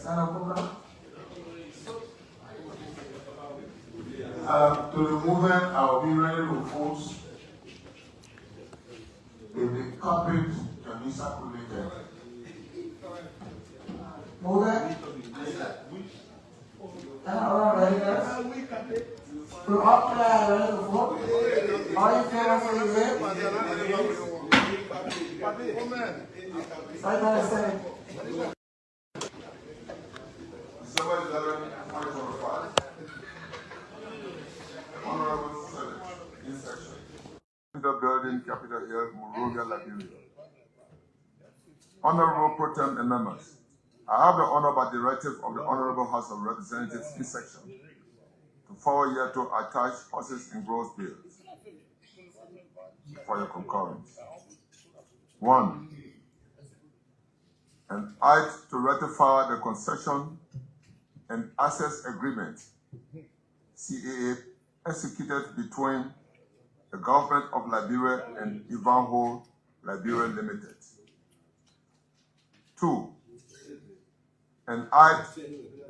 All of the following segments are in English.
To the movement, I'll be ready to vote if the carpet can be circulated. Movement? All ready, guys? We're all ready to vote. All in favor, say yes. Second, say. December 11, 2025. Honorable Senate, in session. Building, Capitol Hill, Monrovia, Liberia. Honorable Pro Tem and members, I have the honor by directive of the Honorable House of Representatives in section to forward here to attach horses and gross bills for your concurrence. 1. An act to ratify the concession and access agreement CAA executed between the government of Liberia and Ivanhoe Liberia Limited. 2. An act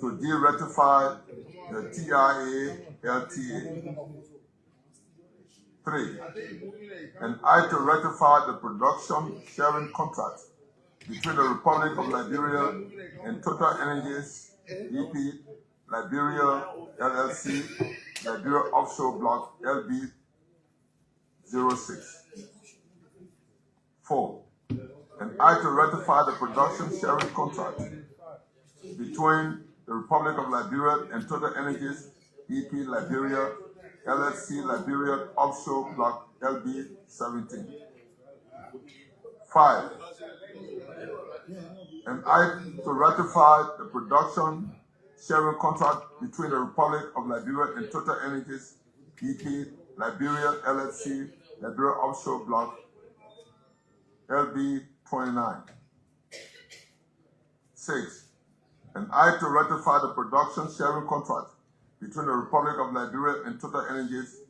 to de-ratify the TIA LTA. 3. An act to ratify the production sharing contract between the Republic of Liberia and Total Energies EP Liberia LLC, Liberia Offshore Block LB 06. 4. An act to ratify the production sharing contract between the Republic of Liberia and Total Energies EP Liberia LLC, Liberia Offshore Block LB 17. 5. An act to ratify the production sharing contract between the Republic of Liberia and Total Energies EP Liberia LLC, Liberia Offshore Block LB 29. 6. An act to ratify the production sharing contract between the Republic of Liberia and Total Energies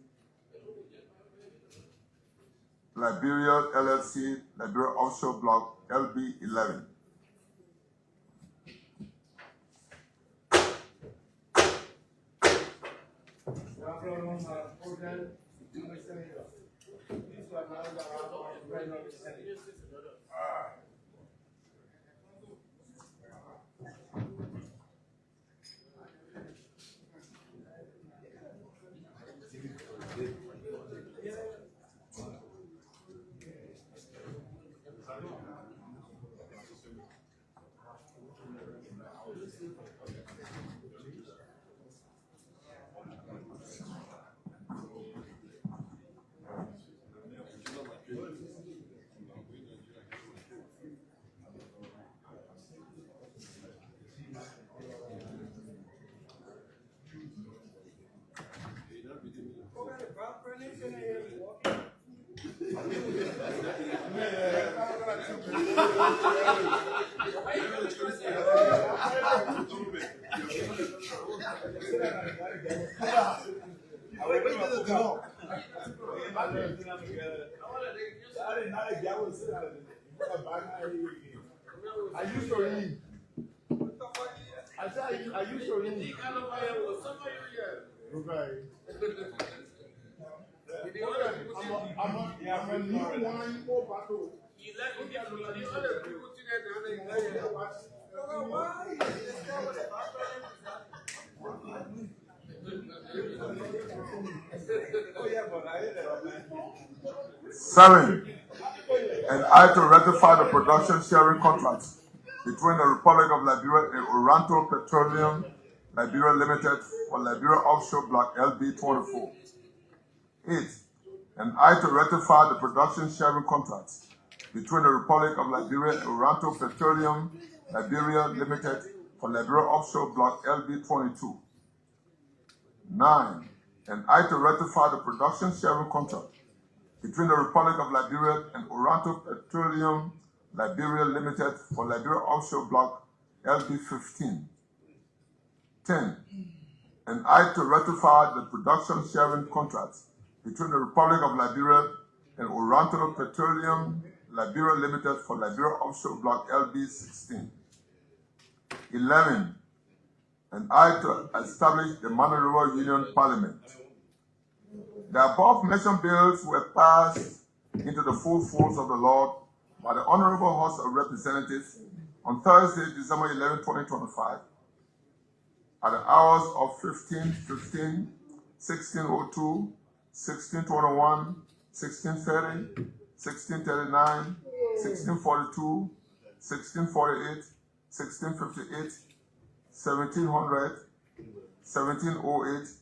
Liberia LLC, Liberia Offshore Block LB 11. Seven, an act to ratify the production sharing contracts between the Republic of Liberia and Oranto Petroleum Liberia Limited for Liberia Offshore Block LB 24. 8. An act to ratify the production sharing contracts between the Republic of Liberia and Oranto Petroleum Liberia Limited for Liberia Offshore Block LB 22. 9. An act to ratify the production sharing contract between the Republic of Liberia and Oranto Petroleum Liberia Limited for Liberia Offshore Block LB 15. 10. An act to ratify the production sharing contracts between the Republic of Liberia and Oranto Petroleum Liberia Limited for Liberia Offshore Block LB 16. 11. An act to establish the Mano River Union Parliament. The above mentioned bills were passed into the full force of the law by the Honorable House of Representatives on Thursday, December 11, 2025, at the hours of 15:15, 16:02, 16:21, 16:30, 16:39, 16:42, 16:48, 16:58, 1700, 17:08,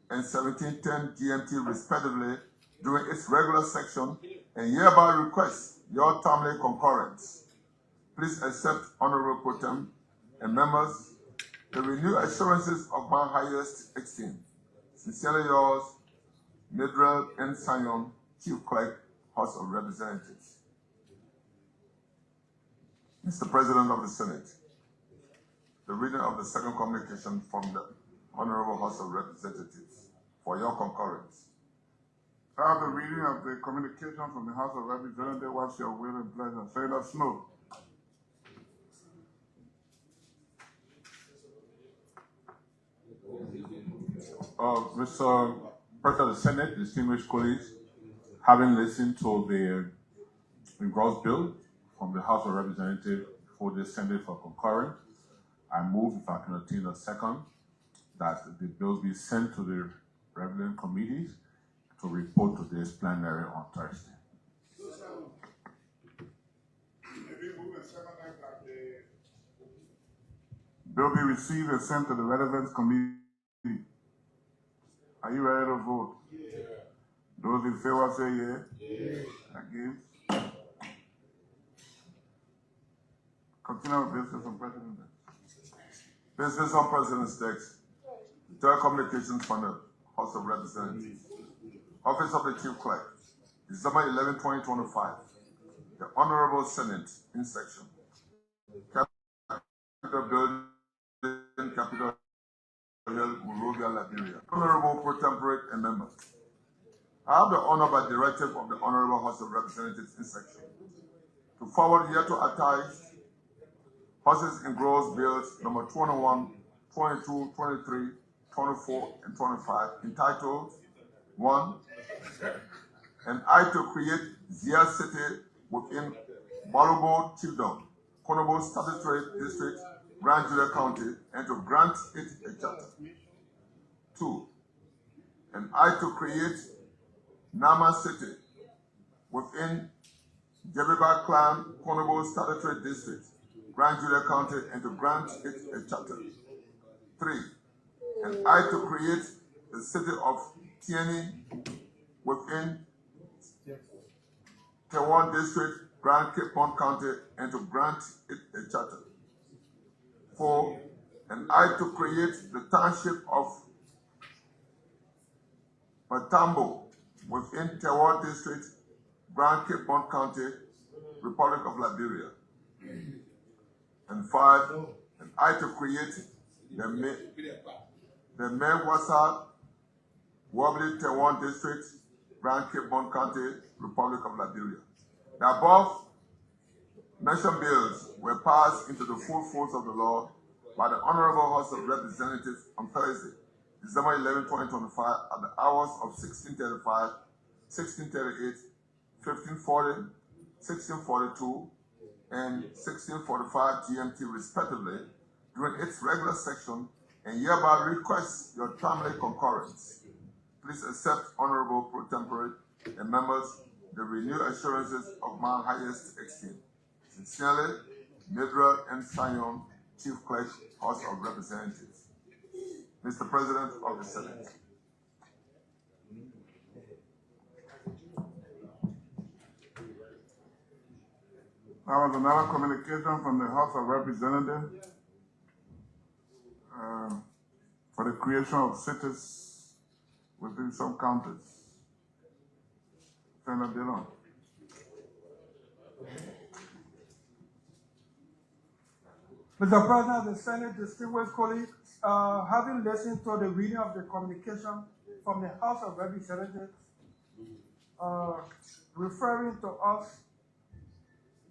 and 17:10 GMT respectively during its regular section, and hereby request your timely concurrence. Please accept, Honorable Pro Tem and members, the renewed assurances of my highest esteem. Sincerely yours, Midrell N. Sion, Chief Clerk, House of Representatives. Mr. President of the Senate, the reading of the second communication from the Honorable House of Representatives for your concurrence. I have the reading of the communication from the House of Representatives. What's your will and pleasure? Say let us know. Mr. President of the Senate, distinguished colleagues, having listened to the engrossed bill from the House of Representatives for the Senate for concurrence, I move, if I can obtain a second, that the bills be sent to the relevant committees to report to this plenary on Thursday. Bill be received and sent to the relevant committee. Are you ready to vote? Yeah. Those in favor say yeah. Yeah. Against? Continue with business on President. Business on President's text. Third communications from the House of Representatives. Office of the Chief Clerk, December 11, 2025. The Honorable Senate in section. Capitol Building, Capitol Hill, Monrovia, Liberia. Honorable Pro Tempore and members. I have the honor by directive of the Honorable House of Representatives in section to forward here to attach horses engrossed bills number 21, 22, 23, 24, and 25 entitled 1. An act to create Zia City within Balobo Chiefdom, Konobo Statutory District, Grand Julia County, and to grant it a charter. 2. An act to create Nama City within Jebiba Clan, Konobo Statutory District, Grand Julia County, and to grant it a charter. 3. An act to create the city of Tierney within Tewan District, Grand Cape Point County, and to grant it a charter. 4. An act to create the township of Matambo within Tewan District, Grand Cape Point County, Republic of Liberia. And 5. An act to create the Mewasa Wobbly Tewan District, Grand Cape Point County, Republic of Liberia. The above mentioned bills were passed into the full force of the law by the Honorable House of Representatives on Thursday, December 11, 2025, at the hours of 16:35, 16:38, 15:40, 16:42, and 16:45 GMT respectively during its regular section, and hereby request your timely concurrence. Please accept, Honorable Pro Tempore and members, the renewed assurances of my highest esteem. Sincerely, Midrell N. Sion, Chief Clerk, House of Representatives. Mr. President of the Senate. Now was another communication from the House of Representatives for the creation of cities within some counties. Senator Dillon. Mr. President of the Senate, distinguished colleagues, having listened to the reading of the communication from the House of Representatives, referring to us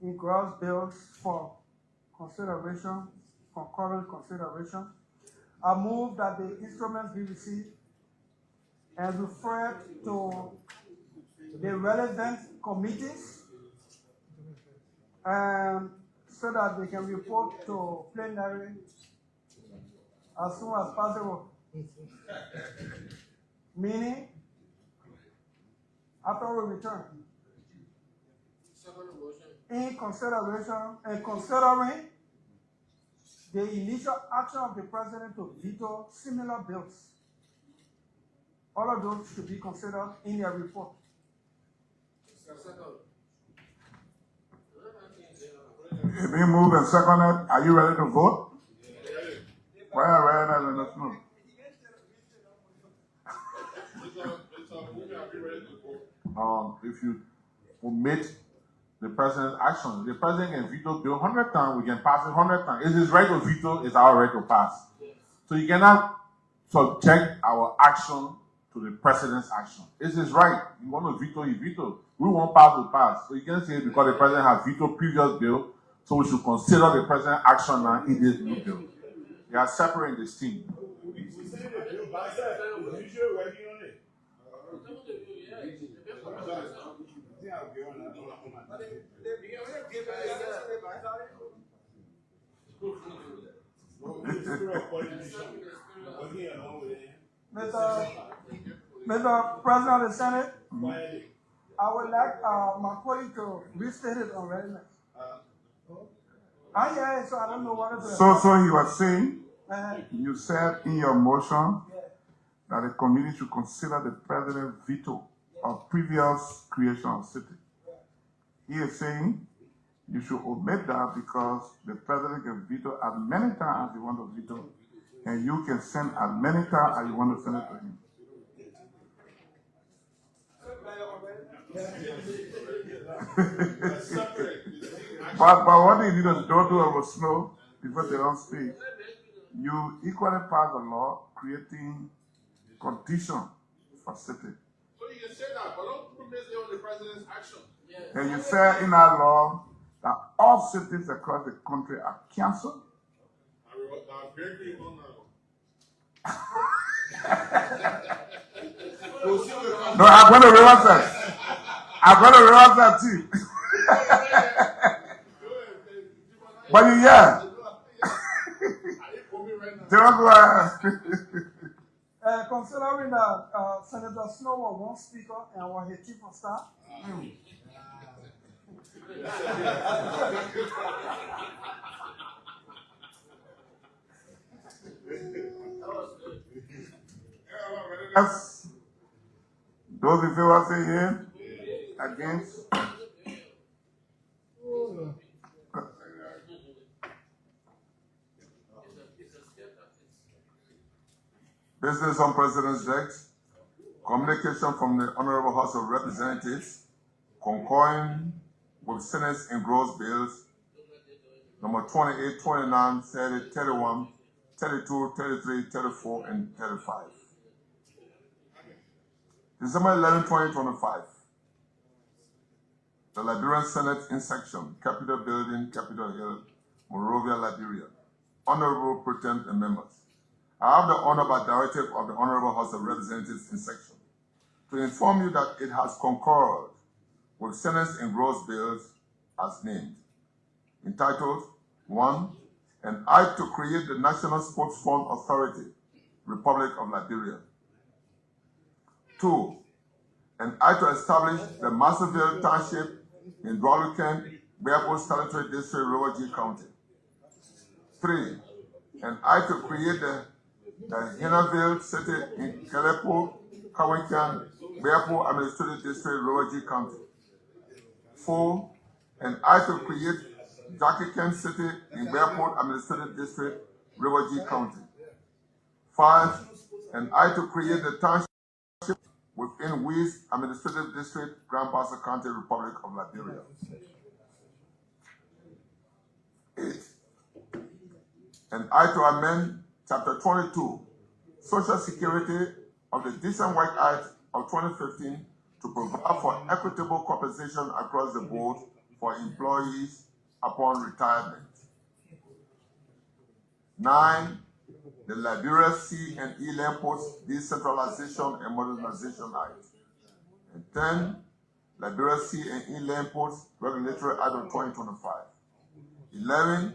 in gross bills for consideration concurrent consideration. I move that the instruments be received and referred to the relevant committees, and so that they can report to plenary as soon as possible. Meaning, after we return. In consideration and considering the initial action of the president to veto similar bills. All of those should be considered in their report. It being moved and seconded. Are you ready to vote? Why are you ready? Let us know. If you omit the president's action, the president can veto bill 100 times, we can pass it 100 times. It's his right to veto, it's our right to pass. So you cannot subject our action to the president's action. It's his right. You want to veto, you veto. We won't pass, we pass. So you can't say because the president has vetoed previous bill, so we should consider the president's action now in this new bill. They are separate and distinct. Mr. President of the Senate, I would like my colleague to restate it on readiness. Yeah, so I don't know what it is. So he was saying, you said in your motion that the committee should consider the president's veto of previous creation of city. He is saying you should omit that because the president can veto as many times as you want to veto, and you can send as many times as you want to send it to him. But what you need to don't do over snow before they don't speak. You equally pass a law creating condition for city. So you can say that, but don't promise it on the president's action. And you say in our law that all cities across the country are canceled. No, I'm going to reverse that. I'm going to reverse that too. But you hear? Considering that Senator Snow was one speaker and was his chief of staff. Yes. Those in favor say yeah. Against? Business on President's desk. Communication from the Honorable House of Representatives concurring with Senate's engrossed bills number 28, 29, 30, 31, 32, 33, 34, and 35. December 11, 2025. The Liberian Senate in section, Capitol Building, Capitol Hill, Monrovia, Liberia. Honorable President and members. I have the honor by directive of the Honorable House of Representatives in section to inform you that it has concurred with Senate's engrossed bills as named, entitled 1. An Act to create the National Sports Fund Authority, Republic of Liberia. 2. An Act to establish the Masterville Township in Dwaluken, Bearport Statutory District, River G County. 3. An Act to create the Hinnaville City in Kelepo, Kawenkan, Bearport Administrative District, River G County. 4. An Act to create Jackie City in Bearport Administrative District, River G County. 5. An Act to create the township within Weiss Administrative District, Grand Bassa County, Republic of Liberia. 8. An Act to amend Chapter 22, Social Security of the Decent Work Act of 2015 to provide for equitable compensation across the board for employees upon retirement. 9, the Liberia C and E Land Post Decentralization and Modernization Act. And 10, Liberia C and E Land Post Regulatory Act of 2025. 11,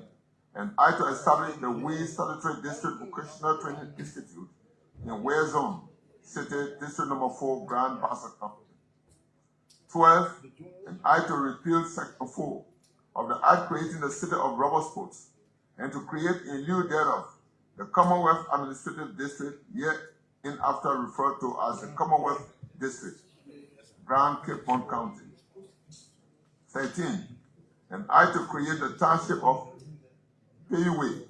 an act to establish the WE Statutory District Vocational Training Institute in Ware Zone, City, District Number 4, Grand Bassa Company. 12, an act to repeal Section 4 of the Act creating the City of Rubber Sports and to create in lieu thereof the Commonwealth Administrative District, hereinafter referred to as the Commonwealth District, Grand Cape Bon County. 13, an act to create the Township of Peiwe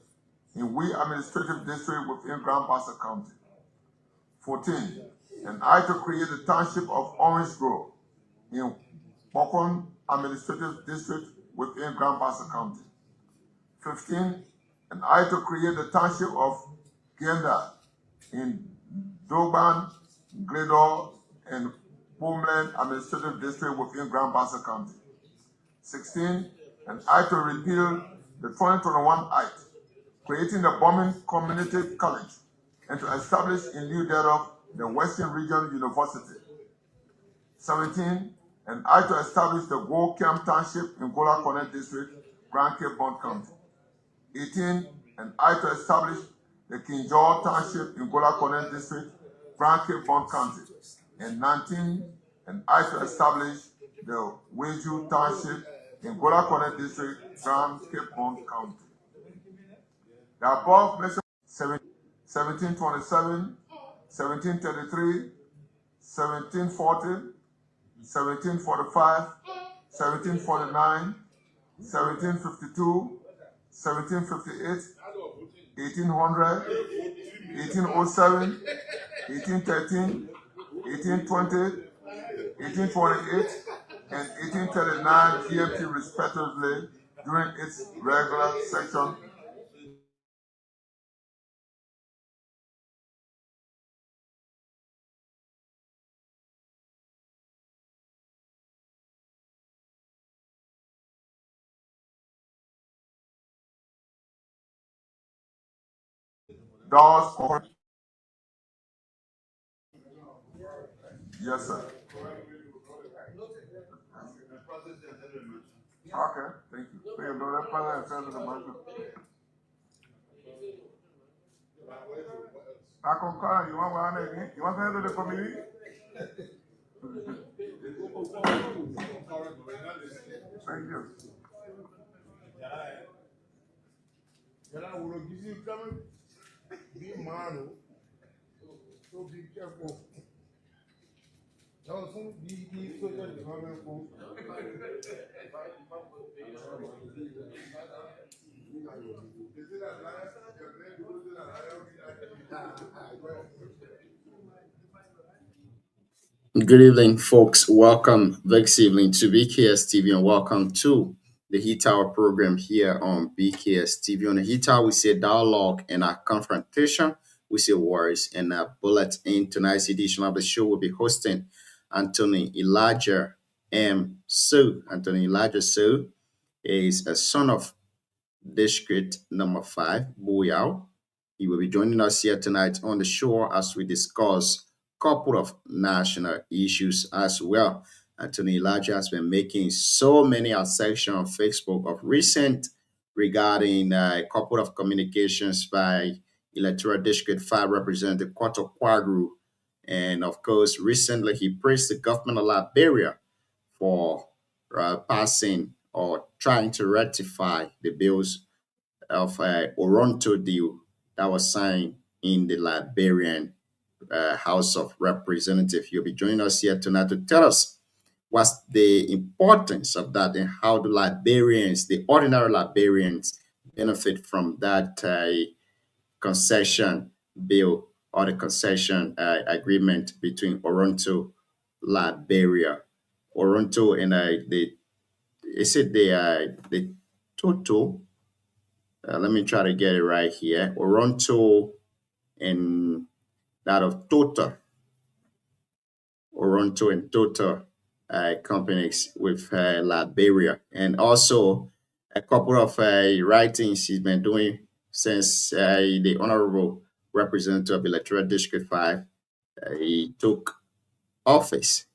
in WE Administrative District within Grand Bassa County. 14, an act to create the Township of Orange Grove in Bokon Administrative District within Grand Bassa County. 15, an act to create the Township of Genda in Doban, Gredor, and Homeland Administrative District within Grand Bassa County. 16, an act to repeal the 2021 Act creating the Bombing Community College and to establish in lieu thereof the Western Region University. 17, an act to establish the Go Camp Township in Gola Corner District, Grand Cape Bon County. 18, an act to establish the King George Township in Gola Corner District, Grand Cape Bon County. And 19, an act to establish the Weju Township in Gola Corner District, Grand Cape Bon County. The above mentioned 1727, 1733, 1740, 1745, 1749, 1752, 1758, 1800, 1807, 1813, 1820, 1828, and 1839 GMT respectively during its regular section. Doors open. Yes, sir. Okay, thank you. So you know that part and send it to the motion. I concur. You want one again? You want to handle the committee? Thank you. Be man, so be careful. Johnson, be social development. Good evening, folks. Welcome this evening to BKS TV and welcome to the Heat Tower program here on BKS TV. On the Heat Tower, we see dialogue and a confrontation. We see words and a bullet. In tonight's edition of the show, we'll be hosting Anthony Elijah M. Sue. Anthony Elijah Sue is a son of District Number 5, Buyao. He will be joining us here tonight on the show as we discuss a couple of national issues as well. Anthony Elijah has been making so many assertions on Facebook of recent regarding a couple of communications by Electoral District 5 Representative Kwato Kwagru. And of course, recently he praised the government of Liberia for passing or trying to ratify the bills of Oronto deal that was signed in the Liberian House of Representatives. You'll be joining us here tonight to tell us what's the importance of that and how the Liberians, the ordinary Liberians, benefit from that concession bill or the concession agreement between Oronto, Liberia. Oronto and the total. Let me try to get it right here. Oronto and that of Total. Oronto and Total companies with Liberia. And also a couple of writings he's been doing since the Honorable Representative of Electoral District 5 he took office.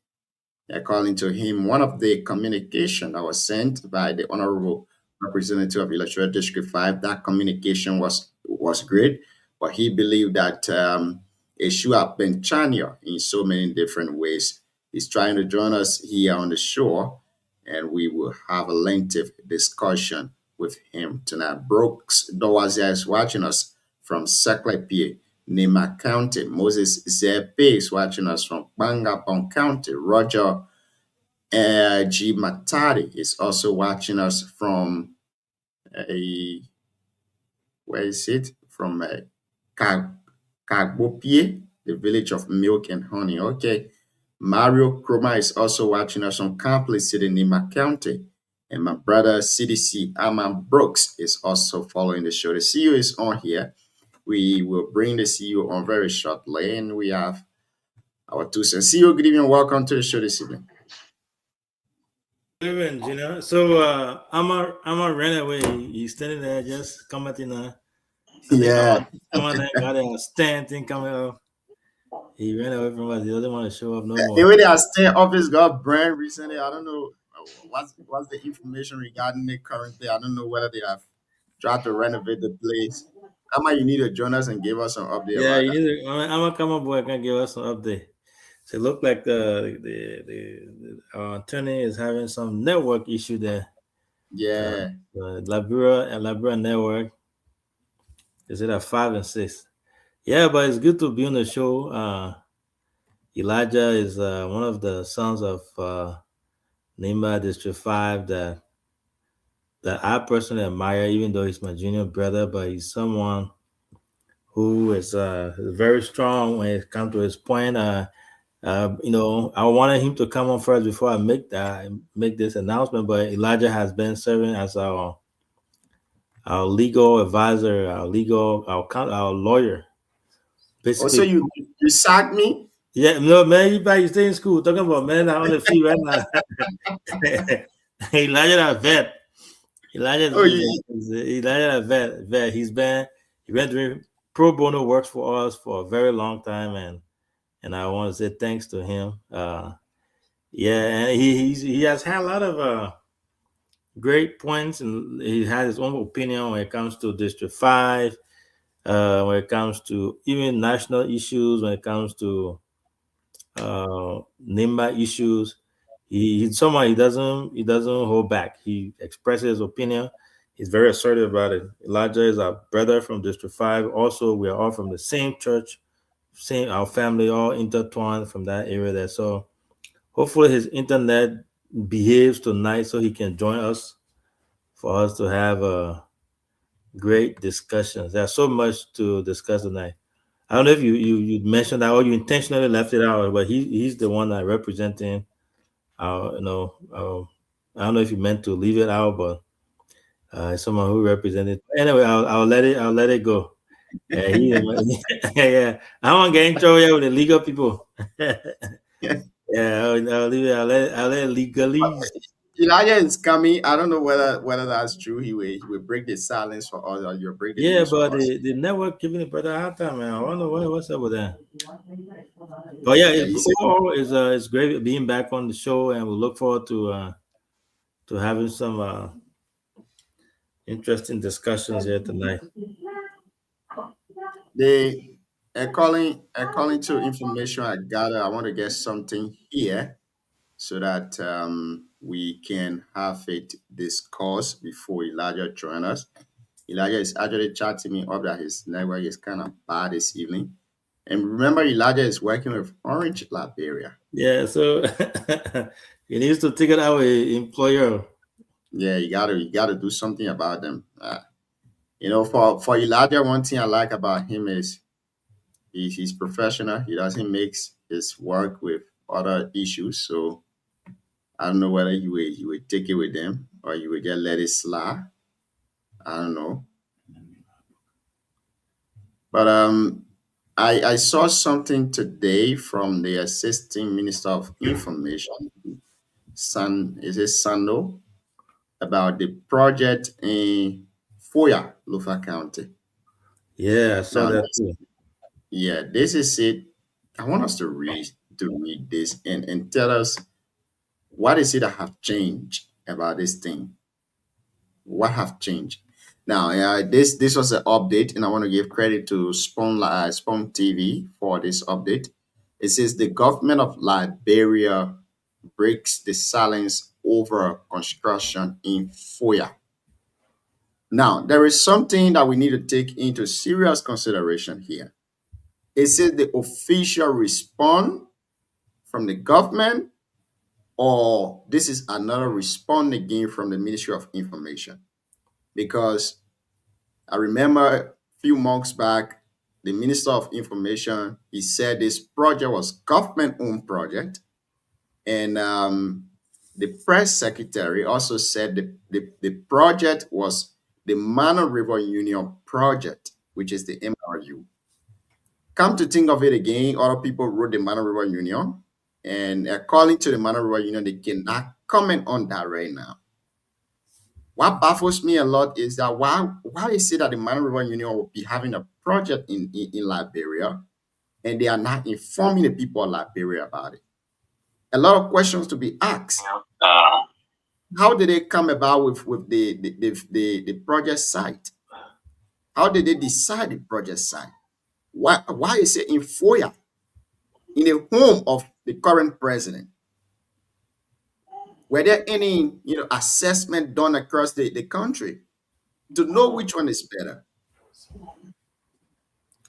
According to him, one of the communication that was sent by the Honorable Representative of Electoral District 5, that communication was great, but he believed that it should have been channeled in so many different ways. He's trying to join us here on the show, and we will have a lengthy discussion with him tonight. Brooks Dowazia is watching us from Seklepi, Nema County. Moses Zepe is watching us from Bangapong County. Roger G. Matari is also watching us from where is it? From Kagbopie, the village of milk and honey. Okay. Mario Kroma is also watching us from Campley City, Nima County. And my brother CDC Aman Brooks is also following the show. The CEO is on here. We will bring the CEO on very shortly. And we have our two sons. CEO, good evening. Welcome to the show this evening. Good evening, Gina. So Amar ran away. He's standing there just commenting. Yeah. Someone got a stand thing coming up. He ran away from us. He doesn't want to show up no more. The way they staying office got brand recently, I don't know what's the information regarding it currently. I don't know whether they have tried to renovate the place. Ama, you need to join us and give us some update Yeah, about you that. need to. I'm gonna come up boy. Can give us some update. So it looked like our attorney is having some network issue there. Yeah. The Labura network is it at 5 and 6? Yeah, but it's good to be on the show. Elijah is one of the sons of Nimba District 5 that I personally admire, even though he's my junior brother, but he's someone who is very strong when it comes to his point. I wanted him to come on first before I make this announcement, but Elijah has been serving as our legal advisor, our lawyer. Basically, Also, you sacked me? yeah, no, man, you stay in school. Talking about man on the feet right now. Elijah that vet. Elijah that vet. He's been doing pro bono works for us for a very long time, and I want to say thanks to him. And he has had a lot of great points, and he has his own opinion when it comes to District 5, when it comes to even national issues, when it comes to NIMBA issues. He's someone he doesn't hold back. He expresses his opinion. He's very assertive about it. Elijah is our brother from District 5. Also, we are all from the same church, our family, all intertwined from that area there. So hopefully his internet behaves tonight so he can join us for us to have a great discussions. There's so much to discuss tonight. I don't know if you mentioned that or you intentionally left it out, but he's the one that representing I don't know if you meant to leave it out, but someone who represented. Anyway, I'll let it go. Yeah, I won't get in trouble with the legal people. I'll leave it. I'll let it legalize. Elijah is coming. I don't know whether that's true. He will break the silence for us, or you'll break the Yeah, news for but us. the network giving it better hard time, man. I wonder what's up with that. But yeah, overall it's great being back on the show, and we look forward to having some interesting discussions here tonight. According to information I gather, I want to get something here so that we can have it discussed before Elijah joins us. Elijah is actually chatting me up that his network is kind of bad this evening. And remember, Elijah is working with Orange Liberia. Yeah, so he needs to take it out with employer. Yeah, you gotta do something about them. For Elijah, one thing I like about him is he's professional. He doesn't mix his work with other issues. So I don't know whether you would take it with them or you would just let it slide. I don't know. But I saw something today from the Assistant Minister of Information, Sando, about the project in Foya, Lufa County. Yeah, I saw Now, that too. yeah, this is it. I want us to read this and tell us what is it that have changed about this thing. What have changed? Now, this was an update, and I want to give credit to Spawn TV for this update. It says the government of Liberia breaks the silence over construction in Foya. Now, there is something that we need to take into serious consideration here. It says the official response from the government, or this is another response again from the Ministry of Information. Because I remember a few months back, the Minister of Information, he said this project was government-owned project. And the press secretary also said the project was the Mana River Union project, which is the MRU. Come to think of it again, other people wrote the Mana River Union, and according to the Mana River Union, they cannot comment on that right now. What baffles me a lot is that why is it that the Mana River Union will be having a project in Liberia, and they are not informing the people of Liberia about it? A lot of questions to be asked. How did they come about with the project site? How did they decide the project site? Why is it in Foya, in the home of the current president? Were there any assessment done across the country to know which one is better?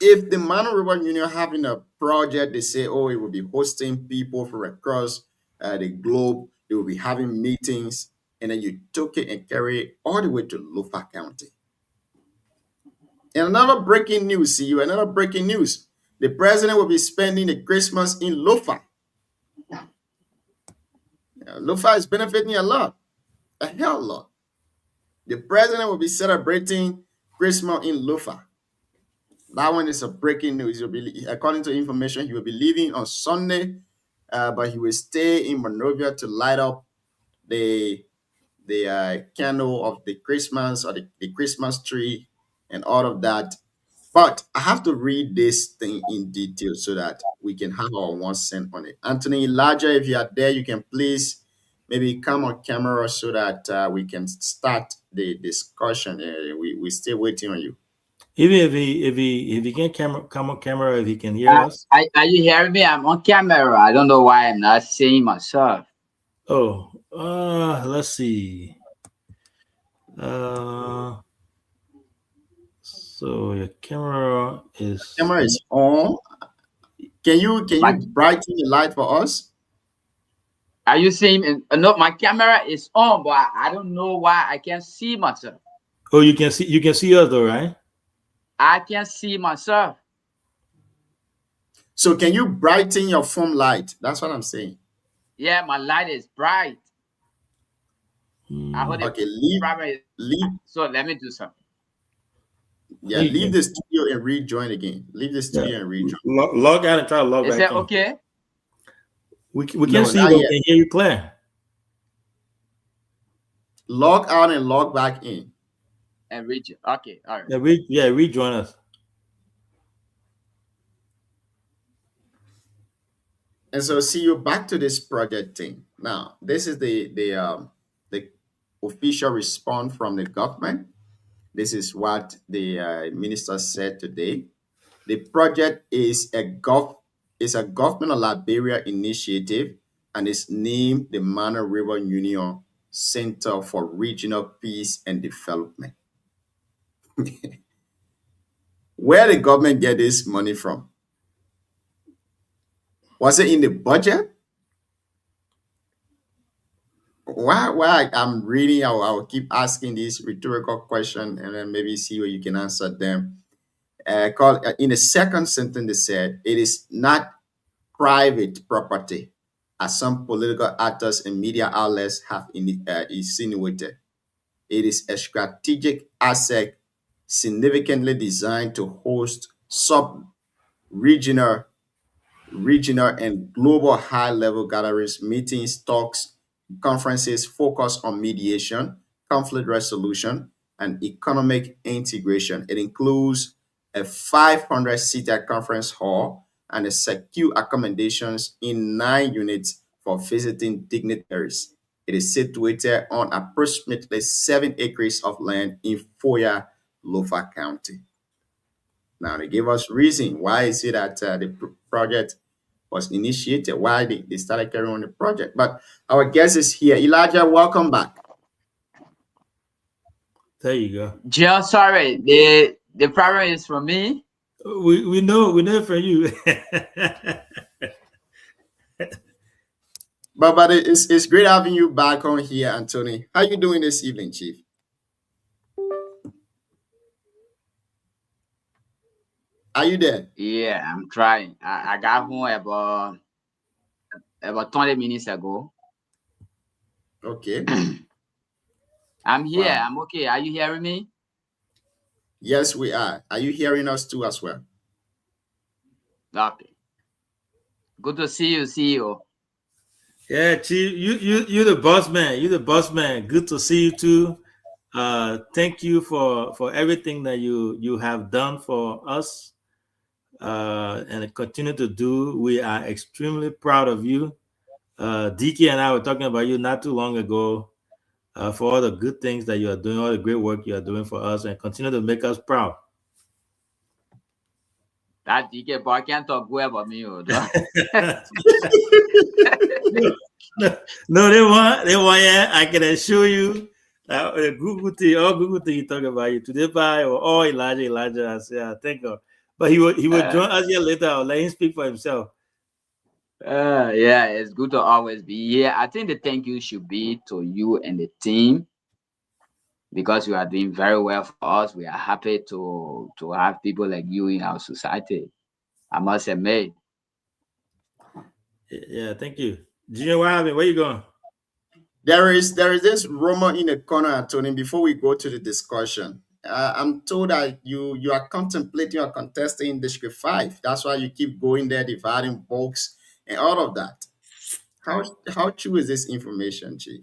If the Mana River Union having a project, they say, oh, it will be hosting people from across the globe. They will be having meetings, and then you took it and carry it all the way to Lofa County. And another breaking news, another breaking news. The president will be spending the Christmas in Lofa. Lofa is benefiting a lot, a hell of a lot. The president will be celebrating Christmas in Lofa. That one is a breaking news. According to information, he will be leaving on Sunday, but he will stay in Monrovia to light up the candle of the Christmas, or the Christmas tree and all of that. But I have to read this thing in detail so that we can have our 1 cent on it. Anthony Elijah, if you are there, you can please maybe come on camera so that we can start the discussion. We still waiting on you. Even if he can come on camera, if he can hear us. Are you hearing me? I'm on camera. I don't know why I'm not seeing myself. Oh, let's see. So your camera is on. Can you brighten the light for us? Are you seeing? No, my camera is on, but I don't know why I can't see myself. Oh, you can see us though, right? I can't see myself. So can you brighten your phone light? That's what I'm saying. Yeah, my light is bright. I heard okay, leave. So let me do something. Yeah, leave the studio and rejoin again. Leave the studio and rejoin. Log out and try to log back in. Is that okay? We can see you. We can hear you clear. Log out and log back in. And rejoin. Okay, all right. Rejoin us. And so, see you back to this project thing. Now, this is the official response from the government. This is what the minister said today. The project is a government of Liberia initiative, and it's named the Mana River Union Center for Regional Peace and Development. Where the government get this money from? Was it in the budget? Why I'm reading, I'll keep asking these rhetorical questions and then maybe see where you can answer them. In the second sentence, they said, it is not private property, as some political actors and media outlets have insinuated. It is a strategic asset significantly designed to host sub-regional and global high-level gatherings, meetings, talks, conferences focused on mediation, conflict resolution, and economic integration. It includes a 500-seater conference hall, and a secure accommodations in 9 units for visiting dignitaries. It is situated on approximately 7 acres of land in Foya, Lofa County. Now, they give us reason why is it that the project was initiated, why they started carrying on the project. But our guest is here. Elijah, welcome back. There you go. Jill, sorry, the problem is from me. We know from you. But it's great having you back on here, Anthony. How you doing this evening, Chief? Are you there? Yeah, I'm trying. I got home about 20 minutes ago. Okay. I'm here. Wow. I'm okay. Are you hearing me? Yes, we are. Are you hearing us too as well? Okay. Good to see you, CEO. Yeah, Chief, you the boss man. You the boss man. Good to see you too. Thank you for everything that you have done for us and continue to do. We are extremely proud of you. DK and I were talking about you not too long ago for all the good things that you are doing, all the great work you are doing for us, and continue to make us proud. That DK boy can't talk good about me. No, they want. Yeah, I can assure you that Google thing you talk about you today by or Elijah. I say, thank God. But he will join us here later. I'll let him speak for himself. Yeah, it's good to always be here. I think the thank you should be to you and the team because you are doing very well for us. We are happy to have people like you in our society. I must admit. Yeah, thank you. Junior, what happened? Where you going? There is this rumor in the corner, Anthony. Before we go to the discussion, I'm told that you are contemplating or contesting in District 5. That's why you keep going there, dividing bulks and all of that. How true is this information, Chief?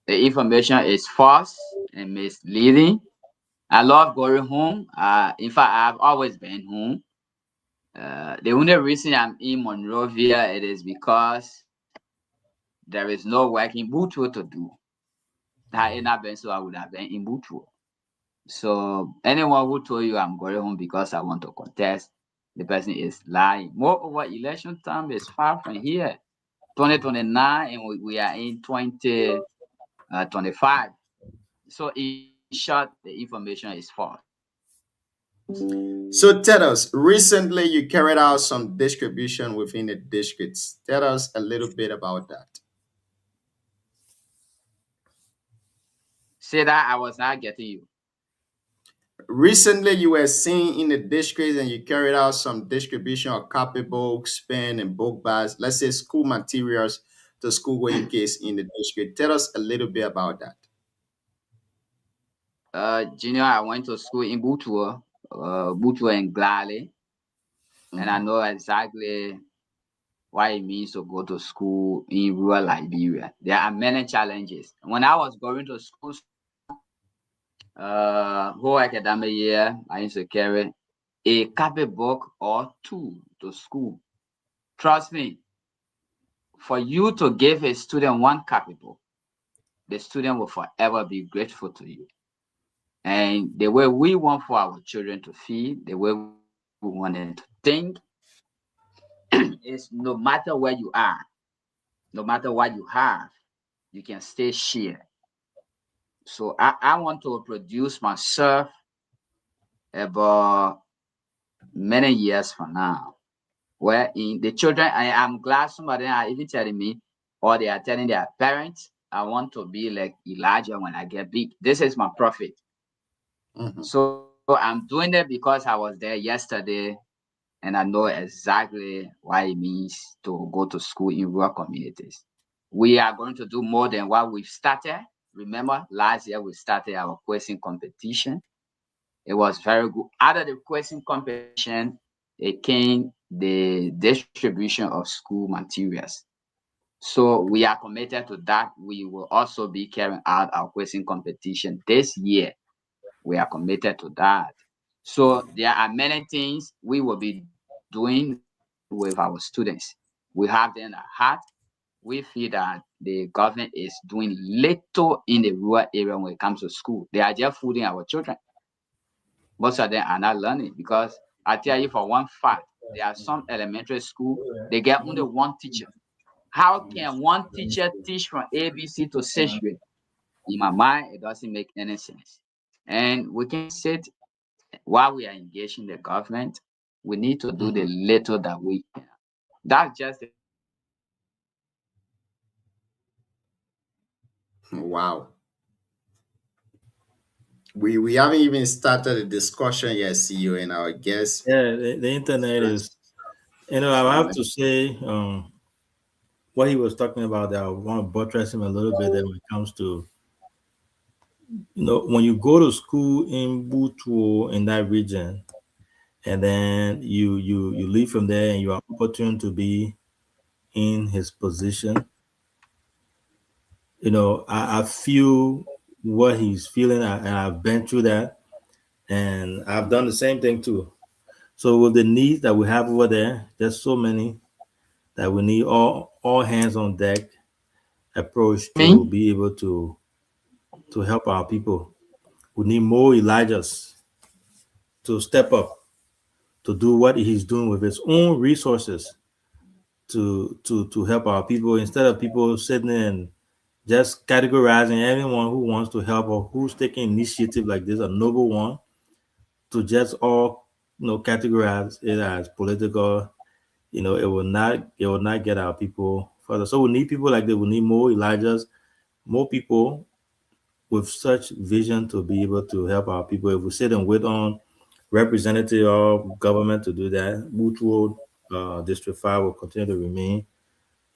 The information is false and misleading. I love going home. In fact, I've always been home. The only reason I'm in Monrovia it is because there is no work in Butuo to do. Had it not been so, I would have been in Butuo. So anyone who told you I'm going home because I want to contest, the person is lying. Moreover, election time is far from here. 2029 and we are in 2025. So in short, the information is false. So tell us, recently you carried out some distribution within the districts. Tell us a little bit about that. Say that I was not getting you. Recently, you were seen in the districts and you carried out some distribution of copybooks, pen, and book bags, let's say school materials to school-going kids in the district. Tell us a little bit about that. Junior, I went to school in Butuo and Glale, and I know exactly what it means to go to school in rural Liberia. There are many challenges. When I was going to school, whole academic year, I used to carry a copybook or two to school. Trust me, for you to give a student one copybook, the student will forever be grateful to you. And the way we want for our children to feel, the way we want them to think, is no matter where you are, no matter what you have, you can stay share. So I want to produce myself about many years from now, where in the children, I'm glad somebody are even telling me, or they are telling their parents, I want to be like Elijah when I get big. This is my profit. So I'm doing it because I was there yesterday and I know exactly what it means to go to school in rural communities. We are going to do more than what we've started. Remember, last year we started our question competition. It was very good. Out of the question competition, it came the distribution of school materials. So we are committed to that. We will also be carrying out our question competition this year. We are committed to that. So there are many things we will be doing with our students. We have them at heart. We feel that the government is doing little in the rural area when it comes to school. They are just fooling our children. Most of them are not learning because I tell you for one fact, there are some elementary school, they get only one teacher. How can one teacher teach from ABC to 6th grade? In my mind, it doesn't make any sense. And we can sit while we are engaging the government, we need to do the little that we can. That's just Wow. We haven't even started the discussion yet, CEO, and our guest. Yeah, the internet is. I have to say, what he was talking about, that I want to buttress him a little bit. When it comes to, when you go to school in Butuo in that region, and then you leave from there and you are opportune to be in his position. I feel what he's feeling, and I've been through that, and I've done the same thing too. So with the needs that we have over there, there's so many that we need all hands on deck approach to be able to help our people. We need more Elijahs to step up, to do what he's doing with his own resources to help our people, instead of people sitting and just categorizing anyone who wants to help or who's taking initiative like this, a noble one, to just all categorize it as political. It will not get our people further. So we need people like that. We need more Elijahs, more people with such vision to be able to help our people. If we sit and wait on representative or government to do that, Butuo District 5 will continue to remain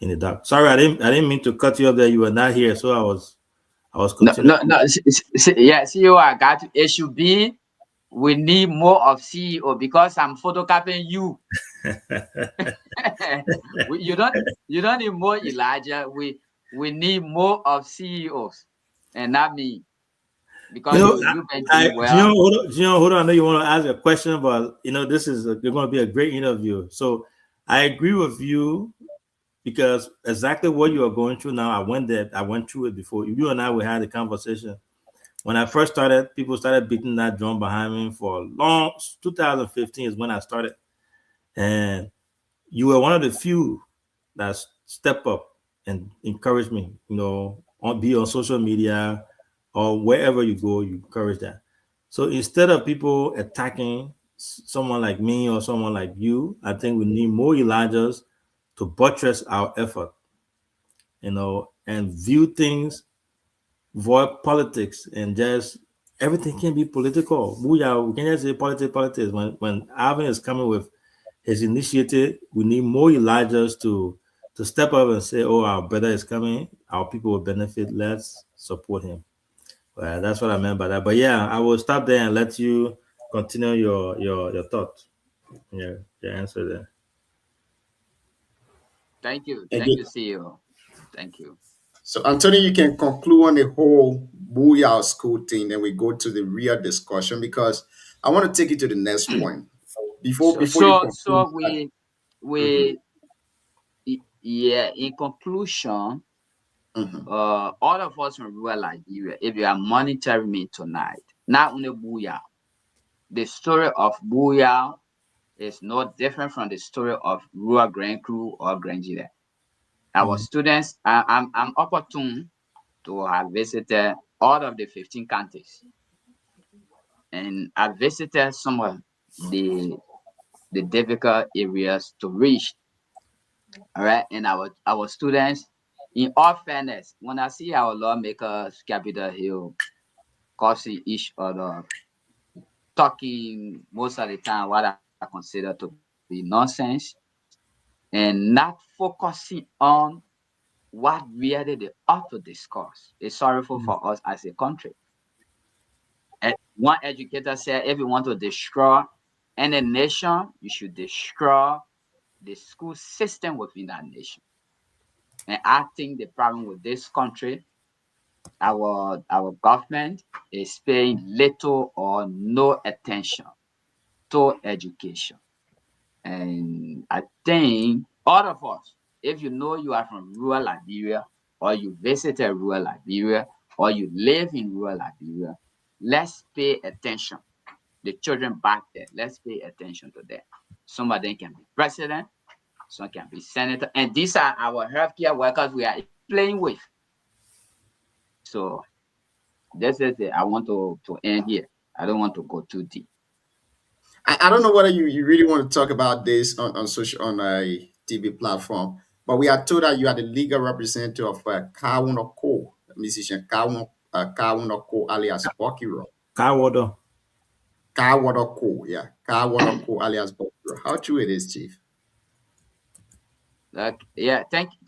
in the dark. Sorry, I didn't mean to cut you up there. You were not here, so I was continuing. no. Yeah, CEO, I got you. It should be we need more of CEO because I'm photocopying you. You don't need more Elijah. We need more of CEOs and not me. Because you've been doing well. Hold on. I know you want to ask a question, but this is going to be a great interview. So I agree with you, because exactly what you are going through now, I went through it before. You and I, we had a conversation. When I first started, people started beating that drum behind me for long. 2015 is when I started. And you were one of the few that stepped up and encouraged me, be on social media or wherever you go, you encourage that. So instead of people attacking someone like me or someone like you, I think we need more Elijahs to buttress our effort, and view things, void politics, and just everything can be political. We can just say politics. When Alvin is coming with his initiative, we need more Elijahs to step up and say, "Oh, our brother is coming. Our people will benefit. Let's support him." Well, that's what I meant by that. But yeah, I will stop there and let you continue your thoughts, your answer there. Thank you, CEO. Thank you. So, Anthony, you can conclude on the whole Booyah school thing, then we go to the real discussion, because I want to take you to the next point. Before you conclude. So in conclusion, all of us from rural Liberia, if you are monitoring me tonight, not only Booyah, the story of Booyah is no different from the story of rural Grand Crew or Grand Gila. Our students, I'm opportune to have visited all of the 15 counties, and I visited some of the difficult areas to reach. All right, and our students, in all fairness, when I see our lawmakers, Capitol Hill, causing each other, talking most of the time what I consider to be nonsense, and not focusing on what really they ought to discuss, is sorrowful for us as a country. And one educator said, if you want to destroy any nation, you should destroy the school system within that nation. And I think the problem with this country, our government is paying little or no attention to education. And I think all of us, if you know you are from rural Liberia, or you visited rural Liberia, or you live in rural Liberia, let's pay attention. The children back there, let's pay attention to them. Some of them can be president, some can be senator, and these are our healthcare workers we are playing with. So this is it. I want to end here. I don't want to go too deep. I don't know whether you really want to talk about this on social on a TV platform, but we are told that you are the legal representative of Kawuno Co, musician Kawuno Co alias Bokiro. Kawodo. Kawuno Co, yeah, Kawuno Co alias Bokiro. How true it is, Chief? Yeah, thank you,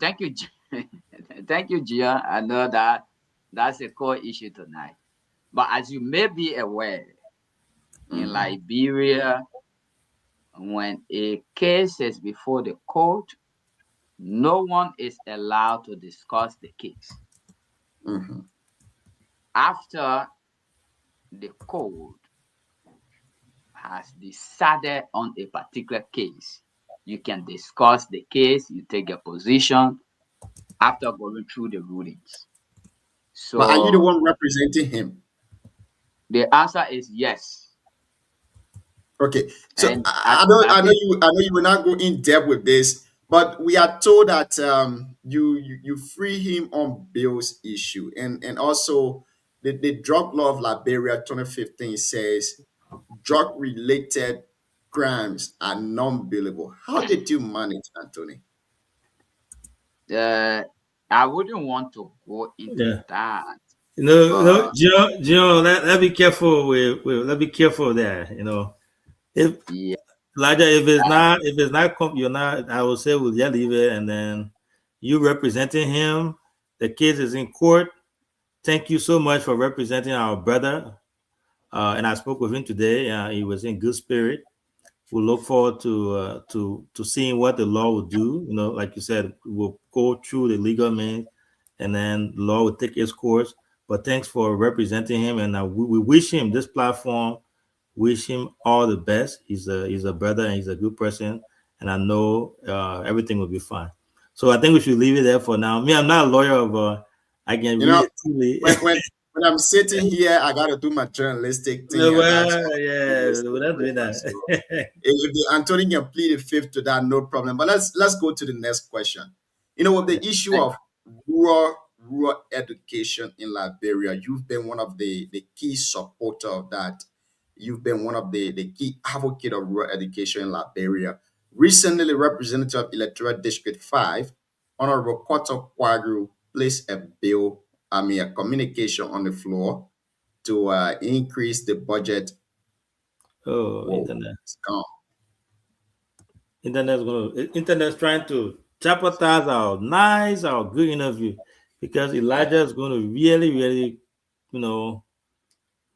thank you, Gian. I know that that's a core issue tonight. But as you may be aware, in Liberia, when a case is before the court, no one is allowed to discuss the case. After the court has decided on a particular case, you can discuss the case, you take a position after going through the rulings. So, but are you the one representing him? The answer is yes. Okay, so I know you will not go in depth with this, but we are told that you free him on bail's issue, and also the drug law of Liberia 2015 says drug related crimes are non-bailable. How did you manage, Anthony? I wouldn't want to go into that. No, Joe, let's be careful let's be careful there. If Elijah, if it's not, you're not. I will say we'll just leave it, and then you representing him. The case is in court. Thank you so much for representing our brother. And I spoke with him today. He was in good spirit. We look forward to seeing what the law will do. Like you said, we'll go through the legal means, and then the law will take its course. But thanks for representing him, and we wish him this platform. Wish him all the best. He's a brother, and he's a good person, and I know everything will be fine. So I think we should leave it there for now. Me, I'm not a lawyer, but I can when I'm sitting here, I gotta do my journalistic thing. We're not doing that. So, if Anthony can plead the fifth to that, no problem. But let's go to the next question. With the issue of rural education in Liberia, you've been one of the key supporter of that. You've been one of the key advocate of rural education in Liberia. Recently, the representative of Electoral District 5, Honorable Koto Kwagru, placed a communication on the floor to increase the budget. Internet. Internet's trying to jeopardize our good interview, because Elijah is going to really, really,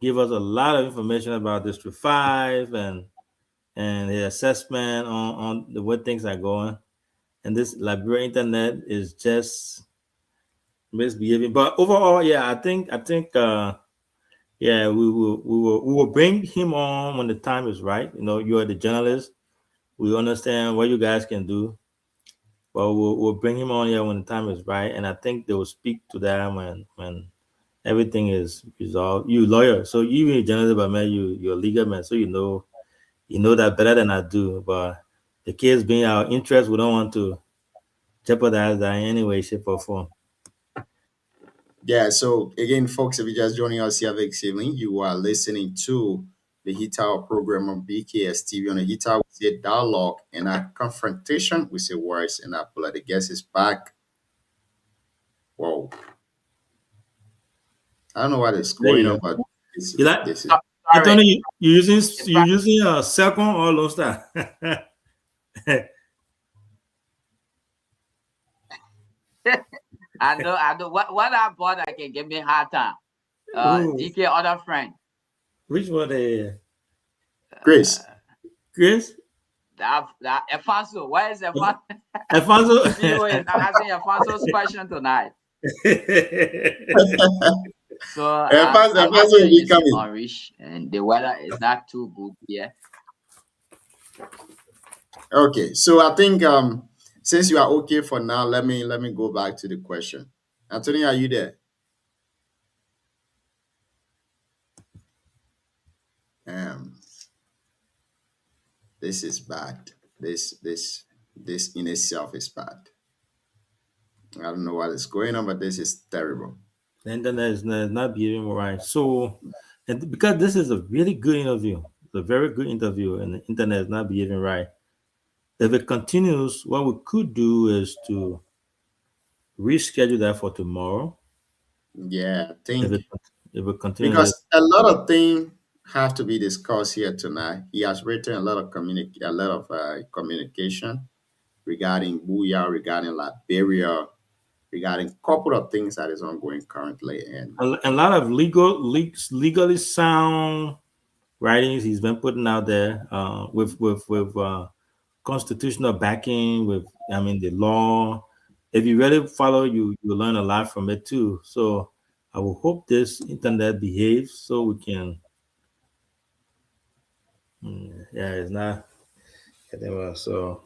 give us a lot of information about District 5 and the assessment on the way things are going. And this Liberia internet is just misbehaving. But overall, I think we will bring him on when the time is right. You are the journalist. We understand what you guys can do. But we'll bring him on here when the time is right. And I think they will speak to them when everything is resolved. You lawyer, so you a journalist, but man, you're a legal man, so you know that better than I do. But the case being our interest, we don't want to jeopardize that in any way, shape, or form. Yeah. So again, folks, if you're just joining us here this evening, you are listening to the Heat Hour program on BKS TV. On the Heat Hour, we say dialogue and a confrontation. We say words and our the guest is back. Whoa. I don't know what is going on, but this is. Anthony, you using a cell phone or lost that? I know. What I bought, I can give me a hard time. DK, other friend. Which one? Chris. Chris. That Alfonso. Where is Alfonso? Alfonso. I'm asking Alfonso's question tonight. So Alfonso will be coming. Orange, and the weather is not too good here. Okay, so I think since you are okay for now, let me go back to the question. Anthony, are you there? Um, this is bad. This in itself is bad. I don't know what is going on, but this is terrible. The internet is not behaving right. So, and because this is a really good interview, it's a very good interview, and the internet is not behaving right. If it continues, what we could do is to reschedule that for tomorrow. Yeah, I If think it if it continues, because a lot of things have to be discussed here tonight. He has written a lot of communication regarding Booyah, regarding Liberia, regarding a couple of things that is ongoing currently. And a lot of legally sound writings he's been putting out there with constitutional backing. With I mean the law. If you really follow, you learn a lot from it too. So I will hope this internet behaves so we can. Yeah, it's not. So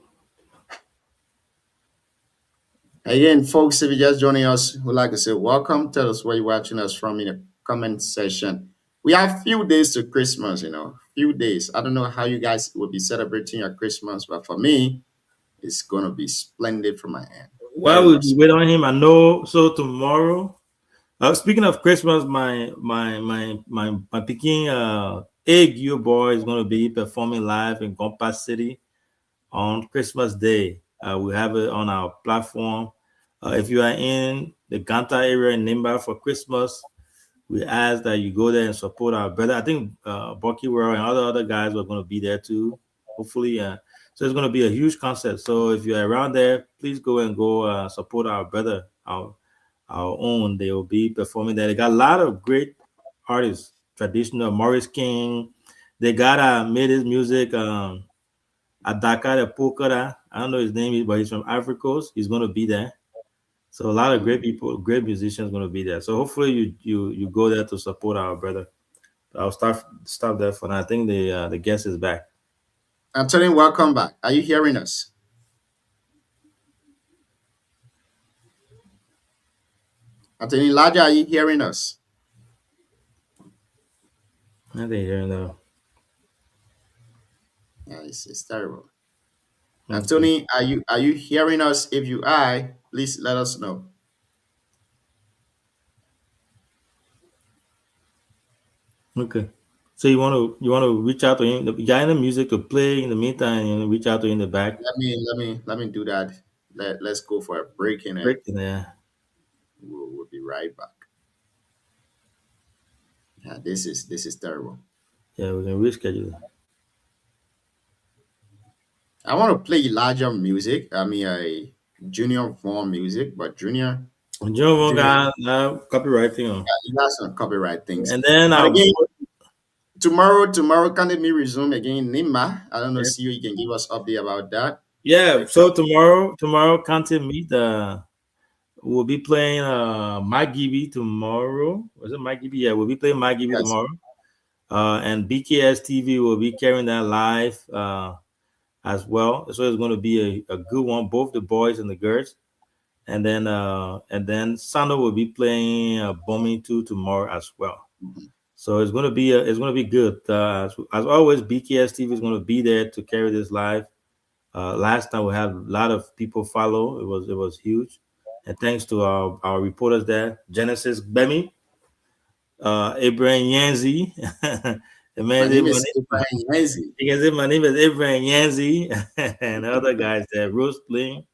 again, folks, if you're just joining us, we'd like to say welcome. Tell us where you're watching us from in the comment section. We have few days to Christmas, few days. I don't know how you guys will be celebrating your Christmas, but for me, it's gonna be splendid from my end. Very while we much so. wait on him, I know. So tomorrow, speaking of Christmas, my Peking egg you boy is going to be performing live in Gompa City on Christmas Day. We have it on our platform. If you are in the Ganta area in Nimba for Christmas, we ask that you go there and support our brother. I think Bucky World and other guys are going to be there too. Hopefully, so it's going to be a huge concert. So if you're around there, please go support our brother, our own. They will be performing there. They got a lot of great artists, traditional Morris King. They got made his music. Adaka the Pokora. I don't know his name, but he's from Africa Coast. He's going to be there. So a lot of great people, great musicians going to be there. So hopefully you go there to support our brother. I'll stop there for now. I think the guest is back. Anthony, welcome back. Are you hearing us? Anthony Elijah, are you hearing us? I think here now. Yeah, it's terrible. Okay. Anthony, are you hearing us? If you are, please let us know. Okay. So you want to reach out to him. You got any music to play in the meantime, and reach out to him in the back. Let me do that. Let's go for a break and then Break in there. we'll be right back. Yeah, this is terrible. Yeah, we can reschedule. I want to play larger music. I mean, a Junior Vaughn music, but Junior, Joe Wong Junior, got copyright thing on. he has some copyright things. And then But I'll again, tomorrow can it be resume again? Nima, I don't know. See you can give us update about that. yeah. So tomorrow content meet. We'll be playing Mike Gibby tomorrow. Was it Mike Gibby? Yeah, we'll be playing Mike Gibby Yes. tomorrow. And BKS TV will be carrying that live as well. So it's going to be a good one, both the boys and the girls. And then Sando will be playing Bombing 2 tomorrow as well. So it's going to be good. As always, BKS TV is going to be there to carry this live. Last time we had a lot of people follow. It was huge. And thanks to our reporters there, Genesis Bemi, Abraham Yanzi. The My man name is Ibrahim Yenzi. you can say my name is Abraham Yanzi and other guys there, Rose Bling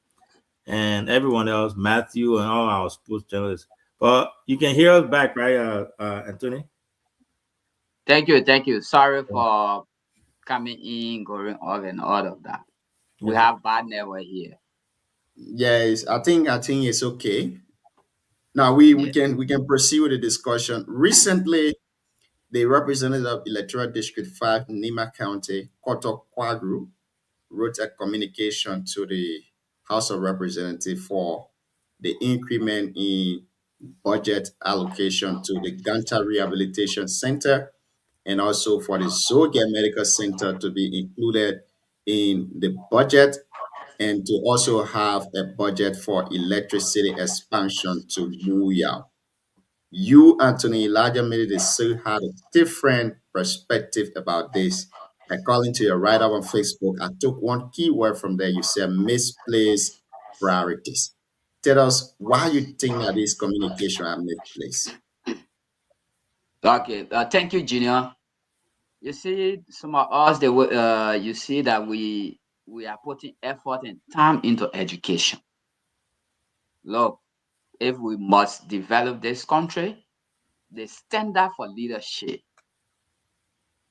and everyone else, Matthew and all our sports journalists. But you can hear us back, right, Anthony? Thank you. Sorry for coming in, going off, and all of that. We have bad network here. Yes, I think it's okay. Now we can proceed with the discussion. Recently, the representative of Electoral District 5, Nima County, Koto Kwagru, wrote a communication to the House of Representatives for the increment in budget allocation to the Ganta Rehabilitation Center and also for the Zogia Medical Center to be included in the budget and to also have a budget for electricity expansion to Muya. You, Anthony Elijah Millie, still had a different perspective about this. According to your write up on Facebook, I took one keyword from there. You said misplaced priorities. Tell us why you think that this communication are misplaced. Okay, thank you, Junior. You see, some of us, you see that we are putting effort and time into education. Look, if we must develop this country, the standard for leadership,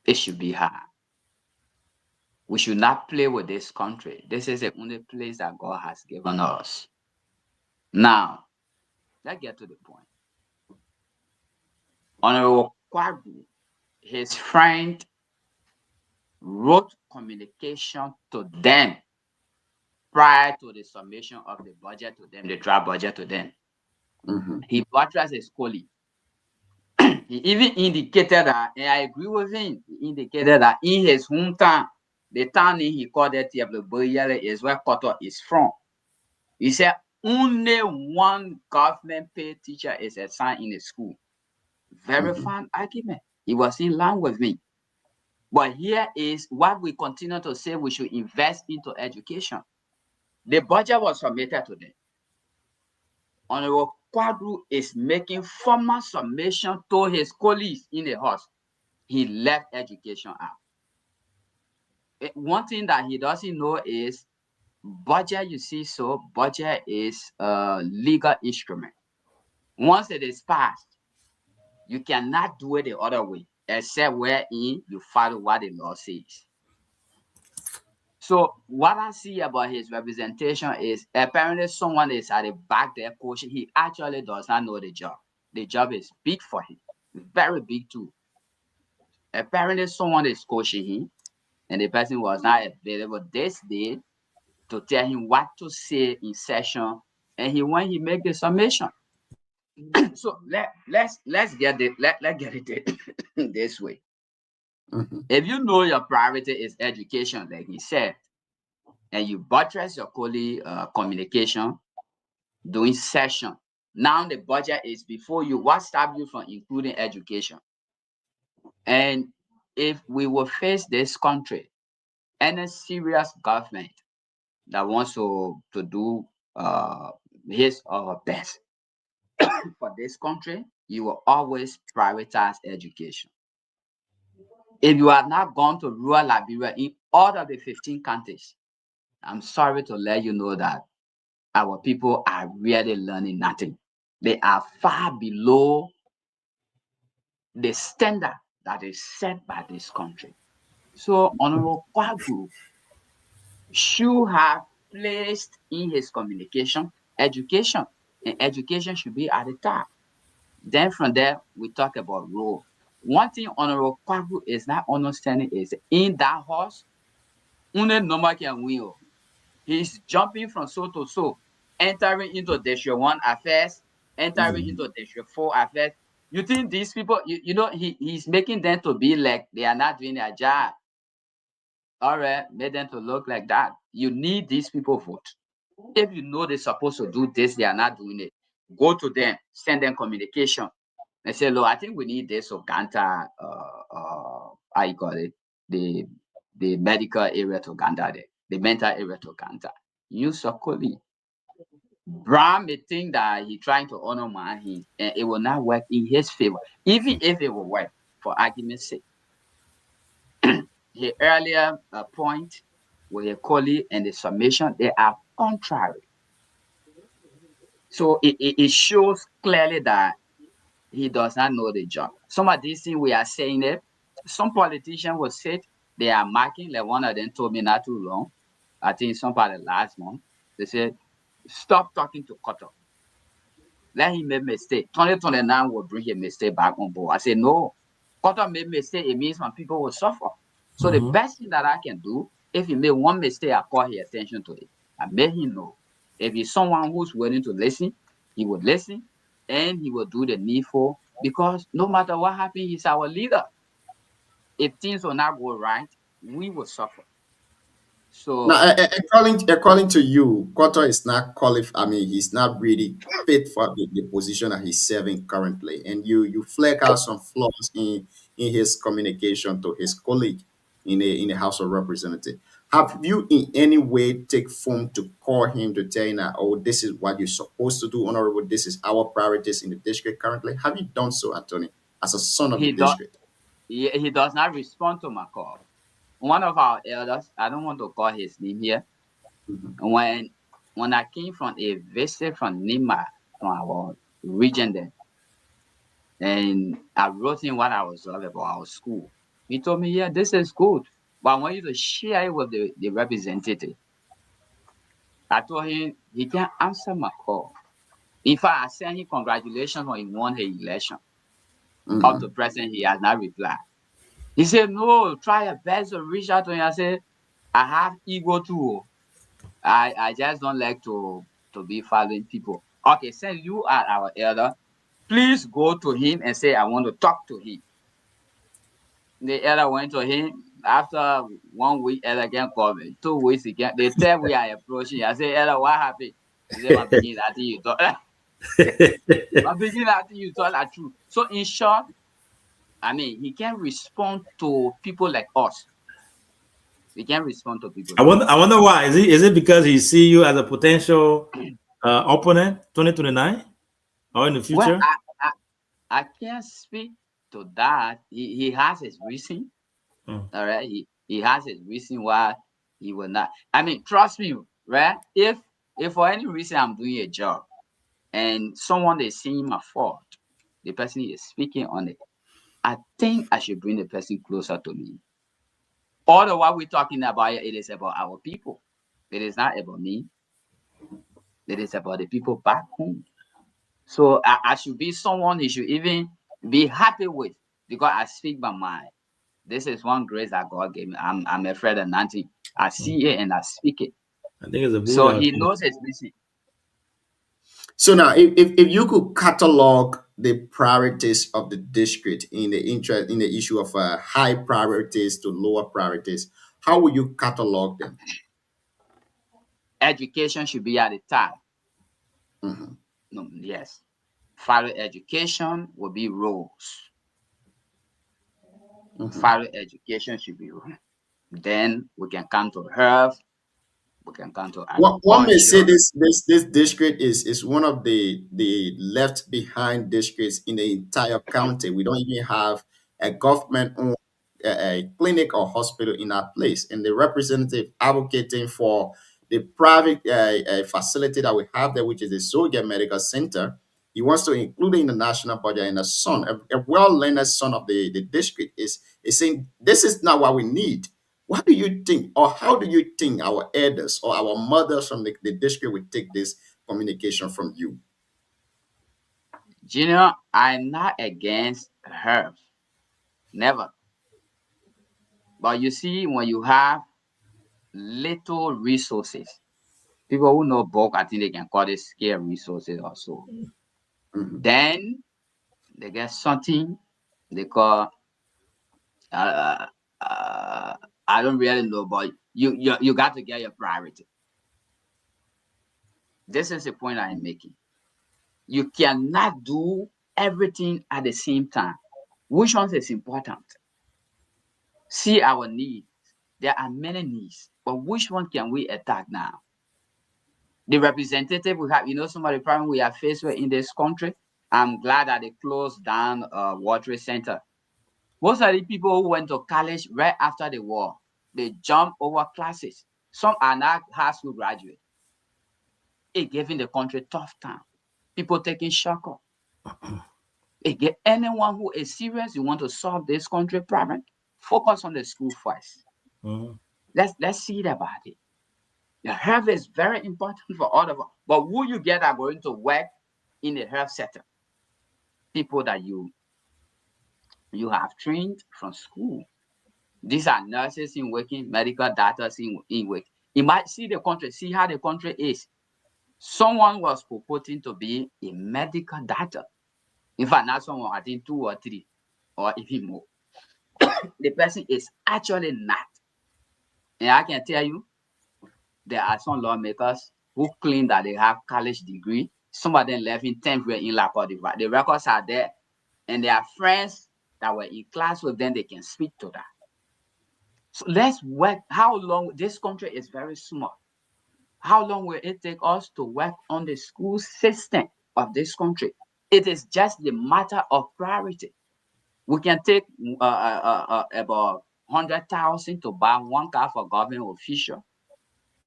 it should be high. We should not play with this country. This is the only place that God has given us. Now, let's get to the point. Honorable Kwagu, his friend, wrote communication to them prior to the submission of the budget to them, the draft budget to them. He buttressed his colleague. He even indicated that, and I agree with him, he indicated that in his hometown, the town he called it Boyele is where Koto is from. He said only one government paid teacher is assigned in the school. Very fine argument. He was in line with me. But here is what we continue to say: we should invest into education. The budget was submitted to them. Honorable Kwadru is making formal submission to his colleagues in the house. He left education out. One thing that he doesn't know is budget, you see, so budget is a legal instrument. Once it is passed, you cannot do it the other way, except wherein you follow what the law says. So what I see about his representation is apparently someone is at the back there coaching. He actually does not know the job. The job is big for him, very big too. Apparently someone is coaching him, and the person was not available this day to tell him what to say in session, and he make the summation. So let's get it this way. If you know your priority is education, like he said, and you buttress your colleague communication doing session, now the budget is before you. What stops you from including education? And if we will face this country, any serious government that wants to do his or her best for this country, you will always prioritize education. If you are not going to rural Liberia in all of the 15 counties, I'm sorry to let you know that our people are really learning nothing. They are far below the standard that is set by this country. So Honorable Kwagu should have placed in his communication education, and education should be at the top. Then from there, we talk about role. One thing Honorable Kwagu is not understanding is in that horse, only number can win. He's jumping from so to so, entering into District 1 affairs, entering into District 4 affairs. You think these people, you know, he's making them to be like they are not doing their job. All right, make them to look like that. You need these people vote. If you know they're supposed to do this, they are not doing it. Go to them, send them communication, and say, "Look, I think we need this Uganda, how you call it, the medical area to Uganda, the mental area to Uganda." Use your colleague. Brown may think that he's trying to honor him, and it will not work in his favor, even if it will work, for argument's sake. The earlier point with a colleague and the submission, they are contrary. So it shows clearly that he does not know the job. Some of these things we are saying it, some politicians will say they are marking, like one of them told me not too long, I think somebody last month, they said, stop talking to Koto. Let him make mistake. 2029 will bring a mistake back on board. I said, no, Koto made mistake, it means when people will suffer. So the best thing that I can do, if he made one mistake, I call his attention to it. I make him know. If he's someone who's willing to listen, he will listen and he will do the needful, because no matter what happens, he's our leader. If things will not go right, we will suffer. So Now, according to you, Cotto is not qualified. I mean, he's not really fit for the position that he's serving currently. And you flag out some flaws in his communication to his colleague in the House of Representatives. Have you in any way take form to call him to tell him that, oh, this is what you're supposed to do, Honorable, this is our priorities in the district currently? Have you done so, Anthony, as a son of the he does district? he does not respond to my call. One of our elders, I don't want to call his name here, when I came from a visit from Nima, from our region there, and I wrote him what I was talking about our school. He told me, yeah, this is good, but I want you to share it with the representative. I told him he can't answer my call. In fact, I sent him congratulations when he won the election. Up to present, he has not replied. He said, no, try your best to reach out to him. I said, I have ego too. I just don't like to be following people. Okay, since you are our elder, please go to him and say, I want to talk to him. The elder went to him. After 1 week, elder again called me. 2 weeks again. The third week I approaching. I said, elder, what happened? He said, I'm beginning that thing you talk. I'm beginning that thing you talk that truth. So in short, I mean, he can respond to people like us. He can respond to people. I wonder why. Is it because he see you as a potential opponent 2029 or in the future? Well, I can't speak to that. He has his reason. All right. He has his reason why he will not. I mean, trust me, right? If for any reason I'm doing a job and someone is seeing my fault, the person is speaking on it, I think I should bring the person closer to me. All of what we're talking about, it is about our people. It is not about me. It is about the people back home. So I should be someone he should even be happy with because I speak my mind. This is one grace that God gave me. I'm afraid of nothing. I see it and I speak it. I think it's a So he knows his reason. So now, if you could catalog the priorities of the district in the issue of high priorities to lower priorities, how will you catalog them? Education should be at the top. No, yes. Further education will be roles. Further education should be roles. Then we can come to health. We can come to agriculture. One may say this district is one of the left behind districts in the entire county. We don't even have a government owned a clinic or hospital in our place, and the representative advocating for the private facility that we have there, which is the Soldier Medical Center. He wants to include it in the national budget, and a well-learned son of the district is saying this is not what we need. What do you think, or how do you think our elders or our mothers from the district would take this communication from you? Junior, I'm not against health. Never. But you see, when you have little resources, people who know bulk, I think they can call it scare resources or so. Then they get something they call I don't really know, but you got to get your priority. This is the point I'm making. You cannot do everything at the same time. Which one is important? See our needs. There are many needs, but which one can we attack now? The representative we have, some of the problems we are faced with in this country. I'm glad that they closed down World Trade Center. Most of the people who went to college right after the war, they jumped over classes. Some are not high school graduates. It giving the country tough time. People taking shock up. Anyone who is serious, you want to solve this country problem, focus on the school first. Let's see about it. The health is very important for all of us. But who you get are going to work in the health sector? People that you have trained from school. These are nurses in working, medical doctors in work. You might see the country, see how the country is. Someone was purporting to be a medical doctor. In fact, not someone, I think 2 or 3 or even more. The person is actually not. And I can tell you, there are some lawmakers who claim that they have college degree. Some of them left in 10th grade in La Côte d'Ivoire. The records are there, and their friends that were in class with them, they can speak to that. So let's work. How long? This country is very small. How long will it take us to work on the school system of this country? It is just the matter of priority. We can take about 100,000 to buy one car for government official.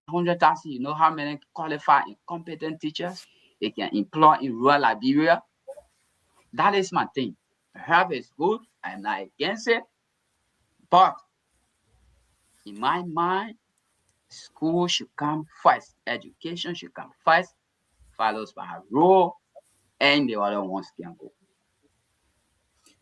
100,000, you know how many qualified and competent teachers they can employ in rural Liberia? That is my thing. Help is good. I'm not against it. But in my mind, school should come first. Education should come first, followed by road, and the other ones can go.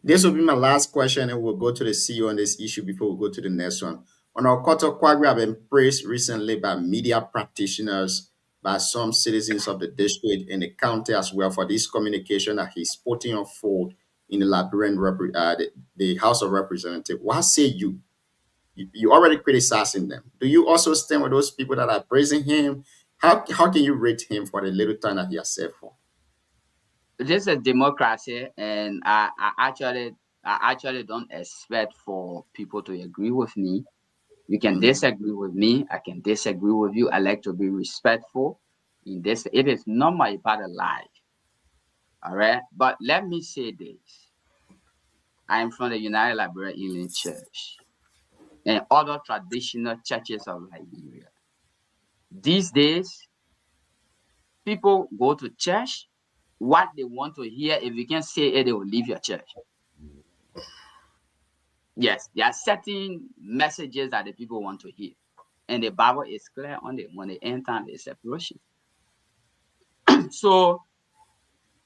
This will be my last question, and we'll go to the CEO on this issue before we go to the next one. On our Koto Kwagwe have been praised recently by media practitioners, by some citizens of the district and the county as well for this communication that he's putting on forth in the Liberian the House of Representatives. What say you? You already criticizing them. Do you also stand with those people that are praising him? How can you rate him for the little time that he has served for? This is democracy, and I actually don't expect for people to agree with me. You can disagree with me. I can disagree with you. I like to be respectful in this. It is not my part of life. All right. But let me say this. I'm from the United Liberian Healing Church and other traditional churches of Liberia. These days, people go to church. What they want to hear, if you can say it, they will leave your church. Yes, there are certain messages that the people want to hear. And the Bible is clear on it when they enter the separation. So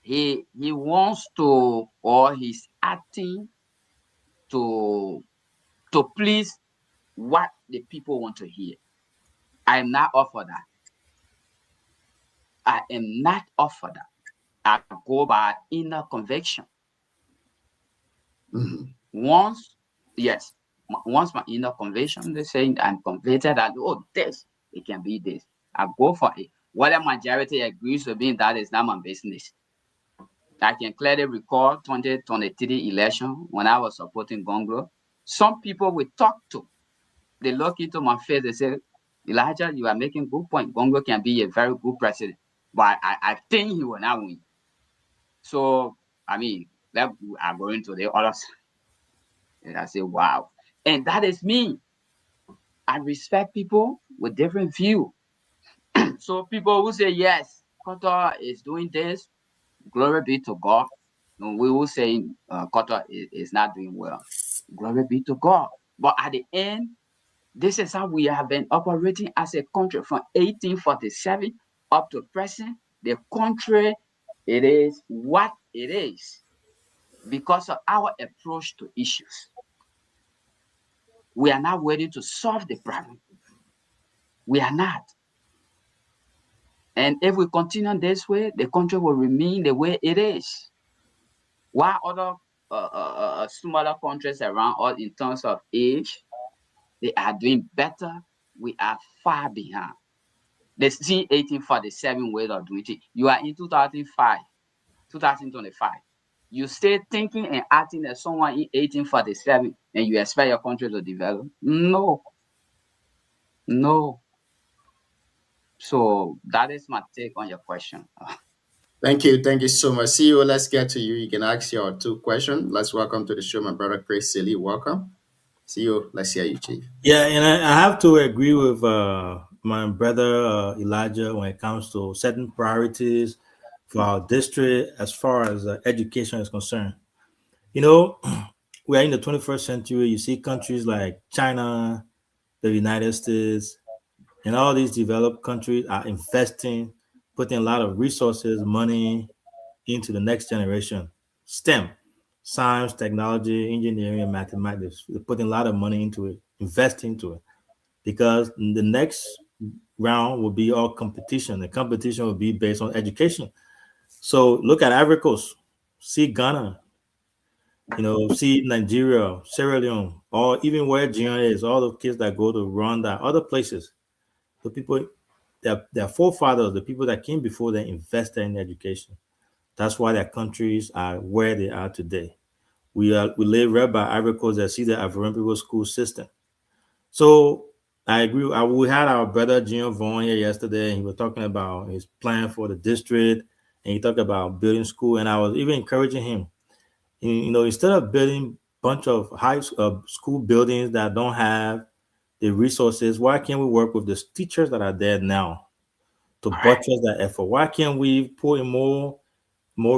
he wants to, or he's acting to please what the people want to hear. I am not up for that. I am not up for that. I go by inner conviction. Once my inner conviction, they say I'm convicted that, oh, this, it can be this. I go for it. Whether majority agrees with me, that is not my business. I can clearly recall 2023 election when I was supporting Gonglo. Some people we talk to, they look into my face, they say, Elijah, you are making good point. Gonglo can be a very good president, but I think he will not win. So, I mean, I'm going to the other side. And I say, wow. And that is me. I respect people with different view. So people who say, yes, Qatar is doing this, glory be to God. And we will say Qatar is not doing well. Glory be to God. But at the end, this is how we have been operating as a country from 1847 up to present. The country, it is what it is because of our approach to issues. We are not ready to solve the problem. We are not. And if we continue this way, the country will remain the way it is. While other smaller countries around us in terms of age, they are doing better, we are far behind. The 1847 way of doing it. You are in 2025. You stay thinking and acting as someone in 1847 and you expect your country to develop? No. So that is my take on your question. Thank you so much. CEO, let's get to you. You can ask your 2 questions. Let's welcome to the show my brother Chris Silly. Welcome. CEO, let's hear you, Chief. Yeah, and I have to agree with my brother Elijah when it comes to certain priorities for our district as far as education is concerned. You know, we are in the 21st century. You see countries like China, the United States, and all these developed countries are investing, putting a lot of resources, money into the next generation. STEM, science, technology, engineering, and mathematics. They're putting a lot of money into it, investing into it, because the next round will be all competition. The competition will be based on education. So look at Ivory Coast, see Ghana, see Nigeria, Sierra Leone, or even where Guyana is, all the kids that go to Rwanda, other places. The people their forefathers, the people that came before them, invested in education. That's why their countries are where they are today. We live right by Ivory Coast. I see the Ivorian people school system. So I agree. We had our brother Junior Vaughn here yesterday, and he was talking about his plan for the district, and he talked about building school. And I was even encouraging him, instead of building bunch of school buildings that don't have the resources, why can't we work with the teachers that are there now to buttress that effort? Why can't we put in more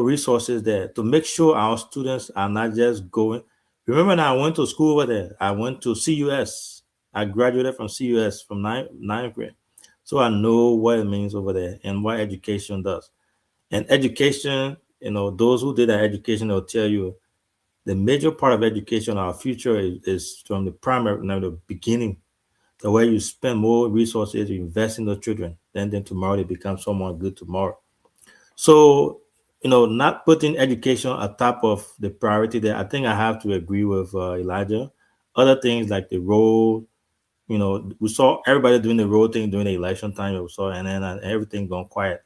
resources there to make sure our students are not just going? Remember, now I went to school over there. I went to CUS. I graduated from CUS from ninth grade. So I know what it means over there and what education does. And education, those who did that education, they'll tell you the major part of education, our future is from the primary, the beginning, the way you spend more resources, you invest in the children, then tomorrow they become someone good tomorrow. So, not putting education on top of the priority there, I think I have to agree with Elijah. Other things like the road, we saw everybody doing the road thing during the election time. We saw, and then everything gone quiet.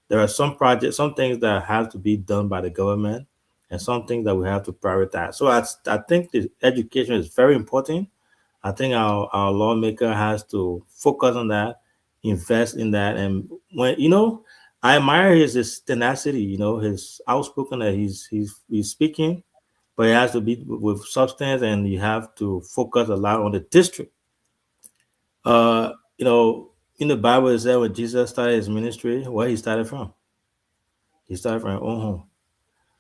There are some projects, some things that have to be done by the government, and some things that we have to prioritize. So I think the education is very important. I think our lawmaker has to focus on that, invest in that, and when I admire his tenacity. His outspoken that he's speaking, but it has to be with substance, and you have to focus a lot on the district. In the Bible it said when Jesus started his ministry, where he started from? He started from his own home.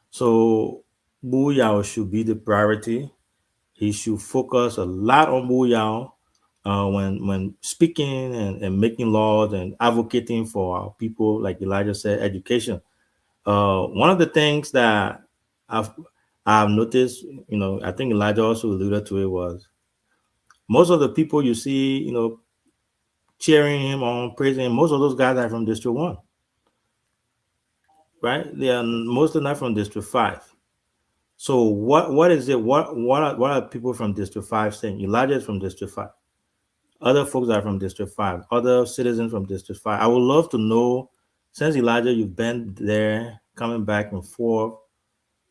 So Booyah should be the priority. He should focus a lot on Booyah when speaking and making laws and advocating for our people, like Elijah said, education. One of the things that I've noticed, I think Elijah also alluded to it, was most of the people you see, cheering him on, praising him, most of those guys are from District 1. Right? They are mostly not from District 5. So what is it? What are people from District 5 saying? Elijah is from District 5. Other folks are from District 5. Other citizens from District 5. I would love to know, since Elijah, you've been there, coming back and forth,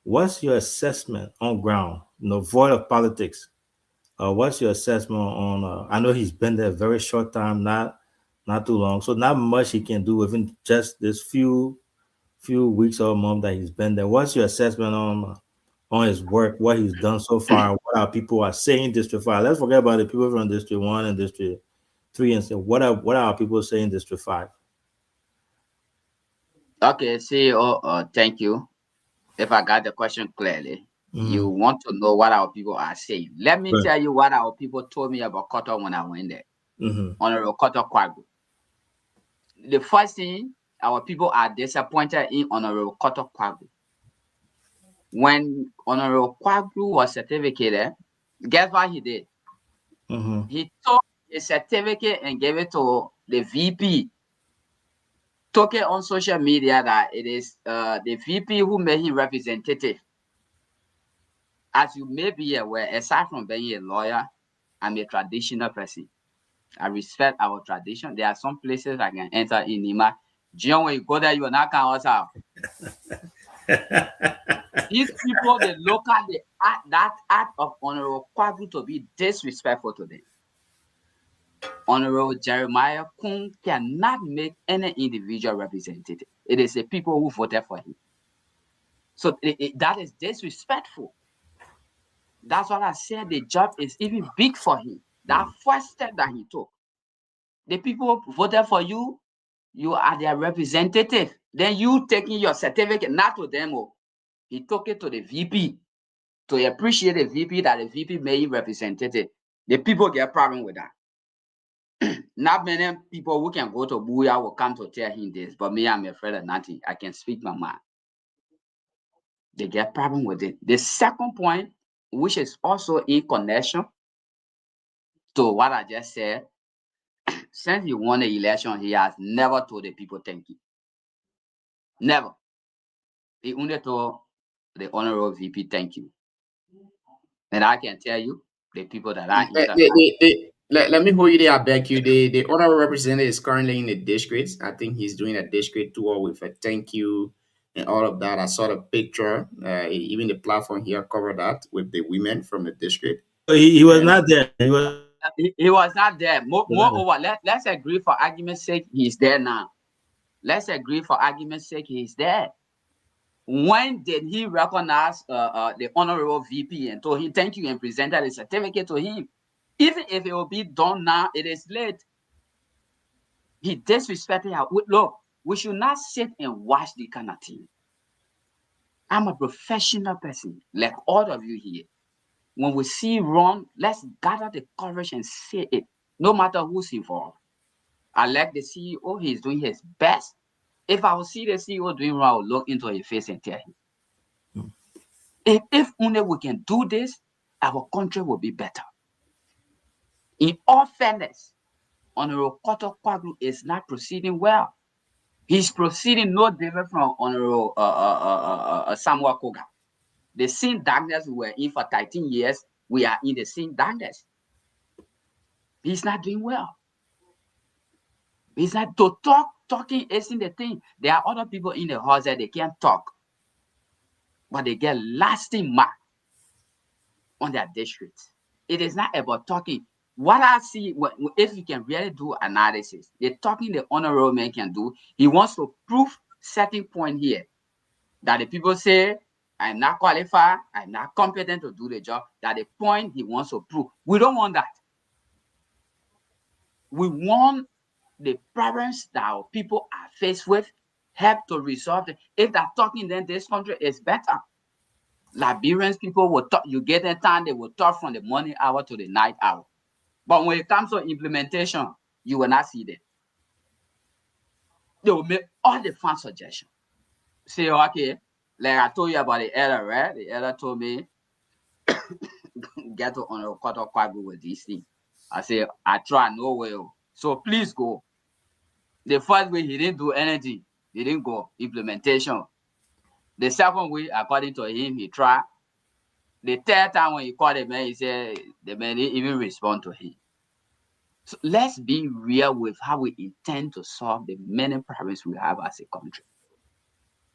what's your assessment on ground? Void of politics. What's your assessment on? I know he's been there a very short time, not too long, so not much he can do within just this few weeks or a month that he's been there. What's your assessment on his work, what he's done so far, what our people are saying in District 5? Let's forget about the people from District 1 and District 3 and say, what are our people saying in District 5? Okay, CEO, thank you. If I got the question clearly, you want to know what our people are saying. Let me tell you what our people told me about Koto when I went there. Honorable Koto Kwagu. The first thing, our people are disappointed in Honorable Koto Kwagu. When Honorable Kwagu was certificated, guess what he did? He took a certificate and gave it to the VP. Took it on social media that it is the VP who made him representative. As you may be aware, aside from being a lawyer, I'm a traditional person. I respect our tradition. There are some places I can enter in Nima. John, when you go there, you are not going to out. These people, they look at that act of Honorable Kwagu to be disrespectful to them. Honorable Jeremiah Kun cannot make any individual representative. It is the people who voted for him. So that is disrespectful. That's what I said. The job is even big for him. That first step that he took. The people voted for you, you are their representative. Then you taking your certificate, not to them. He took it to the VP to appreciate the VP, that the VP made him representative. The people get a problem with that. Not many people who can go to Booyah will come to tell him this, but me, I'm afraid of nothing. I can speak my mind. They get a problem with it. The second point, which is also in connection to what I just said, since he won the election, he has never told the people thank you. Never. He only told the Honorable VP thank you. And I can tell you, the people that are let me hold you there. I beg you. The honorable representative is currently in the district. I think he's doing a district tour with a thank you and all of that. I saw the picture. Even the platform here covered that with the women from the district. He was And not there. He was He was not there. not there. Moreover, let's agree for argument's sake, he's there now. Let's agree for argument's sake, he's there. When did he recognize the honorable VP and told him thank you and presented a certificate to him? Even if it will be done now, it is late. He disrespected her. Look, we should not sit and watch the kind of thing. I'm a professional person, like all of you here. When we see wrong, let's gather the courage and say it, no matter who's involved. I like the CEO, he's doing his best. If I will see the CEO doing wrong, I will look into his face and tell him. If only we can do this, our country will be better. In all fairness, Honorable Koto Kwaglu is not proceeding well. He's proceeding no different from Honorable Samuel Koga. The same darkness we were in for 13 years, we are in the same darkness. He's not doing well. He's not talking isn't the thing. There are other people in the house that they can't talk, but they get lasting mark on their district. It is not about talking. What I see, if you can really do analysis, the talking the honorable man can do, he wants to prove certain point here that the people say, I'm not qualified, I'm not competent to do the job. That the point he wants to prove. We don't want that. We want the problems that our people are faced with, help to resolve it. If they're talking, then this country is better. Liberians people will talk, you get a time, they will talk from the morning hour to the night hour. But when it comes to implementation, you will not see them. They will make all the fun suggestions. Say, okay, like I told you about the elder, right? The elder told me, get to Honorable Koto Kwaglu with these things. I say, I try, no way. So please go. The first way, he didn't do anything. He didn't go. Implementation. The second way, according to him, he tried. The third time when he called the man, he said the man didn't even respond to him. So let's be real with how we intend to solve the many problems we have as a country.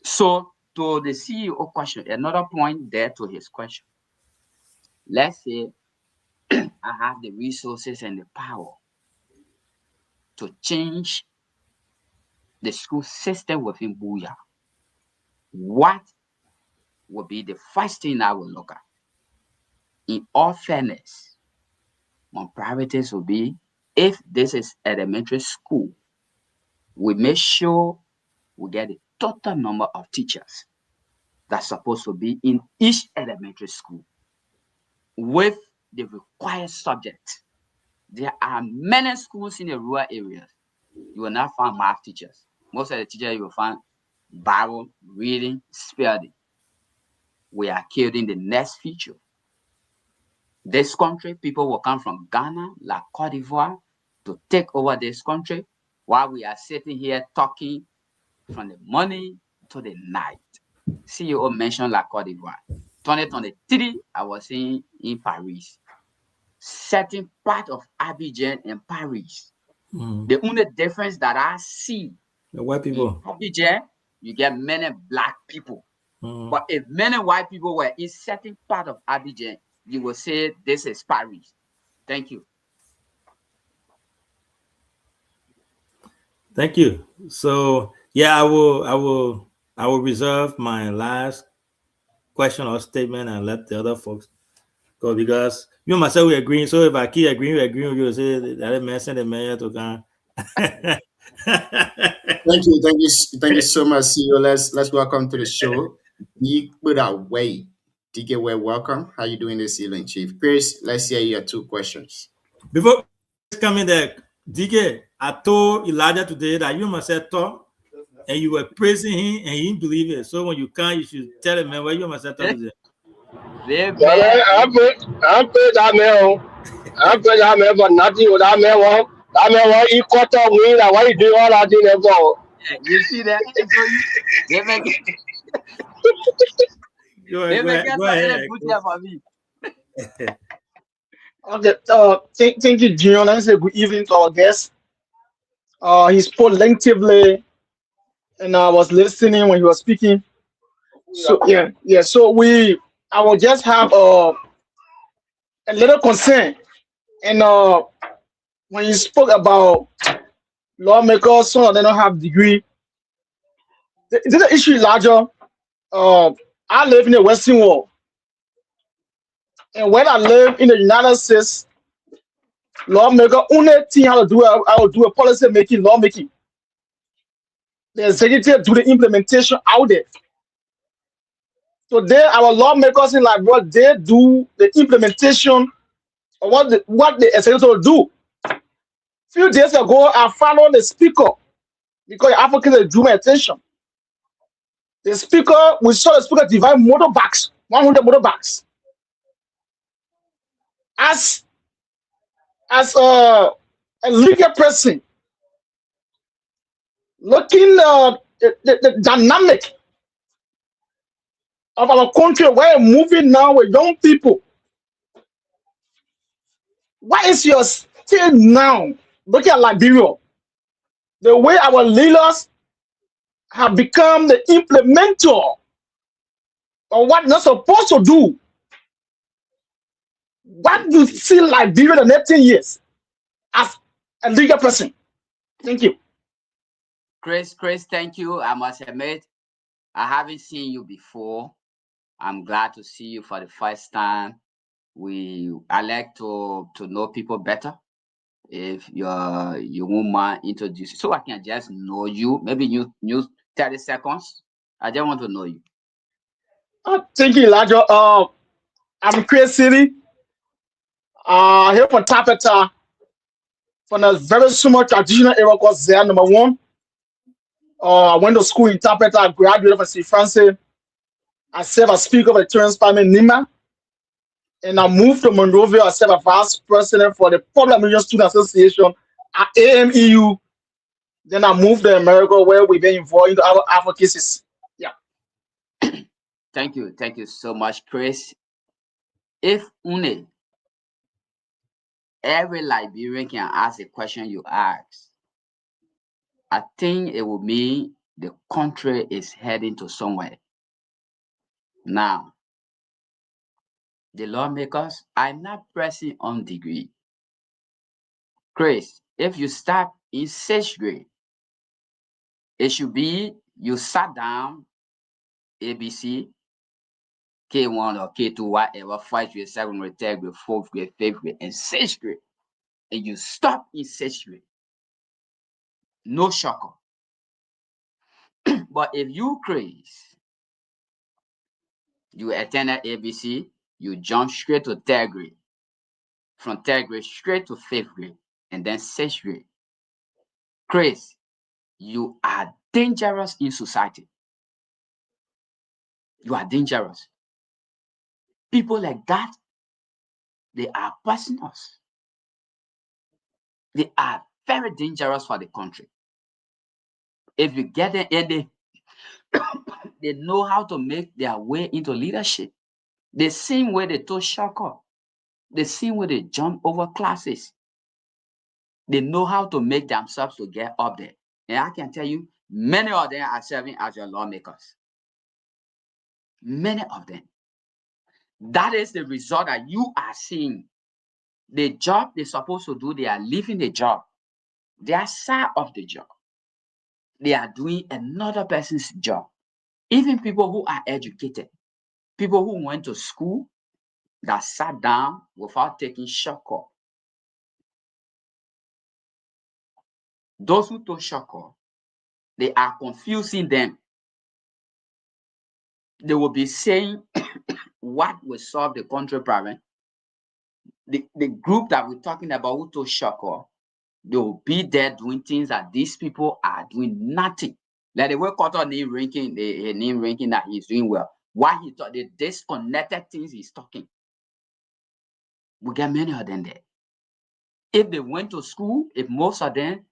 So to the CEO question, another point there to his question. Let's say I have the resources and the power to change the school system within Buea. What would be the first thing I will look at? In all fairness, my priorities will be, if this is elementary school, we make sure we get the total number of teachers that's supposed to be in each elementary school with the required subjects. There are many schools in the rural areas. You will not find math teachers. Most of the teachers you will find Bible, reading, spelling. We are killing the next future. This country, people will come from Ghana, like Cote d'Ivoire, to take over this country while we are sitting here talking from the morning to the night. CEO mentioned La Cote d'Ivoire. 2023, I was in Paris. Certain part of Abidjan and Paris. The only difference that I see, the white people. In Abidjan, you get many black people. But if many white people were in certain part of Abidjan, you will say this is Paris. Thank you. Thank you. So yeah, I will reserve my last question or statement and let the other folks go, because you and myself we agreeing. So if I keep agreeing, we will say that man send a man to come. Thank you so much, CEO. Let's welcome to the show. You put away. DK, welcome. How you doing this evening, Chief? Chris, let's hear your two questions. Before coming there, DK, I told Elijah today that you and myself talk, and you were praising him, and he didn't believe it. So when you come, you should tell him, man, where you and myself talk today. I'm put that man. I'm put that man for nothing. That man want he cut off me. Like why you do all that thing for? You see that? They make it. Go ahead. For me. Okay, thank you, Junior. Let me say good evening to our guest. He spoke lengthily, and I was listening when he was speaking. So yeah. So I will just have a little concern, and when you spoke about lawmakers, some of them don't have degree. The issue is larger. Uh, I live in the Western world, and when I live in the United States, lawmaker only thing how to do I will do a policy making, lawmaking. The executive do the implementation out there. Today, our lawmakers in Liberia, they do the implementation of what the executive will do. Few days ago, I followed the speaker because Africans drew my attention. We saw the speaker divide motorbikes, 100 motorbikes. As a legal person, looking the dynamic of our country, where we're moving now with young people. What is your state now? Look at Liberia. The way our leaders have become the implementer of what they're supposed to do. What do you see Liberia in the next 10 years as a legal person? Thank you. Chris, thank you. I must admit, I haven't seen you before. I'm glad to see you for the first time. I like to know people better. If you won't mind introduce, so I can just know you. Maybe you 30 seconds. I just want to know you. Thank you, Elijah. I'm Chris City. Here from Tapeta, from a very small traditional area called Zia number 1. I went to school in Tapeta. I graduated from St. Francis. I served as speaker of the Terrence Parliament Nima. And I moved to Monrovia. I served as vice president for the Public Administration Student Association at AMEU. Then I moved to America, where we've been involved into our advocacies. Yeah. Thank you so much, Chris. If only every Liberian can ask the question you ask, I think it will mean the country is heading to somewhere. Now, the lawmakers are not pressing on degree. Chris, if you start in 6th grade, it should be you sat down ABC, K1 or K2, whatever, 5th grade, 7th grade, 3rd grade, 4th grade, 5th grade, and 6th grade, and you stop in 6th grade. No shocker. But if you, Chris, you attended ABC, you jump straight to 3rd grade, from 3rd grade straight to 5th grade, and then 6th grade. Chris, you are dangerous in society. You are dangerous. People like that, they are poisonous. They are very dangerous for the country. If you get them and they know how to make their way into leadership. The same way they told Shaka, the same way they jump over classes. They know how to make themselves to get up there. And I can tell you, many of them are serving as your lawmakers. Many of them. That is the result that you are seeing. The job they're supposed to do, they are leaving the job. They are side of the job. They are doing another person's job. Even people who are educated, people who went to school, that sat down without taking Shaka. Those who took Shaka, they are confusing them. They will be saying what will solve the country problem. The group that we're talking about who took Shaka, they will be there doing things that these people are doing nothing. Like the way Carter name ranking, the name ranking that he's doing well. Why he thought the disconnected things he's talking. We get many of them there. If they went to school, if most of them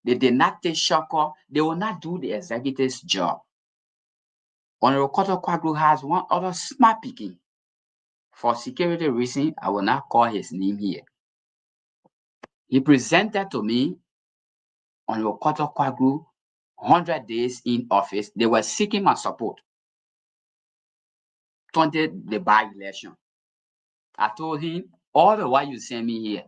they did not take Shaka, they will not do the executive's job. Honorable Carter Kwaglu has one other smart picking For security reason, I will not call his name here. He presented to me on Yokoto Kwaglu 100 days in office. They were seeking my support. 20 the by-election. I told him, all the while you send me here,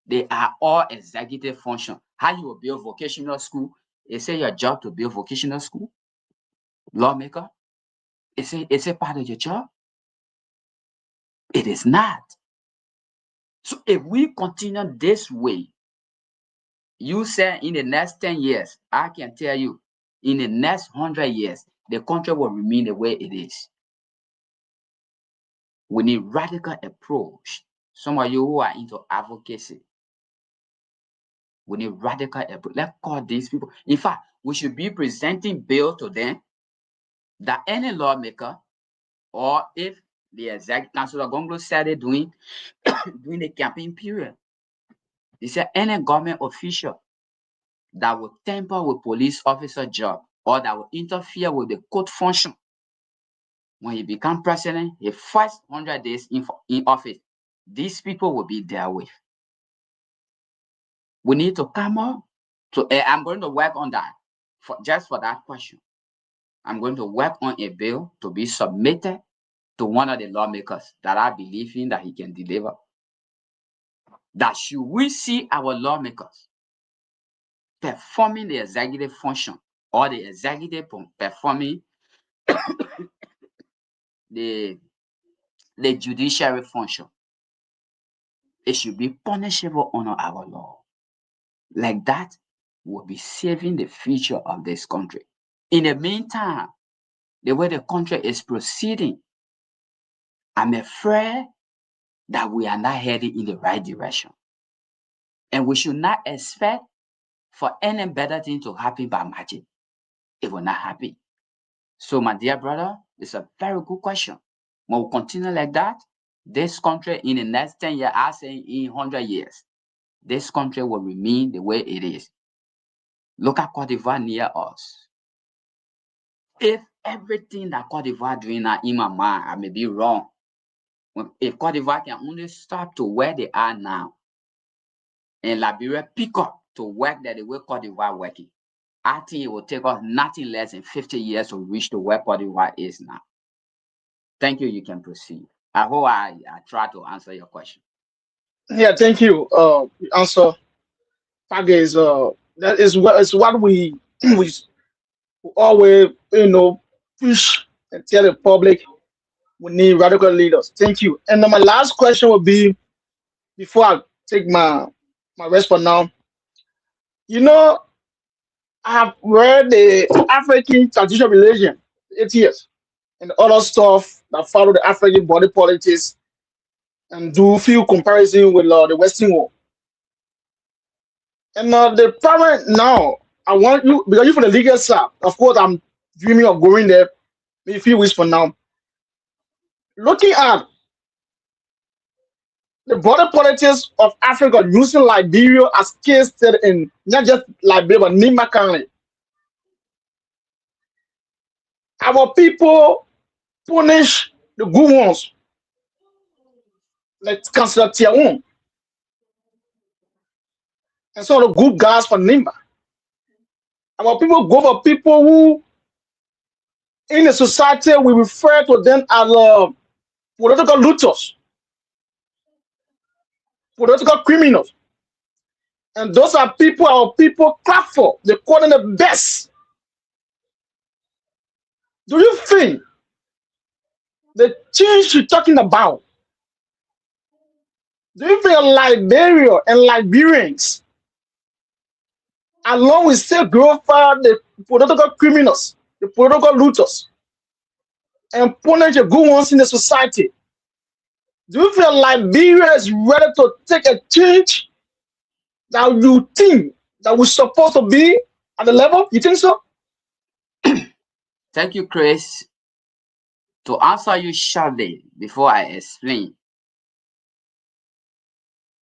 they are all executive function. How you will build vocational school? Is it your job to build vocational school? Lawmaker? Is it part of your job? It is not. So if we continue this way, you say in the next 10 years, I can tell you, in the next 100 years, the country will remain the way it is. We need radical approach. Some of you who are into advocacy, we need radical approach. Let's call these people. In fact, we should be presenting bill to them that any lawmaker, or if the executive council of Gonglo started doing during the campaign period, they said any government official that will tamper with police officer job or that will interfere with the court function, when he become president, the first 100 days in office, these people will be there with. We need to come up to, I'm going to work on that, just for that question. I'm going to work on a bill to be submitted to one of the lawmakers that I believe in that he can deliver. That should we see our lawmakers performing the executive function or the executive performing the judiciary function, it should be punishable under our law. Like that, we'll be saving the future of this country. In the meantime, the way the country is proceeding, I'm afraid that we are not heading in the right direction. And we should not expect for any better thing to happen by magic. It will not happen. So, my dear brother, it's a very good question. When we continue like that, this country in the next 10 years, I say in 100 years, this country will remain the way it is. Look at Cote d'Ivoire near us. If everything that Cote d'Ivoire doing now, in my mind, I may be wrong. If Cote d'Ivoire can only stop to where they are now, and Liberia pick up to work that the way Cote d'Ivoire working, I think it will take us nothing less than 50 years to reach to where Cote d'Ivoire is now. Thank you. You can proceed. I hope I try to answer your question. Yeah, thank you. The answer that is what we we always push and tell the public we need radical leaders. Thank you. And then my last question would be, before I take my rest for now, I have read the African traditional religion, 8 years, and other stuff that follow the African body politics and do few comparison with the Western world. And the problem now, I want you, because you from the legal side, of course, I'm dreaming of going there maybe a few weeks from now. Looking at the border politics of Africa using Liberia as case study in not just Liberia, but Nimba County. Our people punish the good ones, like Councillor Tiawan, and some of the good guys for Nimba. Our people go for people who, in the society, we refer to them as political looters, political criminals. And those are people our people clap for. They call them the best. Do you think the change you're talking about, do you think Liberia and Liberians, along with still glorify the political criminals, the political looters, and punish the good ones in the society? Do you feel Liberia is ready to take a change that you think that we're supposed to be at the level? You think so? Thank you, Chris. To answer you shortly before I explain,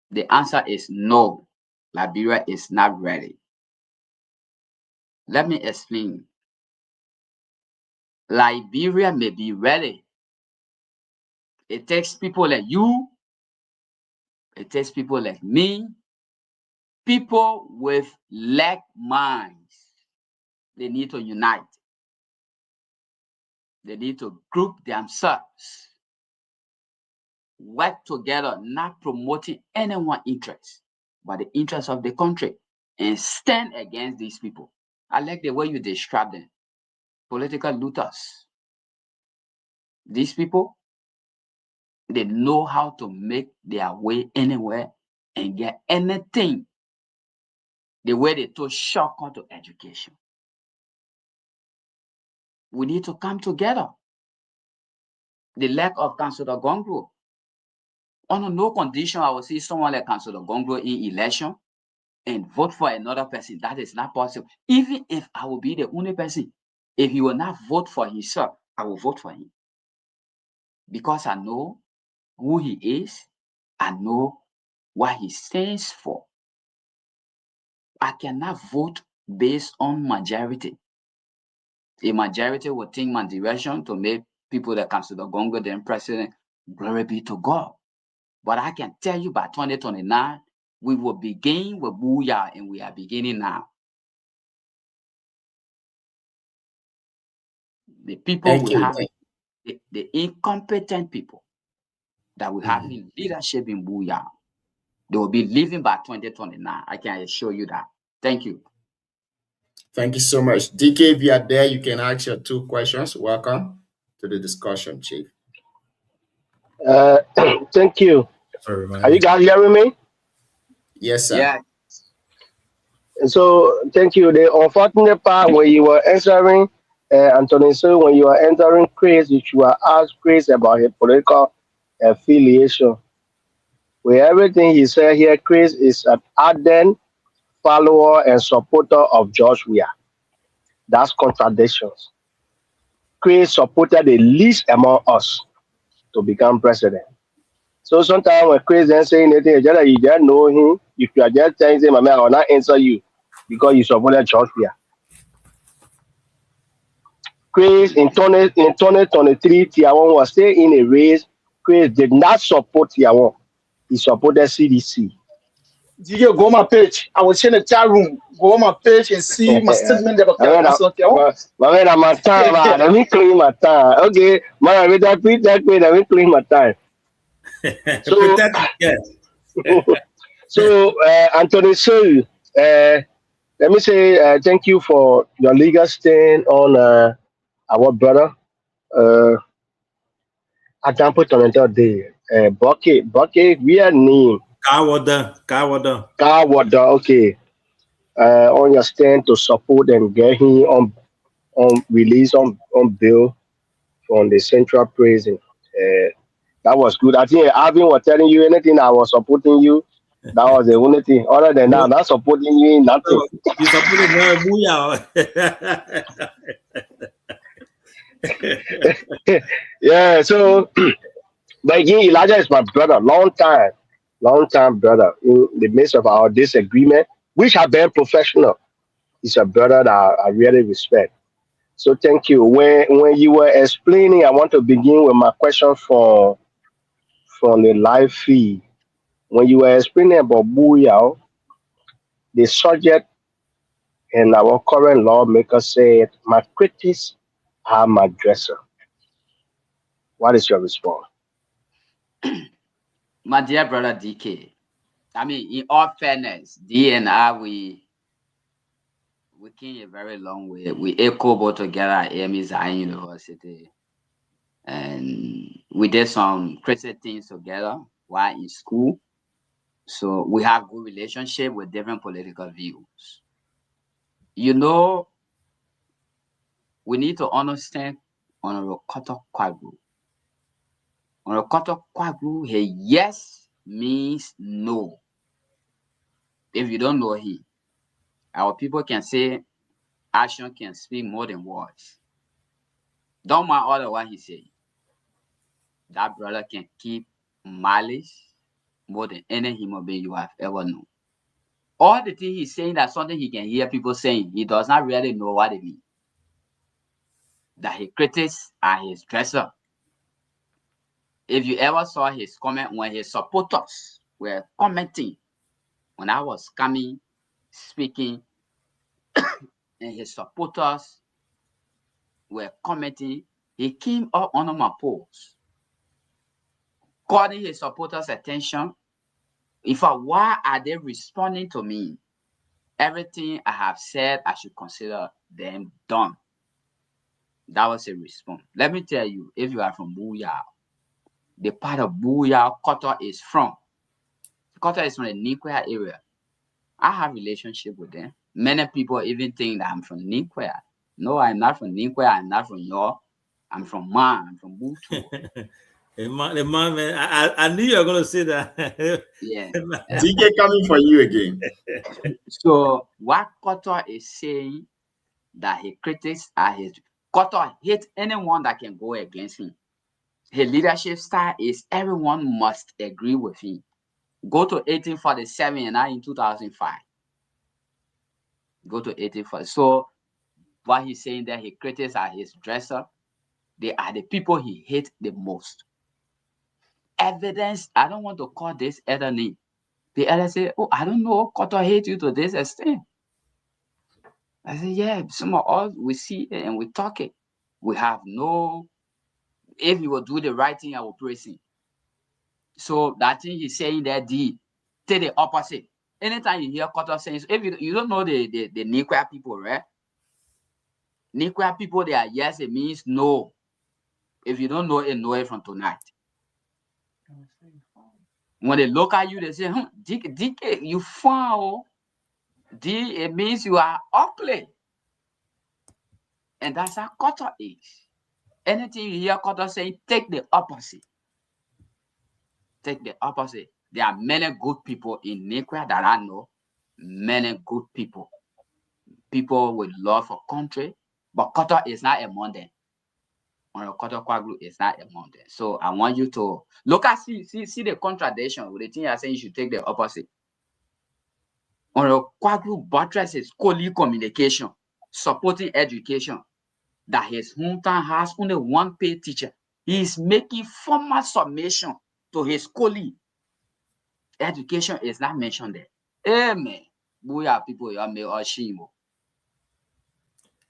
the answer is no. Liberia is not ready. Let me explain. Liberia may be ready It takes people like you. It takes people like me. People with like minds. They need to unite. They need to group themselves. Work together, not promoting anyone's interest, but the interest of the country, and stand against these people. I like the way you describe them. Political looters. These people, they know how to make their way anywhere and get anything. The way they took shortcut to education. We need to come together. The lack of Councillor Gongro. Under no condition I will see someone like Councillor Gongro in election and vote for another person. That is not possible. Even if I will be the only person, if he will not vote for himself, I will vote for him. Because I know who he is, I know what he stands for. I cannot vote based on majority. A majority will think my direction to make people that Councillor Gongro then president. Glory be to God. But I can tell you by 2029, we will begin with Booyah, and we are beginning now. The people Thank we you. have, the incompetent people that we have in leadership in Booyah, they will be leaving by 2029. I can assure you that. Thank you. Thank you so much. DK, if you are there, you can ask your 2 questions. Welcome to the discussion, Chief. Thank you. Sorry, Are you guys hearing me? Yes, sir. Yeah. So thank you. The unfortunate part when you were answering Anthony, so when you were entering Chris, you were asked Chris about his political affiliation. With everything he said here, Chris is an ardent follower and supporter of George Weah. That's contradictions. Chris supported the least among us to become president. So sometimes when Chris then say anything, it's just like you just know him. If you are just telling him, I will not answer you because you supported George Weah. Chris in 2023, Tier 1 was still in a race. Chris did not support Tier 1. He supported CDC. DK, go on my page. I was in the chat room. Go on my page and see my statement that Let me clean my time. Okay, man, with that tweet that way, let me clean my time. So, so Anthony, so let me say thank you for your legal stand on our brother. I can't put on until day. Bucket, we are name. Kawada. Okay. On your stand to support and get him on release on bail from the central prison. That was good. I think Alvin was telling you anything. I was supporting you. That was the only thing. Other than that, not supporting you in nothing. You supported Booyah. Yeah. So, but again, Elijah is my brother, long time brother. In the midst of our disagreement, which have been professional, he's a brother that I really respect. So thank you. When you were explaining, I want to begin with my question from the live feed. When you were explaining about Booyah, the subject and our current lawmaker said, "My critics are my dresser." What is your response? My dear brother DK, I mean, in all fairness, D and I, we came a very long way. We echo both together at AME Zion University. And we did some crazy things together while in school. So we have good relationship with different political views. You know, we need to understand Honorable Koto Kwagwu. Honorable Koto Kwagwu, yes means no. If you don't know him, our people can say action can speak more than words. Don't mind all of what he said. That brother can keep malice more than any human being you have ever known. All the things he's saying, that's something he can hear people saying. He does not really know what it means. That his critics are his dresser. If you ever saw his comment when his supporters were commenting, when I was coming, speaking, and his supporters were commenting, he came up on my post, calling his supporters' attention. In fact, why are they responding to me? Everything I have said, I should consider them done. That was a response. Let me tell you, if you are from Booyah, the part of Booyah Kotor is from. Kotor is from the Nikwaya area. I have relationship with them. Many people even think that I'm from Nikwaya. No, I'm not from Nikwaya. I'm not from York. I'm from Man. I'm from Butu. The man, man, I knew you were going to say that. Yeah. DK coming for you again. So what Kotor is saying, that his critics are his. Kotor hates anyone that can go against him. His leadership style is everyone must agree with him. Go to 1847 and now in 2005. Go to 1840. So what he's saying that his critics are his dresser. They are the people he hates the most. Evidence, I don't want to call this other name. The other say, oh, I don't know, Kotor hates you to this extent. I say, yeah, some of us, we see it and we talk it. We have no, if he will do the right thing, I will praise him. So that thing he's saying that take the opposite. Anytime you hear Kotor saying, so if you don't know the Nikwaya people, right? Nikwaya people, they are yes, it means no. If you don't know it from tonight. When they look at you, they say, DK, you foul. It means you are ugly. And that's how Kotor is. Anything you hear Kotor saying, take the opposite. Take the opposite. There are many good people in Nikwaya that I know. Many good people. People with love for country. But Kotor is not among them. Kotor Kwaglu is not among them. So I want you to look at see the contradiction with the thing you're saying you should take the opposite. Kwaglu buttresses Koli communication, supporting education, that his hometown has only one paid teacher. He is making formal submission to his colleague. Education is not mentioned there. Amen. Booyah people, you may ashamed.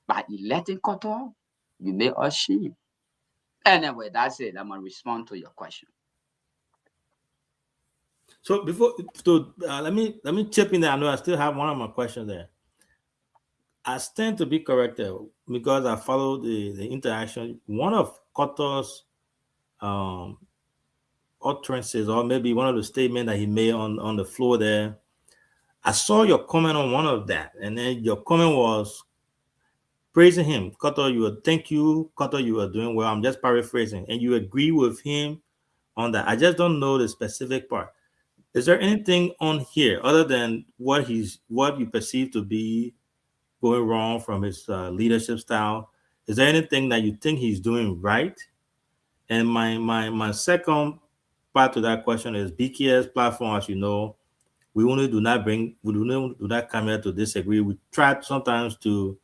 By electing Kotor, you may ashamed. Anyway, that's it. I'm gonna respond to your question. So let me chip in there. I know I still have one of my questions there. I stand to be corrected because I follow the interaction. One of Kotor's utterances, or maybe one of the statements that he made on the floor there, I saw your comment on one of that, and then your comment was praising him. Kotor, thank you, Kotor, you are doing well. I'm just paraphrasing, and you agree with him on that. I just don't know the specific part. Is there anything on here other than what you perceive to be going wrong from his leadership style? Is there anything that you think he's doing right? And my second part to that question is BKS platform, as you know, we do not come here to disagree. We try sometimes to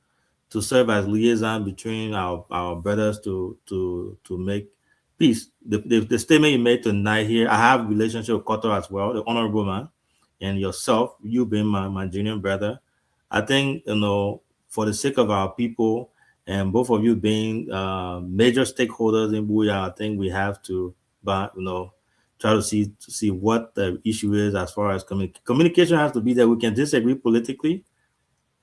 serve as liaison between our brothers to make peace. The statement you made tonight here, I have a relationship with Kotor as well, the honorable man, and yourself, you being my junior brother. I think, for the sake of our people and both of you being major stakeholders in Booyah, I think we have to, try to see what the issue is as far as communication has to be there. We can disagree politically,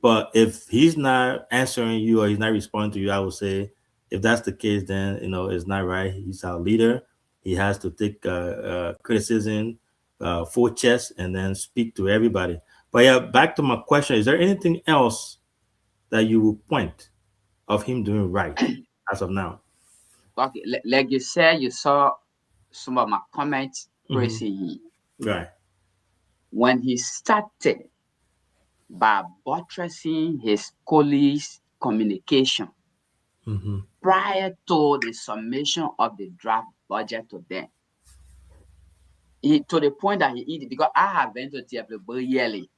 but if he's not answering you or he's not responding to you, I would say if that's the case, then it's not right. He's our leader. He has to take criticism full chest and then speak to everybody. But yeah, back to my question: is there anything else that you would point of him doing right as of now? Okay, like you said, you saw some of my comments praising him. Right. When he started by buttressing his colleagues' communication prior to the submission of the draft budget to them, to the point that because I have been to Tiaplebo yearly.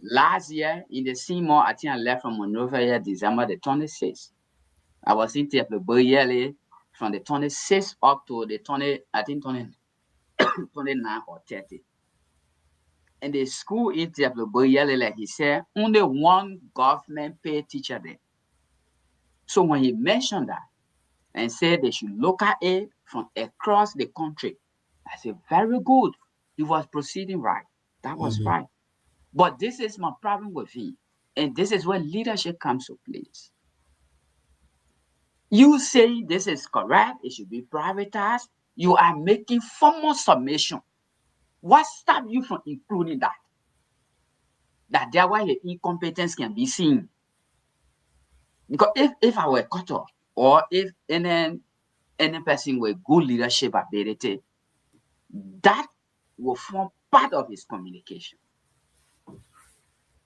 Last year, in the same month, I think I left from Monrovia December the 26th. I was in Tiaplebo yearly from the 26th up to the 20, I think 29 or 30. And the school in Tiablo, like he said, only one government paid teacher there. So when he mentioned that and said they should look at it from across the country, I said, very good. He was proceeding right. That was right. But this is my problem with him. And this is where leadership comes to place. You say this is correct, it should be privatized. You are making formal submission. What stops you from including that? That there where the incompetence can be seen. Because if I were cut off, or if any person with good leadership ability, that will form part of his communication.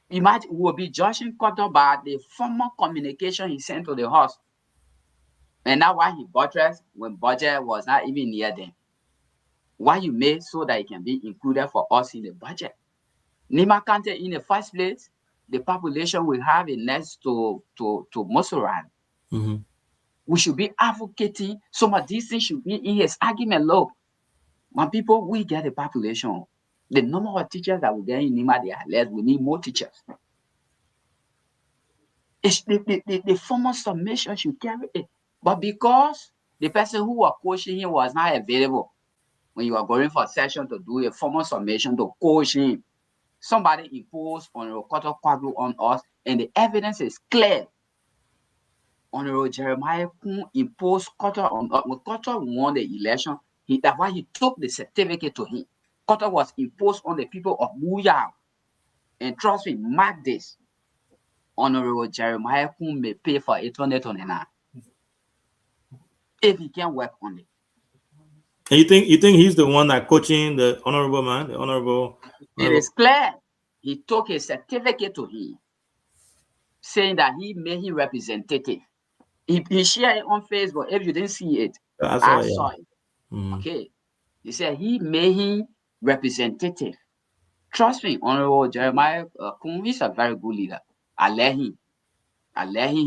Imagine we will be judging Koto by the formal communication he sent to the host. And now why he buttressed when budget was not even near them. Why you made so that it can be included for us in the budget. Nima Kante, in the first place, the population we have is next to Mosoran. We should be advocating some of these things should be in his argument. Look, when people we get a population, the number of teachers that we get in Nima, they are less. We need more teachers. It's the formal submission should carry it. But because the person who was coaching him was not available when you are going for a session to do a formal submission to coach him, somebody imposed Honorable Koto Kwaglu on us, and the evidence is clear. Honorable Jeremiah Kun imposed Koto on us. When Koto won the election, that's why he took the certificate to him. Koto was imposed on the people of Muyao. And trust me, mark this. Honorable Jeremiah Kun may pay for 829 if he can work on it. And you think he's the one that coaching the honorable man, the honorable? It is clear. He took a certificate to him, saying that he made him representative. He shared it on Facebook. If you didn't see it, I saw it. Okay. He said he made him representative. Trust me, Honorable Jeremiah Kun is a very good leader. I let him.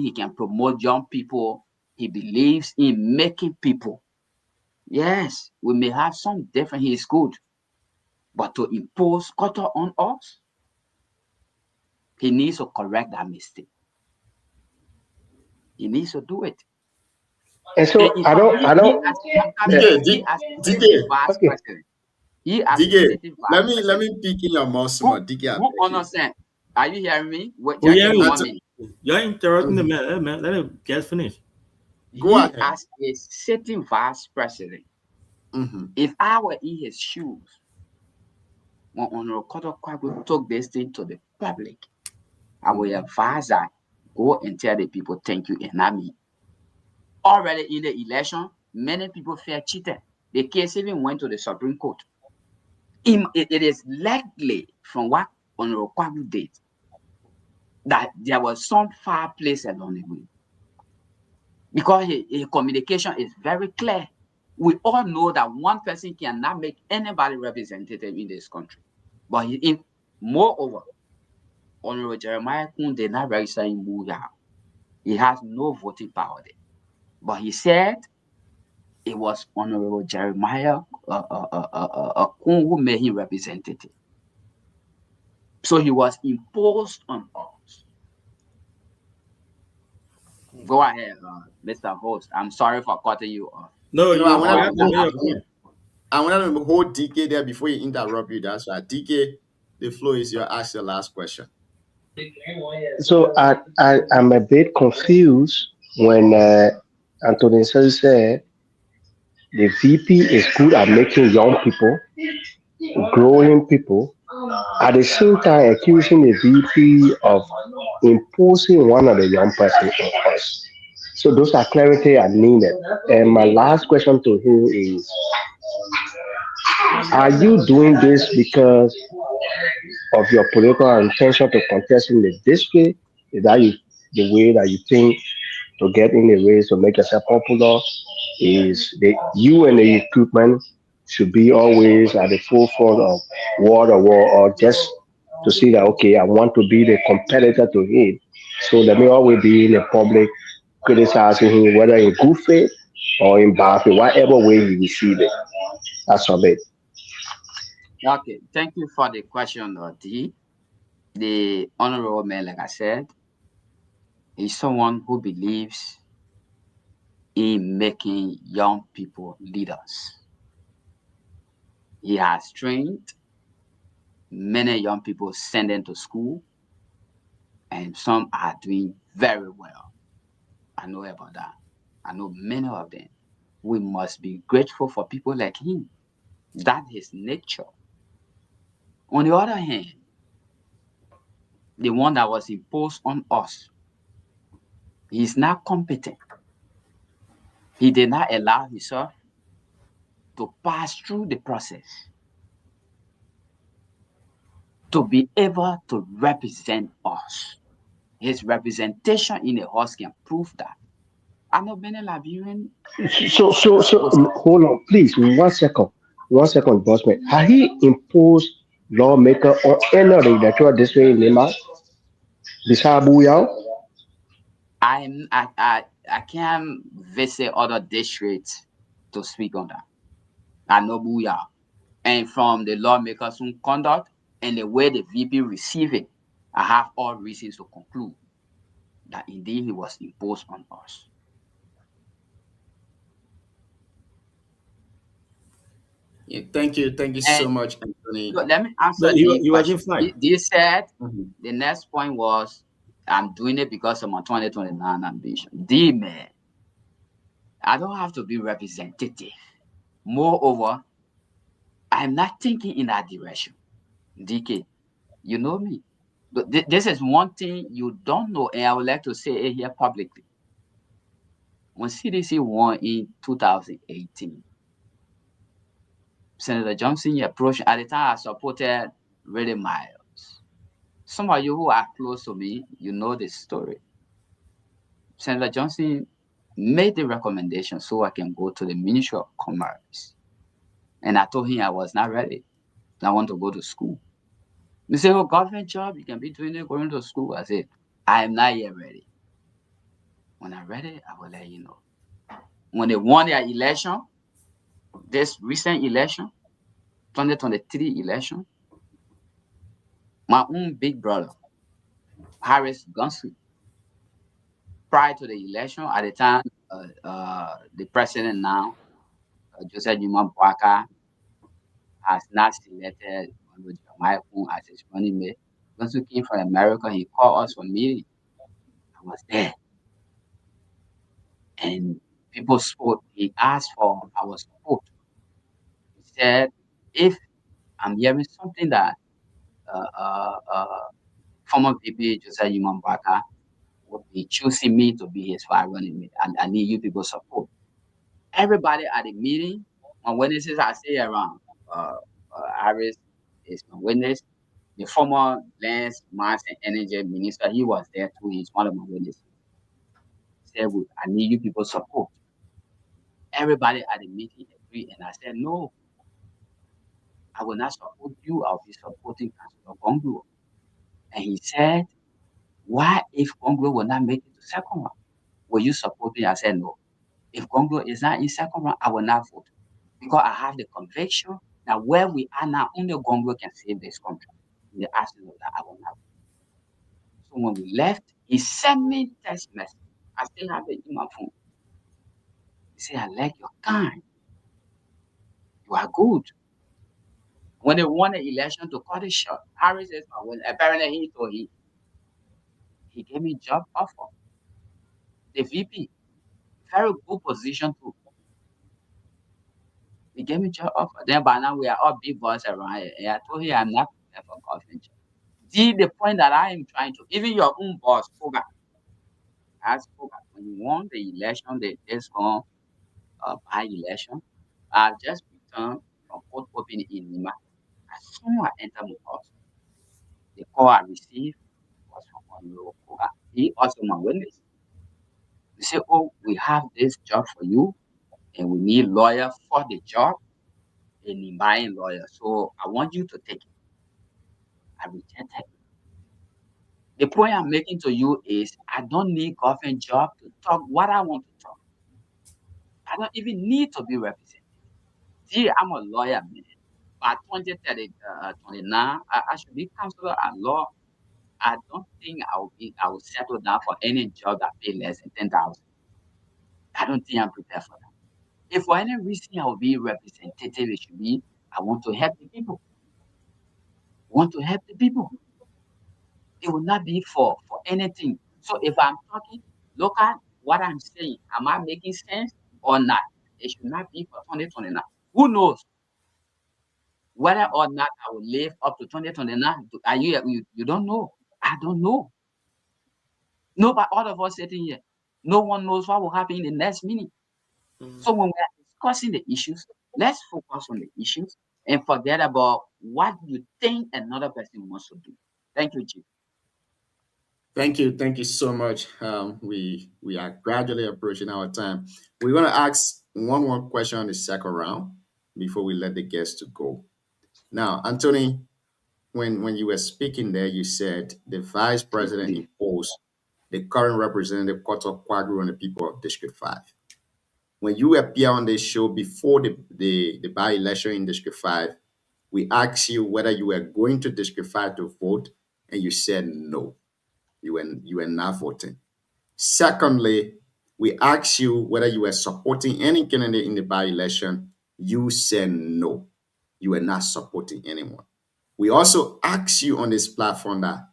He can promote young people. He believes in making people. Yes, we may have some different. He is good. But to impose Koto on us, he needs to correct that mistake. He needs to do it. And so I don't. Let me pick in your mouse. Who understand? Are you hearing me? You're interrupting the man. Let him get finished. Go ahead. As a sitting vice president, if I were in his shoes, when Honorable Koto Kwaglu took this thing to the public, I will advise that go and tell the people thank you and not me. Already in the election, many people felt cheated. The case even went to the Supreme Court. It is likely from what Honorable Kwaglu did that there was some foul place along the way. Because his communication is very clear. We all know that one person cannot make anybody representative in this country. But moreover, Honorable Jeremiah Kun did not register in Muyao. He has no voting power there. But he said it was Honorable Jeremiah Kun who made him representative. So he was imposed on us. Go ahead, Mr. Host. I'm sorry for cutting you off. No, I want to hold DK there before you interrupt you. That's right. DK, the floor is your. Ask the last question. So I'm a bit confused when Anthony said the VP is good at making young people, growing people, at the same time accusing the VP of imposing one of the young person on us. So those are clarity are needed. And my last question to him is, are you doing this because of your political intention to contest in the district? Is that the way that you think to get in the race to make yourself popular? Is you and the equipment should be always at the forefront of war or just to see that, okay, I want to be the competitor to him. So let me always be in the public criticizing him, whether in good faith or in Bafi, whatever way you receive it. That's of it. Okay, thank you for the question, D. The honorable man, like I said, is someone who believes in making young people leaders. He has trained many young people, sent them to school, and some are doing very well. I know about that. I know many of them. We must be grateful for people like him. That's his nature. On the other hand, the one that was imposed on us, he is not competent. He did not allow himself to pass through the process to be able to represent us. His representation in the house can prove that. I know many Liberian Hold on, please, 1 second. 1 second, Bossman. Has he imposed lawmaker on any of the electoral district in Lima? Besides Buyao? I can't visit other districts to speak on that. I know Booyah. And from the lawmakers' own conduct and the way the VP received it, I have all reasons to conclude that indeed he was imposed on us. Yeah, thank you so And much, Anthony. so let me answer But he, the he wasn't question. fine. They said Mhm. the next point was I'm doing it because of my 2029 ambition. D man, I don't have to be representative. Moreover, I'm not thinking in that direction. DK, you know me. But this is one thing you don't know, and I would like to say it here publicly. When CDC won in 2018, Senator Johnson approached at the time I supported Reddy Miles. Some of you who are close to me, you know this story. Senator Johnson made the recommendation so I can go to the Ministry of Commerce. And I told him I was not ready. I want to go to school. He said, oh, government job, you can be doing it going to school. I said, I am not yet ready. When I'm ready, I will let you know. When they won their election, this recent election, 2023 election, my own big brother, Harris Gunsley, prior to the election, at the time, the president now, Joseph Juma Boaka, has not selected Michael as his running mate. Gunsley came from America. He called us for meeting. I was there. And people spoke. He asked for our support. He said, if I'm hearing something that uh, uh, uh, former VP Joseph Human Baka would be choosing me to be his fire running mate, and I need you people support. Everybody at the meeting, my witnesses I say around, Harris is my witness. The former Lands, Mines, and Energy Minister, he was there too. He's one of my witnesses. He said, I need you people support. Everybody at the meeting agreed, and I said, no, I will not support you. I'll be supporting Councilor Gongo. And he said, why if Gongo will not make it to second round? Will you support me? I said, no. If Gongo is not in second round, I will not vote. Because I have the conviction that where we are now, only Gongo can save this country. In the absence of that, I will not vote. So when we left, he sent me text message. I still have it in my phone. He said, I like your kind. You are good. When they won the election to cut it short, Harris is my winner. Apparently he told he gave me job offer. The VP, very good position too. He gave me job offer. Then by now we are all big boys around here. And I told him I'm not prepared for government job. See the point that I am trying to, even your own boss, Koga, as Koga, when you won the election, this one by election, I just returned from court opening in Lima. As soon as I entered my house, the call I received was from Honorable Koga. He also my witness. He said, oh, we have this job for you, and we need lawyer for the job, and buying lawyer. So I want you to take it. I rejected. The point I'm making to you is I don't need government job to talk what I want to talk. I don't even need to be represented. See, I'm a lawyer, man. By 2029, I should be counselor at law. I don't think I will settle down for any job that pay less than 10,000. I don't think I'm prepared for that. If for any reason I will be representative, it should be I want to help the people. Want to help the people. It will not be for anything. So if I'm talking, look at what I'm saying. Am I making sense or not? It should not be for 2029. Who knows whether or not I will live up to 2029? Are you don't know? I don't know. No, but all of us sitting here, no one knows what will happen in the next minute. So when we are discussing the issues, let's focus on the issues and forget about what you think another person wants to do. Thank you, Chief. Thank you so much. We are gradually approaching our time. We're going to ask one more question on the second round before we let the guests to go. Now, Anthony, when you were speaking there, you said the vice president imposed the current representative Koto Quadru on the people of District 5. When you appear on this show before the by-election in District 5, we asked you whether you were going to District 5 to vote, and you said no. You were not voting. Secondly, we asked you whether you were supporting any candidate in the by-election. You said no. You were not supporting anyone. We also asked you on this platform that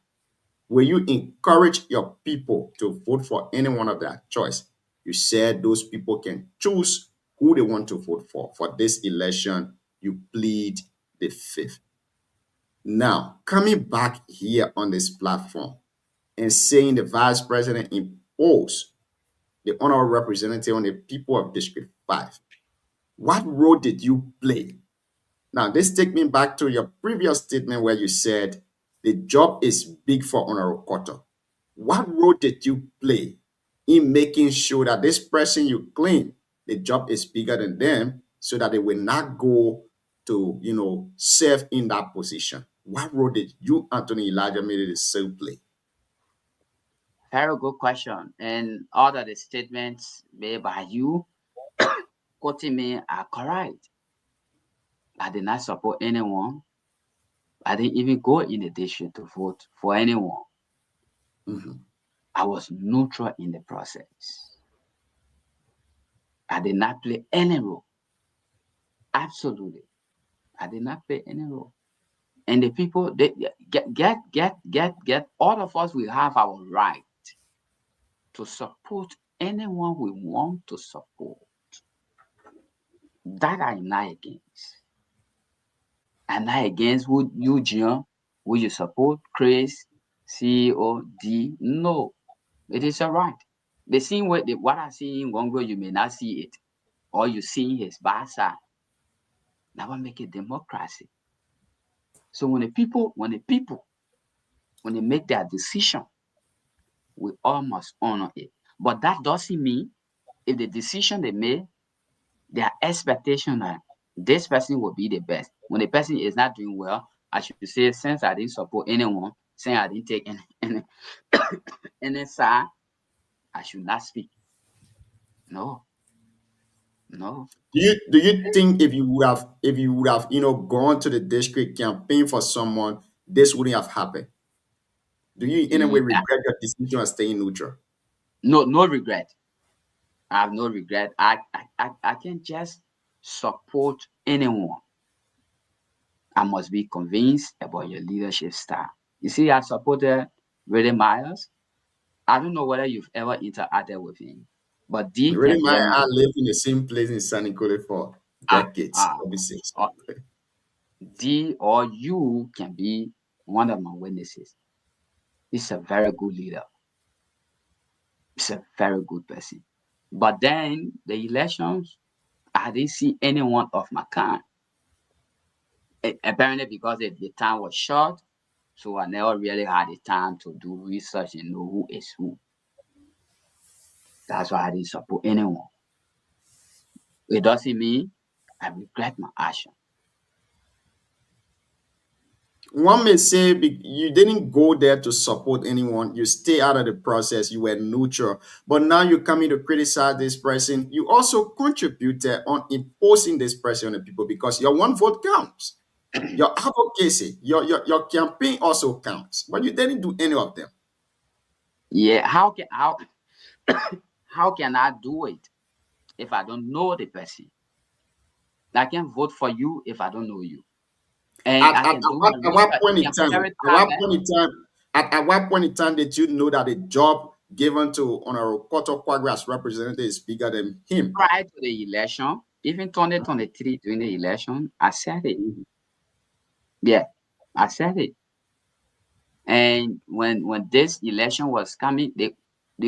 will you encourage your people to vote for anyone of their choice? You said those people can choose who they want to vote for. For this election, you plead the fifth. Now, coming back here on this platform and saying the vice president imposed the honorable representative on the people of District 5, what role did you play? Now, this takes me back to your previous statement where you said the job is big for Honorable Koto. What role did you play in making sure that this person you claim the job is bigger than them so that they will not go to, serve in that position? What role did you, Anthony Elijah Mmiri, play? Very good question. And all of the statements made by you, quoting me, are correct. I did not support anyone. I didn't even go in the district to vote for anyone. I was neutral in the process. I did not play any role. Absolutely. I did not play any role. And the people, they get, all of us will have our right to support anyone we want to support. That I'm not against. I'm not against who you, John, who you support, Chris, CEO, D. No, it is all right. The same way what I see in Gongo, you may not see it, or you see his bad side. Now I make it democracy. So when the people make their decision, we all must honor it. But that doesn't mean if the decision they made, their expectation that this person will be the best. When the person is not doing well, I should say, since I didn't support anyone, since I didn't take any side, I should not speak. No. Do you think if you would have gone to the district campaign for someone, this wouldn't have happened? Do you in any way regret your decision of staying neutral? No regret. I have no regret. I can just support anyone. I must be convinced about your leadership style. You see, I supported Reddy Myers. I don't know whether you've ever interacted with him, but D Reddy can tell Myers, me. I lived in the same place in San Nicolas for decades. D or you can be one of my witnesses. He's a very good leader. He's a very good person. But then the elections, I didn't see anyone of my kind. Apparently because the time was short, so I never really had the time to do research and know who is who. That's why I didn't support anyone. It doesn't mean I regret my action. one may say you didn't go there to support anyone, you stay out of the process, you were neutral, but now you're coming to criticize this person. You also contributed on imposing this pressure on the people because your one vote counts. Your advocacy, your campaign also counts, but you didn't do any of them. Yeah, how can I do it if I don't know the person? I can vote for you if I don't know you. And At, I at, can at, do what, my at what research. point You in can time? carry At what talent. point in time? At what point in time did you know that the job given to Honorable Koto Kwagwe as representative is bigger than him? Prior to the election, even 2023 during the election, I said it. Yeah, I said it. And when this election was coming, the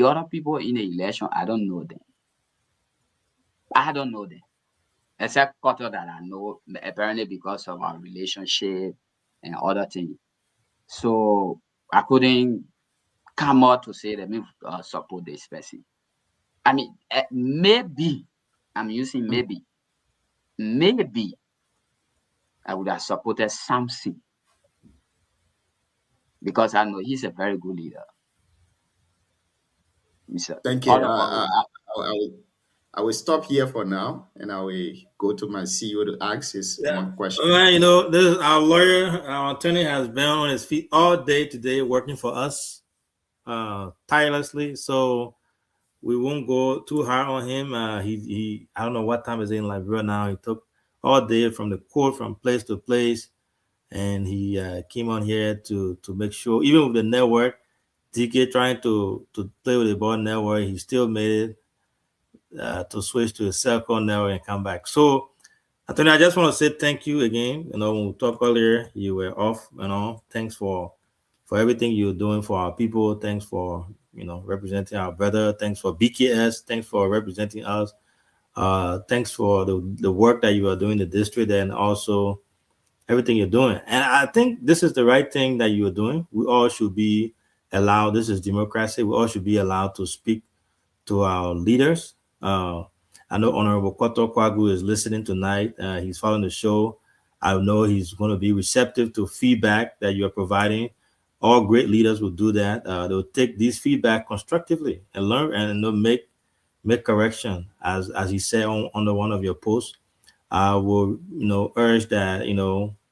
other people in the election, I don't know them. I don't know them. Except Koto that I know, apparently because of our relationship and other things. So I couldn't come out to say that me support this person. I mean, maybe I'm using maybe I would have supported Samson because I know he's a very good leader. Mr. Thank you. I will stop here for now, and I will go to my CEO to ask his Yeah. one question. Man, you know, this is our lawyer, our attorney has been on his feet all day today working for us tirelessly. So we won't go too hard on him. He I don't know what time is in Liberia now. He took all day from the court from place to place, and he came on here to make sure, even with the network, DK trying to play with the ball network, he still made it to switch to a circle network and come back. So Anthony, I just want to say thank you again. You know, when we talked earlier, you were off. You know, thanks for everything you're doing for our people. Thanks for representing our brother. Thanks for BKS. Thanks for representing us. Thanks for the work that you are doing in the district and also everything you're doing. And I think this is the right thing that you're doing. We all should be allowed. This is democracy. We all should be allowed to speak to our leaders. I know Honorable Koto Kwagu is listening tonight. He's following the show. I know he's going to be receptive to feedback that you're providing. All great leaders will do that. They'll take these feedback constructively and learn and they'll make correction. As he said under one of your posts, I will urge that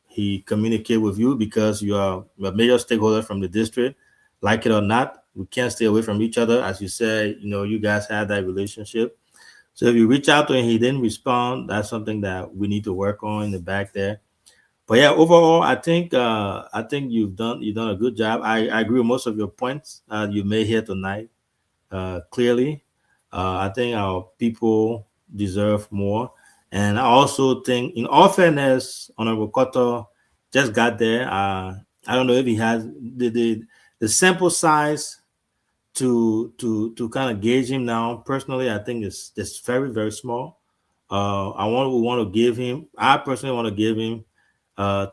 he communicate with you because you are a major stakeholder from the district. Like it or not, we can't stay away from each other. As you said, you guys had that relationship. So if you reach out to him, he didn't respond, that's something that we need to work on in the back there. But yeah, overall, I think you've done a good job. I agree with most of your points you made here tonight. Clearly, I think our people deserve more, and I also think, in all fairness, Honorable Koto just got there. I don't know if he has the sample size to kind of gauge him now. Personally, I think it's very, very small. I personally want to give him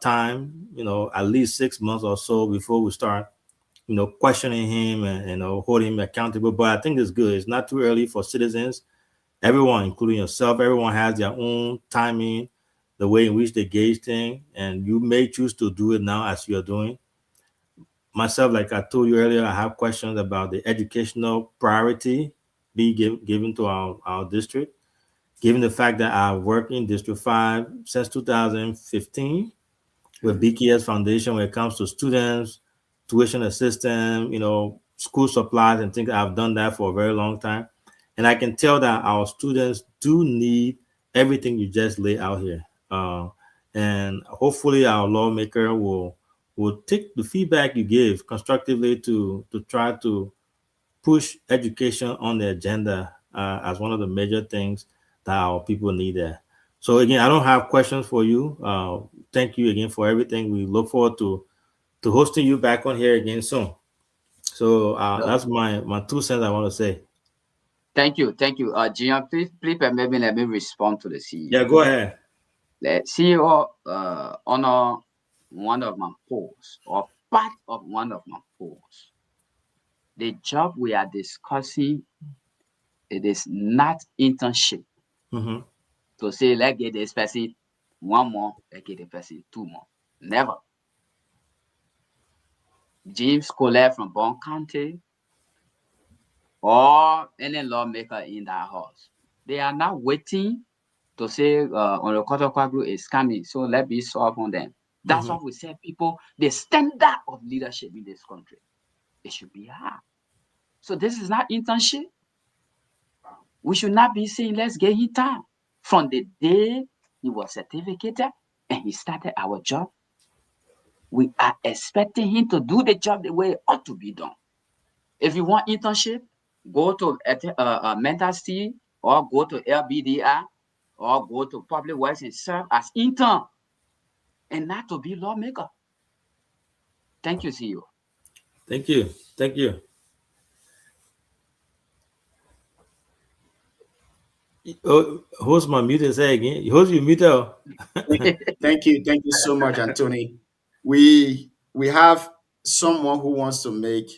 time, at least 6 months or so before we start, questioning him and holding him accountable. But I think it's good. It's not too early for citizens. Everyone, including yourself, everyone has their own timing, the way in which they gauge things, and you may choose to do it now as you're doing. Myself, like I told you earlier, I have questions about the educational priority being given to our district, given the fact that I've worked in District 5 since 2015 with BKS Foundation when it comes to students, tuition assistance, school supplies and things. I've done that for a very long time. And I can tell that our students do need everything you just laid out here. And hopefully our lawmaker will take the feedback you give constructively to try to push education on the agenda as one of the major things that our people need there. So again, I don't have questions for you. Thank you again for everything. We look forward to hosting you back on here again soon. So that's my 2 cents I want to say. Thank you. Gian, please permit me, let me respond to the CEO. Yeah, go ahead. The CEO honor one of my posts or part of one of my posts. The job we are discussing, it is not internship. Mm-hmm. To say, let's get this person 1 more, let's get the person 2 more. Never. James Colette from Bond County, or any lawmaker in that house. They are now waiting to say on the Kotokwa group is coming, so let me solve on them. That's Mhm. what we say, people. The standard of leadership in this country, it should be high. So this is not internship. We should not be saying let's get him time. From the day he was certificated and he started our job, we are expecting him to do the job the way it ought to be done. If you want internship, go to Mental C or go to LBDI or go to Public Works and serve as intern and not to be lawmaker. Thank you, CEO. Thank you. Thank you. Oh, who's my muted? Say again. Who's your muted? Thank you so much, Anthony. We have someone who wants to make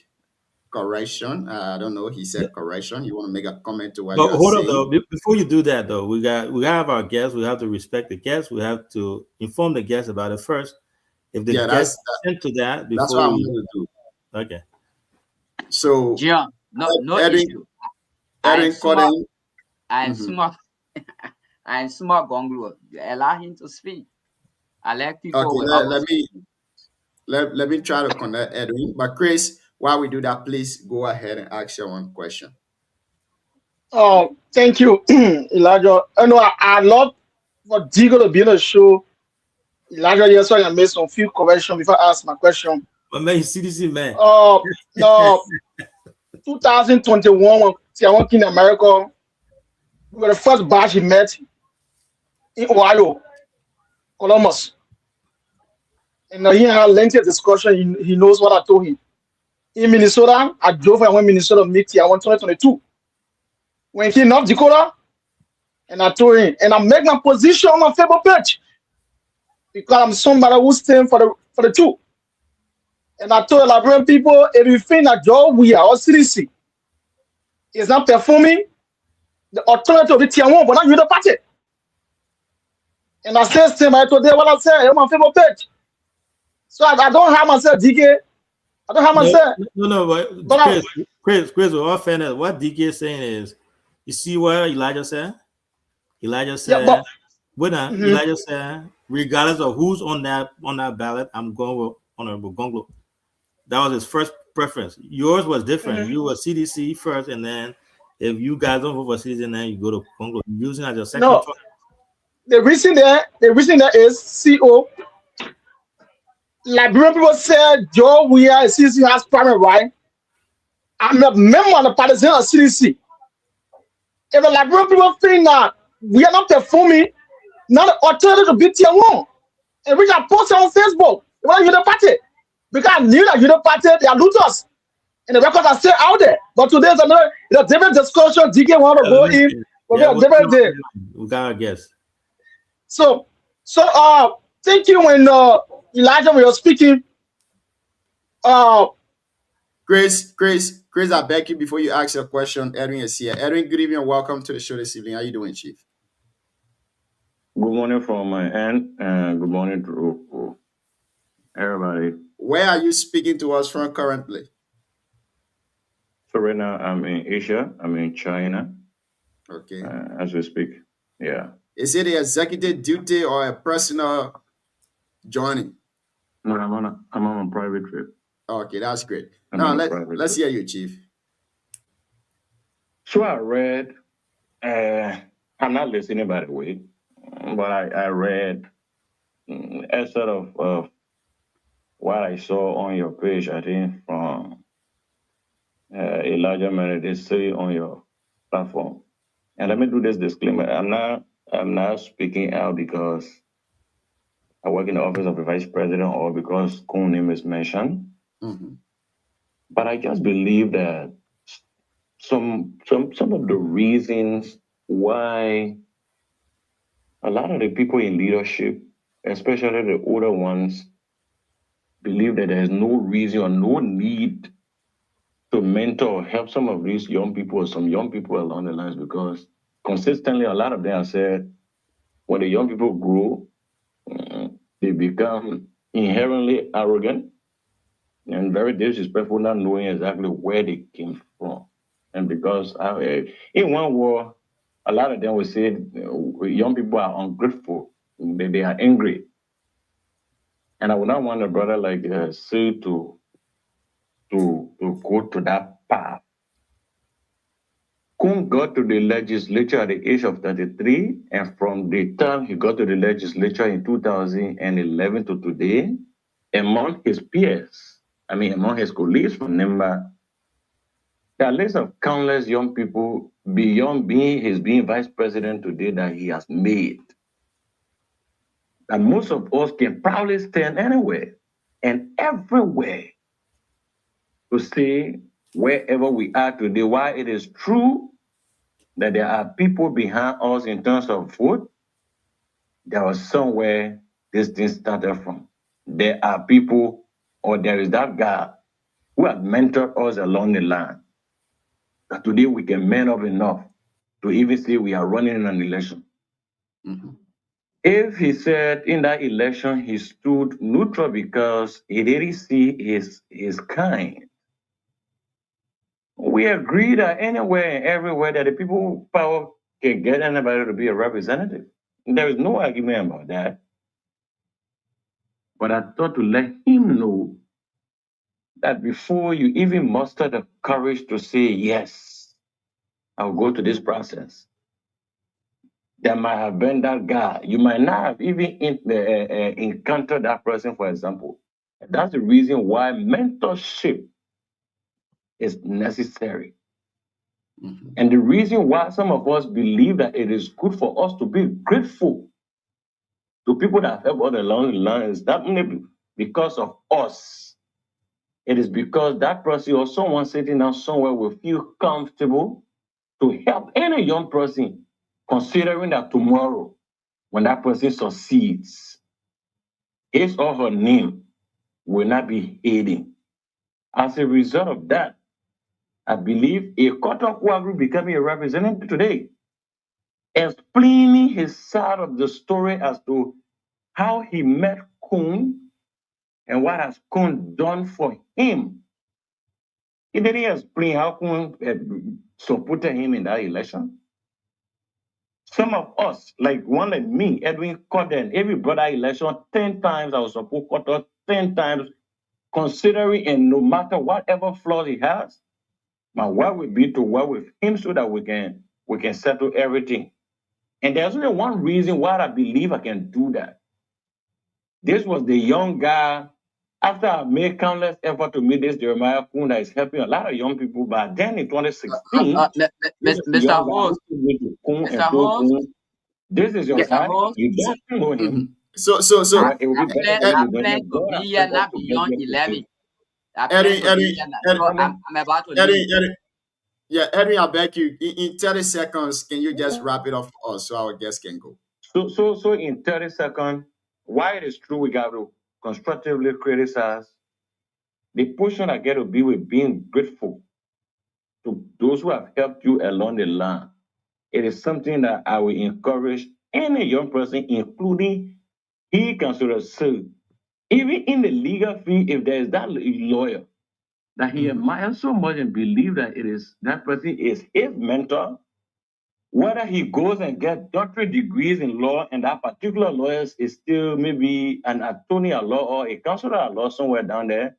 correction. I don't know. He said correction. You want to make a comment to what But you are hold on though. saying? Before you do that though, we have our guests. We have to respect the guests. We have to inform the guests about it first. If the Yeah, guest consent to that that's what before I'm we going to do. okay. So, John, no Edwin, issue. I'm Edwin small. Corden. I'm Mhm. small. I'm small Gonglo. Allow him to speak. I like people Okay, with let me try to connect Edwin. But Chris, while we do that, please go ahead and ask your one question. Oh, thank you, Elijah. I know I love for Digo to be on the show. Elijah, yes, so I can make some few corrections before I ask my question. But man, CDC man. No, 2021 when I went in America, we were the first batch he met in Ohio, Columbus. And he had a lengthy discussion. He knows what I told him. In Minnesota, I drove and went Minnesota meet here. I went 2022. When he came North Dakota, and I told him, and I make my position on my Facebook page because I'm somebody who stand for the truth. And I told Liberian people, if you think that Joe we are or CDC is not performing, the alternative of the tier one, but not you the party. And I said same I told them what I said on my Facebook page. So I don't have myself DK. I don't have myself. No, But but Chris, with all fairness, what DK is saying is, you see what Elijah said? Elijah said, yeah, but Elijah said, regardless of who's on that ballot, I'm going with Honorable Gonglo. That was his first preference. Yours was different. You were CDC first, and then if you guys don't vote for CDC, then you go to Gonglo. Using as your second no. choice. The reason there is CO. Liberian people said Joe Weir CDC has primary right. I'm a member of the partisan of CDC. If the Liberian people think that we are not performing, not the alternative to be tier one, and which I posted on Facebook, when you're the party, because I knew that you're the party, they are looters, and the records are still out there. But today's another different discussion. DK want to go in, but a different day. We gotta guess. So, thank you when Elijah, when you're speaking. Chris, I beg you before you ask your question. Edwin is here. Edwin, good evening and welcome to the show this evening. How you doing, Chief? Good morning from my end, and good morning to everybody. Where are you speaking to us from currently? So right now I'm in Asia. I'm in China. Okay. As we speak. Yeah. Is it an executive duty or a personal journey? No, I'm on a private trip. Okay, that's great. Now let's hear you, Chief. So I read. I'm not listening, by the way, but I read a sort of what I saw on your page. I think from Elijah Meredith say on your platform. And let me do this disclaimer. I'm not speaking out because I work in the office of the vice president or because Kuhn's name is mentioned. Mm-hmm. But I just believe that some of the reasons why a lot of the people in leadership, especially the older ones, believe that there's no reason or no need to mentor or help some of these young people or some young people along the lines, because consistently a lot of them have said when the young people grow, they become inherently arrogant. and very disrespectful, not knowing exactly where they came from. And because in one war, a lot of them will say young people are ungrateful, they are angry. And I would not want a brother like say to go to that path. Kun got to the legislature at the age of 33, and from the time he got to the legislature in 2011 to today, among his peers, among his colleagues from NEMBA, there are lists of countless young people beyond being vice president today that he has made. And most of us can proudly stand anywhere and everywhere to say wherever we are today, why it is true that there are people behind us in terms of food, there was somewhere this thing started from. There are people, or there is that God who has mentored us along the line. That today we can man up enough to even say we are running in an election. Mm-hmm. If he said in that election he stood neutral because he didn't see his kind, we agree that anywhere and everywhere that the people power can get anybody to be a representative. There is no argument about that. But I thought to let him know that before you even muster the courage to say, yes, I'll go to this process, there might have been that guy. You might not have even encountered that person, for example. That's the reason why mentorship is necessary. Mm-hmm. And the reason why some of us believe that it is good for us to be grateful to people that help us along the line is not only because of us. It is because that person or someone sitting down somewhere will feel comfortable to help any young person, considering that tomorrow, when that person succeeds, his or her name will not be hidden. As a result of that, I believe a Kotok will become a representative today, explaining his side of the story as to how he met Kun and what has Kun done for him. He didn't explain how Kun supported him in that election. Some of us, like one like me, Edwin Corden, every brother election, 10 times I was support Kotok, 10 times, considering and no matter whatever flaws he has, my work will be to work with him so that we can settle everything. And there's only one reason why I believe I can do that. This was the young guy, after I made countless effort to meet this Jeremiah Kun that is helping a lot of young people, but then in 2016, Mr. Host, this is your Mr. guy, Host, you don't know him. Mm-hmm. So But it will be better I when you plan don't to God be has here set us not to get beyond here 11. I plan to be here so I'm about to leave. Henry, I beg you, in 30 seconds, can you just wrap it up for us so our guests can go? So in 30 seconds, why it is true we got to constructively criticize, the portion I get to be with being grateful to those who have helped you along the line. It is something that I will encourage any young person, including he consider sue. Even in the legal field, if there is that lawyer that he admires so much and believe that that person is his mentor, whether he goes and gets doctorate degrees in law and that particular lawyer is still maybe an attorney at law or a counselor at law somewhere down there,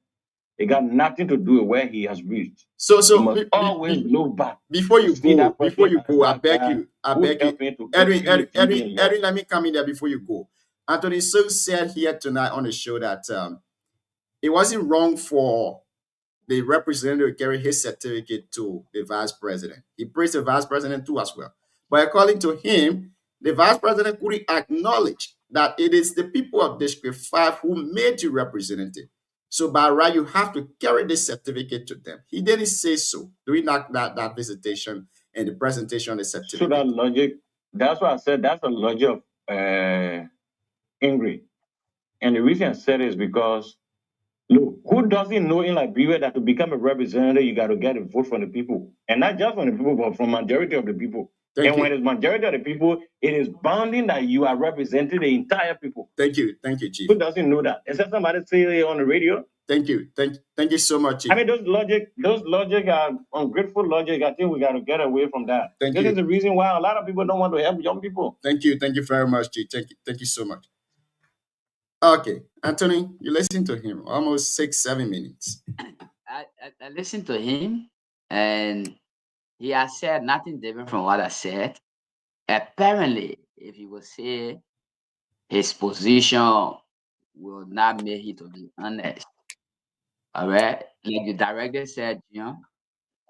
it got nothing to do with where he has reached. So You must always look back. before you go, I beg you, Edwin, Edwin, let me come in there before you go. Anthony Sung said here tonight on the show that it wasn't wrong for the representative to carry his certificate to the vice president. He praised the vice president too as well. But according to him, the vice president couldn't acknowledge that it is the people of District 5 who made you representative. So by right, you have to carry this certificate to them. He didn't say so during that visitation and the presentation of the certificate. So that logic, that's why I said that's the logic of Ingrid. And the reason I said it is because, look, who doesn't know in Liberia that to become a representative, you got to get a vote from the people? And not just from the people, but from majority of the people. When it's majority of the people, it is bounding that you are representing the entire people. Thank you, Chief. Who doesn't know that? Except somebody say it on the radio. Thank you. Thank you so much, Chief. I mean, those logic are ungrateful logic. I think we got to get away from that. Thank This you. is the reason why a lot of people don't want to help young people. Thank you. Thank you very much, Chief. Thank you so much. Okay, Anthony, you listen to him almost 6-7 minutes. I listened to him, and he has said nothing different from what I said. Apparently, if he would say his position will not make it to be honest. All right, like the director said,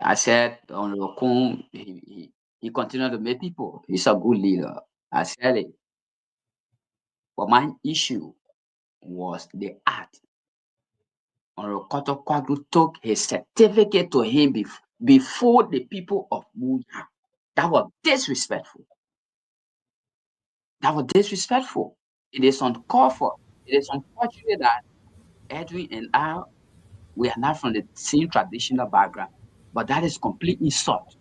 I said on Rokun, he continued to make people. He's a good leader. I said it. But my issue was the act. Orokoto Kwaglu took his certificate to him before the people of Buya. That was disrespectful. That was disrespectful. It is uncalled for. It is unfortunate that Edwin and I, we are not from the same traditional background, but that is complete insult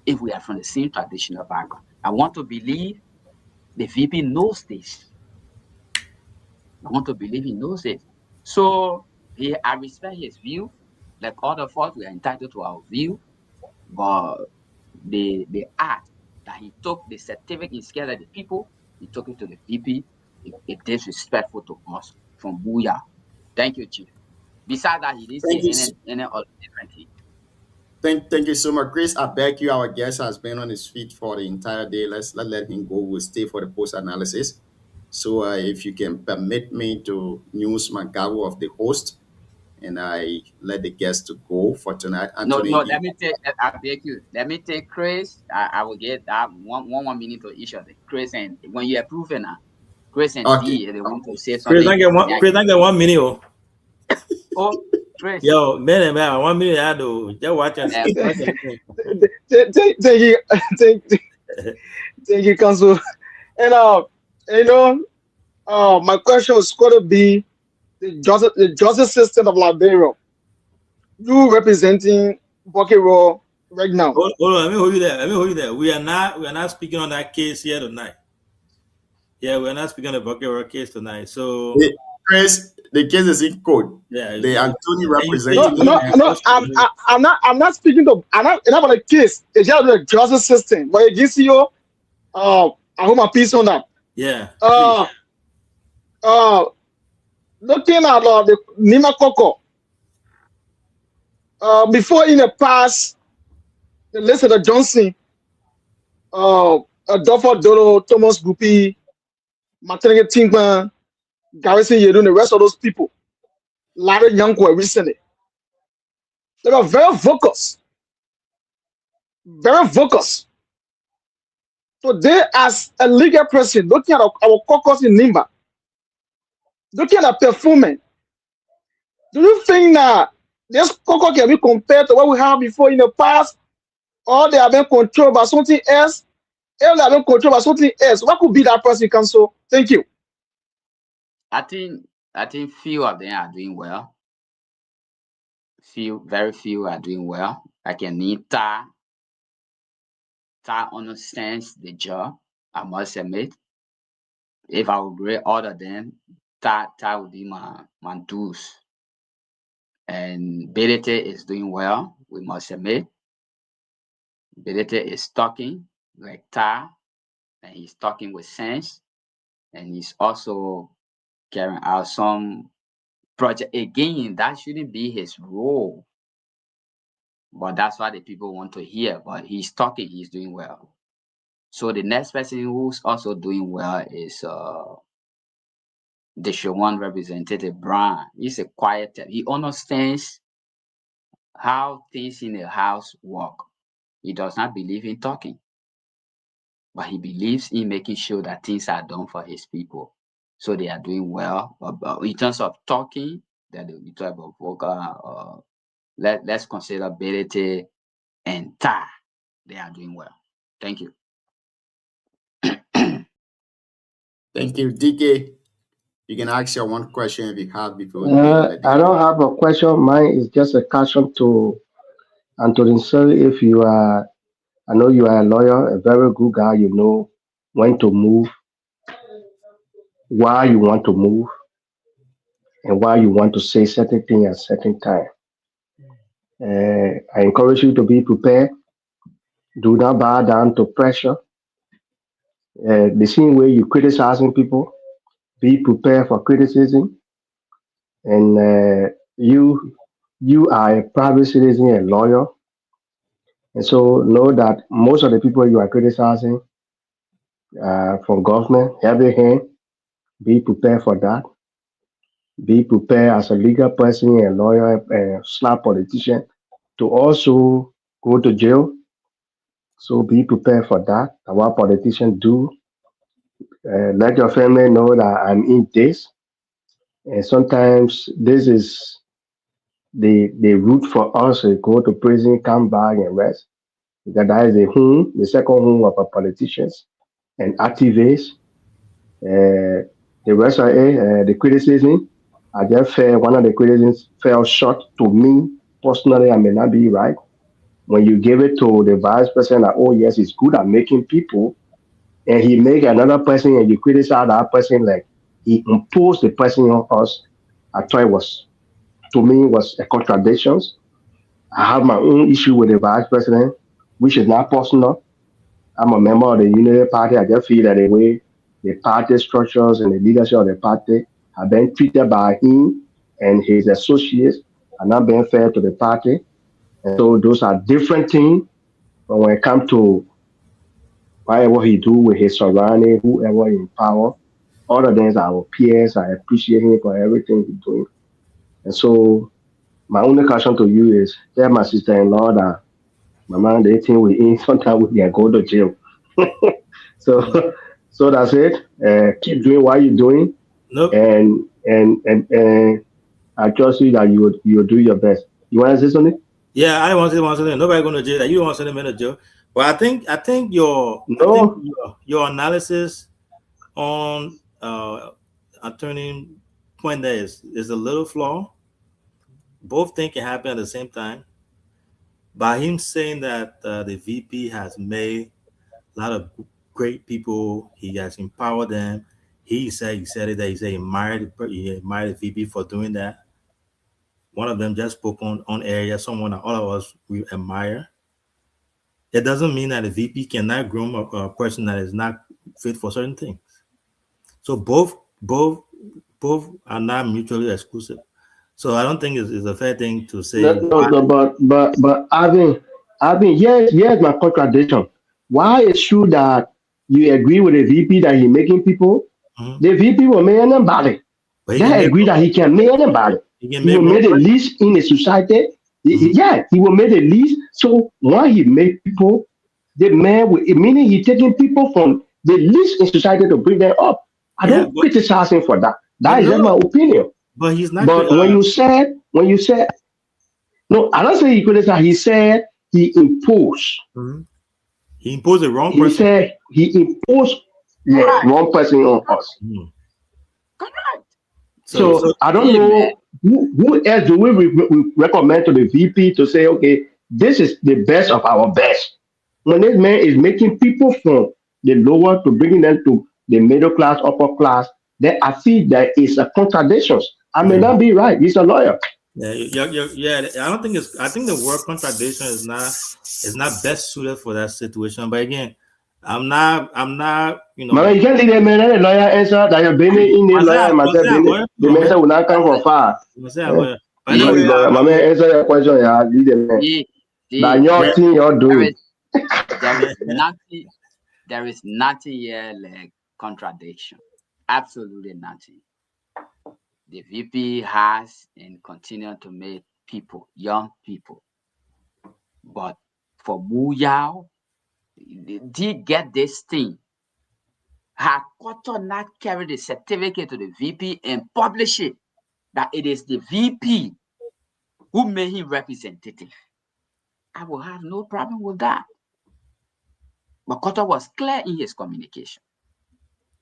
if we are from the same traditional background. I want to believe the VP knows this. I want to believe he knows it. So I respect his view. Like all of us, we are entitled to our view. But the act that he took the certificate instead of the people, he took it to the VP. It disrespectful to us from Buya. Thank you, Chief. Besides that, he didn't say any other different thing. Thank you so much, Chris. I beg you, our guest has been on his feet for the entire day. Let's let him go. We'll stay for the post analysis. So if you can permit me to use my gavel of the host, and I let the guest to go for tonight. Anthony, No, let me take. I beg you. Let me take Chris. I will get that one minute to each of them. Chris, and when you approve it now, Chris and D, they want to say something. Chris, I get 1 minute. Oh, Chris. Yo, man, 1 minute. I do. Just watch us. Thank you, Council. And my question is going to be the justice system of Liberia. You representing Bokero right now. Hold on, let me hold you there. We are not speaking on that case here tonight. Yeah, we're not speaking on the Bokero case tonight. So Chris, the case is in court. Yeah, the Anthony representing. No, I'm not speaking to. I'm not about the case. It's just the justice system. But against you, I hope my piece on that. Yeah. Looking at the Nima Koko. Before in the past, the list of the Johnson, Adolfo Dolo, Thomas Gupi, Martin Tinkman, Garrison Yedun, the rest of those people, Larry Youngwa recently, they were very vocal. Very vocal. So they, as a legal person, looking at our caucus in Nimba, looking at the performance, do you think that this caucus can be compared to what we had before in the past, or they have been controlled by something else? If they have been controlled by something else, what could be that person, Council? Thank you. I think few of them are doing well. Very few are doing well. Like Anita. Ta understands the job, I must admit. If I would grade all of them, Ta would be my deuce. And Bedete is doing well, we must admit. Bedete is talking like Ta, and he's talking with sense, and he's also carrying out some project. Again, that shouldn't be his role, but that's what the people want to hear. But he's talking, he's doing well. So the next person who's also doing well is the Shawan representative Brian. He's a quiet type. He understands how things in the house work. He does not believe in talking, but he believes in making sure that things are done for his people. So they are doing well. But in terms of talking, that we talk about vocal. Let's consider Belete and Ta. They are doing well. Thank you. Thank you, DK. You can ask your one question if you have before. I don't have a question. Mine is just a question to Anthony. Sorry if you are. I know you are a lawyer, a very good guy. You know when to move, why you want to move. and why you want to say certain thing at certain time. I encourage you to be prepared. Do not bow down to pressure. The same way you criticizing people, be prepared for criticism. And you are a private citizen and lawyer, and so know that most of the people you are criticizing from government, heavy hand. Be prepared for that. Be prepared as a legal person and lawyer and slap politician to also go to jail. So be prepared for that. And what politicians do, let your family know that I'm in this. And sometimes this is the route for us to go to prison, come back and rest. Because that is the home, the second home of our politicians and activists. The rest of it, the criticism, I just felt one of the criticisms fell short to me personally. I may not be right. When you give it to the vice president, like, oh yes, he's good at making people, and he make another person and you criticize that person like he imposed the person on us. I thought it was, to me, was a contradiction. I have my own issue with the vice president, which is not personal. I'm a member of the Unity Party. I just feel that the way the party structures and the leadership of the party have been treated by him and his associates are not being fair to the party. And so those are different things. But when it comes to whatever he do with his surrounding, whoever in power, all of them are our peers. I appreciate him for everything he's doing. And so my only question to you is tell my sister-in-law that Mama, they think we in sometimes we can go to jail. So so that's it. Keep doing what you're doing, Nope. and I trust you that you'll do your best. You want to say something? Yeah, I want to say something. Nobody going to jail. You don't want to send them in jail. But I think No, your analysis on attorney point there is a little flaw. Both things can happen at the same time. By him saying that the VP has made a lot of great people, he has empowered them. He said it that he said he admired the VP for doing that. One of them just spoke on air, someone that all of us we admire. It doesn't mean that a VP cannot groom a person that is not fit for certain things. So both are not mutually exclusive. So I don't think it's a fair thing to say. no, but Alvin, here's my contradiction. Why is true that you agree with the VP that he making people? Mhm. The VP will make anybody. But he can They make agree that he can make anybody. he can He make will wrong make the person. least in the society. Mhm. Yeah, he will make the least. So when he make people, the man will, meaning he taking people from the least in society to bring them up. I Yeah, don't criticize him for that. but That is just my no, opinion. but he's not. But when you said no, I don't say he criticize. He said he imposed. Mhm. He imposed the wrong He person. said he imposed wrong person on us. Mhm. Correct. So So I don't See, man. know who else do we recommend to the VP to say, okay, this is the best of our best. When this man is making people from the lower to bringing them to the middle class, upper class, then I feel that it's a contradiction. I may not be right. He's a lawyer. yeah. I don't think it's. I think the word contradiction is not best suited for that situation. But again, I'm not. Man, you can't leave the man and the lawyer answer that you're being in the lawyer and myself being the man will not come from far. But Leave anyway, the lawyer. My man answer your question, yeah. Leave the man. By See, your thing you're there doing. there is nothing here like contradiction. Absolutely nothing. The VP has and continue to make people, young people. But for Muyao, they get this thing. Her Koto not carry the certificate to the VP and publish it that it is the VP who made him representative. I will have no problem with that. But Koto was clear in his communication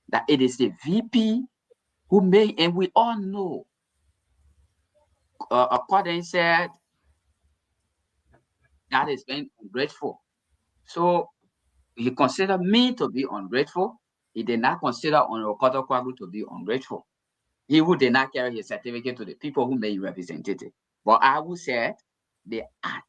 that it is the VP who made, and we all know. According said that is being ungrateful. So he considered me to be ungrateful. He did not consider Honorable Koto Kwagu to be ungrateful. He who did not carry his certificate to the people who made him representative. But I will say the act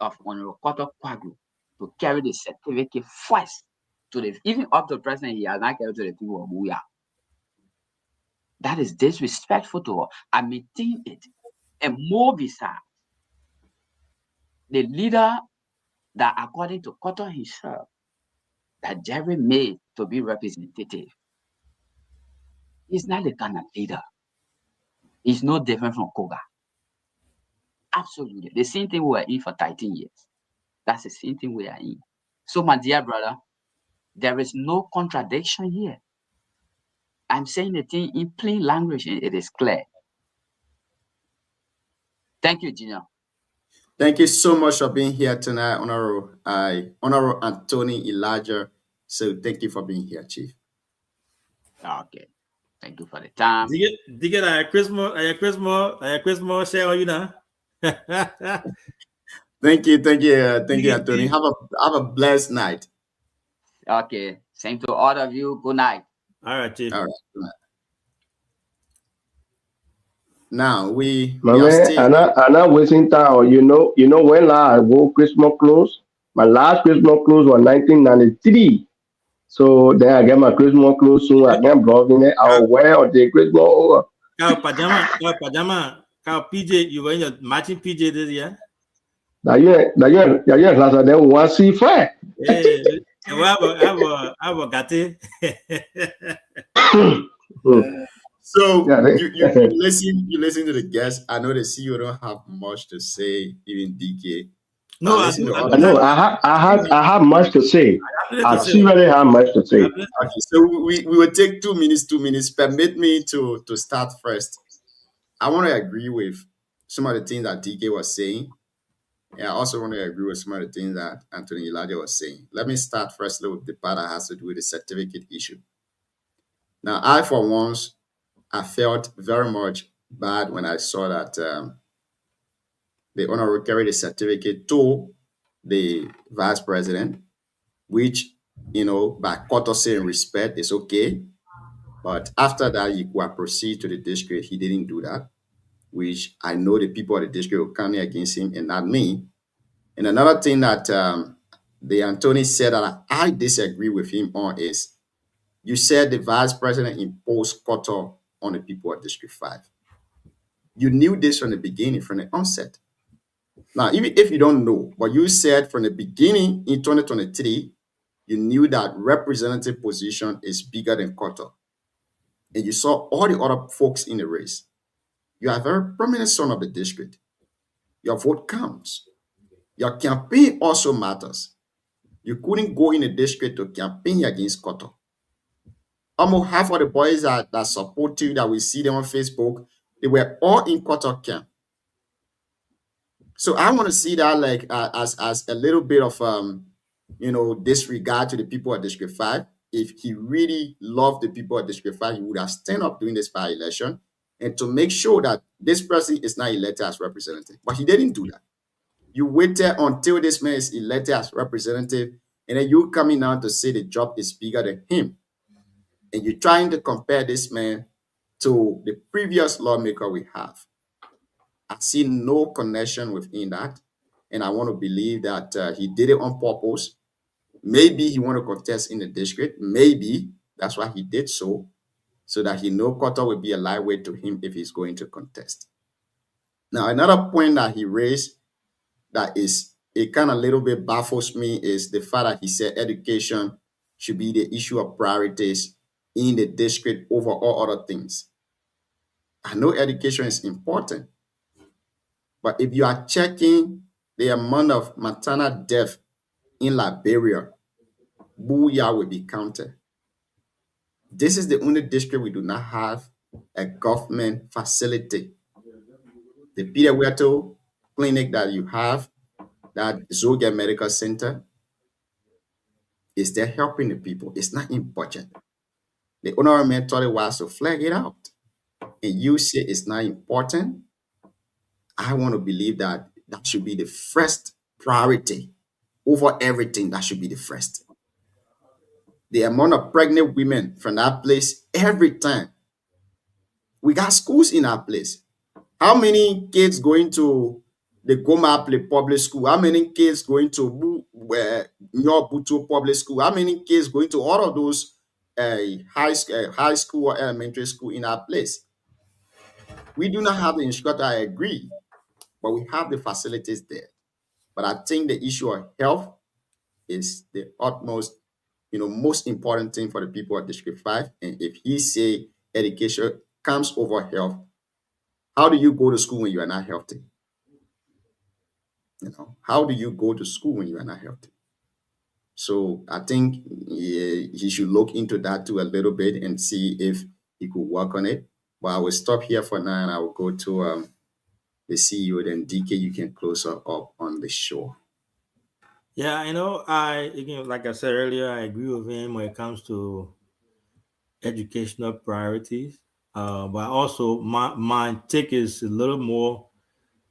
of Honorable Koto Kwagu to carry the certificate first to the, even up to the president, he has not carried to the people of Buya. That is disrespectful to her. I maintain it. And more bizarre, the leader that according to Koto himself, that Jerry made to be representative, he's not the kind of leader. He's no different from Koga. Absolutely. The same thing we were in for 13 years. That's the same thing we are in. So, my dear brother, there is no contradiction here. I'm saying the thing in plain language and it is clear. Thank you, Junior. Thank you so much for being here tonight, Honorable Anthony Elijah. So thank you for being here, Chief. Okay. Thank you for the time. Dig it, I Christmas share on you now. Thank you, Anthony. Have a blessed night. Okay. Same to all of you. Good night. All right, Chief. All right. Good night. Now we My are man, still. I'm not wasting time. You know when I wore Christmas clothes? My last Christmas clothes was 1993. So then I get my Christmas clothes soon. I can't blog in it. I'll wear the Christmas over. Pajama, PJ, you wearing your matching PJ this year? D'ailleurs, là, ça donne one see frère. Hey, I will got it. So Yeah, you listen to the guests. I know the CEO don't have much to say, even DK. No, I know. I have much to say. I seriously have much to say. Okay, so we will take 2 minutes. Permit me to start first. I want to agree with some of the things that DK was saying. And I also want to agree with some of the things that Anthony Elijah was saying. Let me start first with the part that has to do with the certificate issue. Now, I, for once, I felt very much bad when I saw that the honorable carried a certificate to the vice president, which, by courtesy and respect is okay. But after that, he could proceed to the district. He didn't do that, which I know the people of the district were coming against him and not me. And another thing that the Anthony said that I disagree with him on is, you said the vice president imposed quota on the people of District 5. You knew this from the beginning, from the onset. Now, even if you don't know, but you said from the beginning in 2023, you knew that representative position is bigger than quota. And you saw all the other folks in the race. You are a very prominent son of the district. Your vote counts. Your campaign also matters. You couldn't go in the district to campaign against quota. Almost half of the boys that support you, that we see them on Facebook, they were all in quota camp. So I want to see that like as a little bit of disregard to the people of District 5. If he really loved the people of District 5, he would have stand up during this by-election and to make sure that this person is not elected as representative. But he didn't do that. You waited until this man is elected as representative, and then you coming out to say the job is bigger than him. And you're trying to compare this man to the previous lawmaker we have. I see no connection within that. And I want to believe that he did it on purpose. Maybe he want to contest in the district. Maybe that's why he did so that he know quota will be a lightweight to him if he's going to contest. Now, another point that he raised that is, it kind of little bit baffles me is the fact that he said education should be the issue of priorities in the district over all other things. I know education is important, but if you are checking the amount of maternal death in Liberia, Buya will be counted. This is the only district we do not have a government facility. The Peter Weto clinic that you have, that Zoga Medical Center, is there helping the people. It's not in budget. The honorable man thought it was to flag it out. And you say it's not important. I want to believe that should be the first priority over everything. That should be the first. The amount of pregnant women from that place every time We got schools in our place. How many kids going to the Goma public school? How many kids going to Nyobutu public school? How many kids going to all of those high school or elementary school in our place? We do not have the instructor, I agree, but we have the facilities there. But I think the issue of health is the utmost, most important thing for the people of District 5. And if he say education comes over health, how do you go to school when you are not healthy? How do you go to school when you are not healthy? So I think he should look into that too a little bit and see if he could work on it. But I will stop here for now and I will go to the CEO. Then DK, you can close up on the show. Yeah, again, like I said earlier, I agree with him when it comes to educational priorities. But also my take is a little more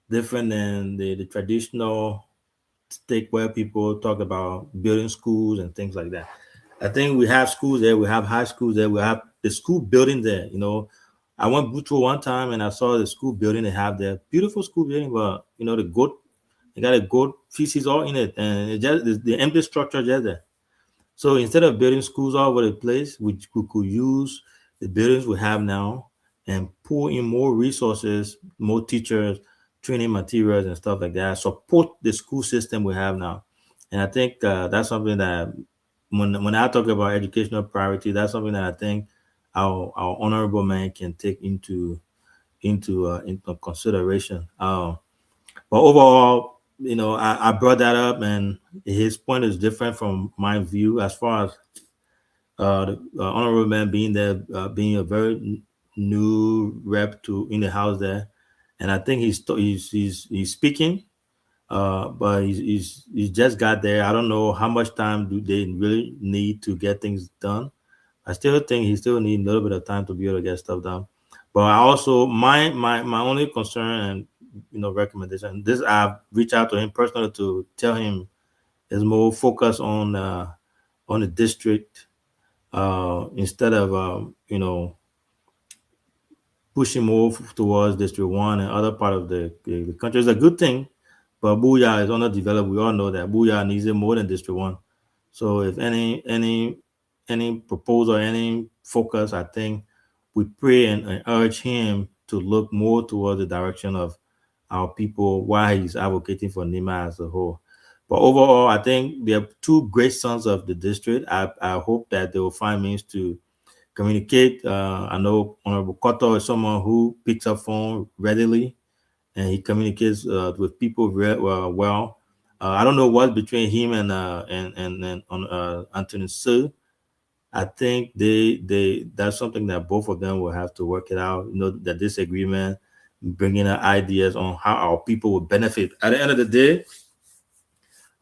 different than the traditional take where people talk about building schools and things like that. I think we have schools there, we have high schools there, we have the school building there. I went Buto one time and I saw the school building they have there. Beautiful school building, but the goat, they got a goat feces all in it, and it just the empty structure just there. So instead of building schools all over the place, we could use the buildings we have now and pull in more resources, more teachers, training materials and stuff like that, support the school system we have now. And I think that's something that when I talk about educational priority, that's something that I think our honorable man can take into consideration. But overall, I brought that up, and his point is different from my view as far as the honorable man being there, being a very new rep in the house there. And I think he's speaking, but he's just got there. I don't know how much time do they really need to get things done. I still think he still needs a little bit of time to be able to get stuff done. But I also my only concern and recommendation, this I've reached out to him personally to tell him is more focus on the district instead of pushing more towards District 1 and other part of the country. Is a good thing, but Booyah is underdeveloped. We all know that Booyah needs it more than District 1. So if any proposal, any focus, I think we pray and urge him to look more towards the direction of our people while he's advocating for NEMA as a whole. But overall, I think they're two great sons of the district. I hope that they will find means to communicate. I know Honorable Cotto is someone who picks up phone readily and he communicates with people very well. I don't know what's between him and Anthony Sue. I think that's something that both of them will have to work it out. That disagreement, bringing up ideas on how our people will benefit. At the end of the day,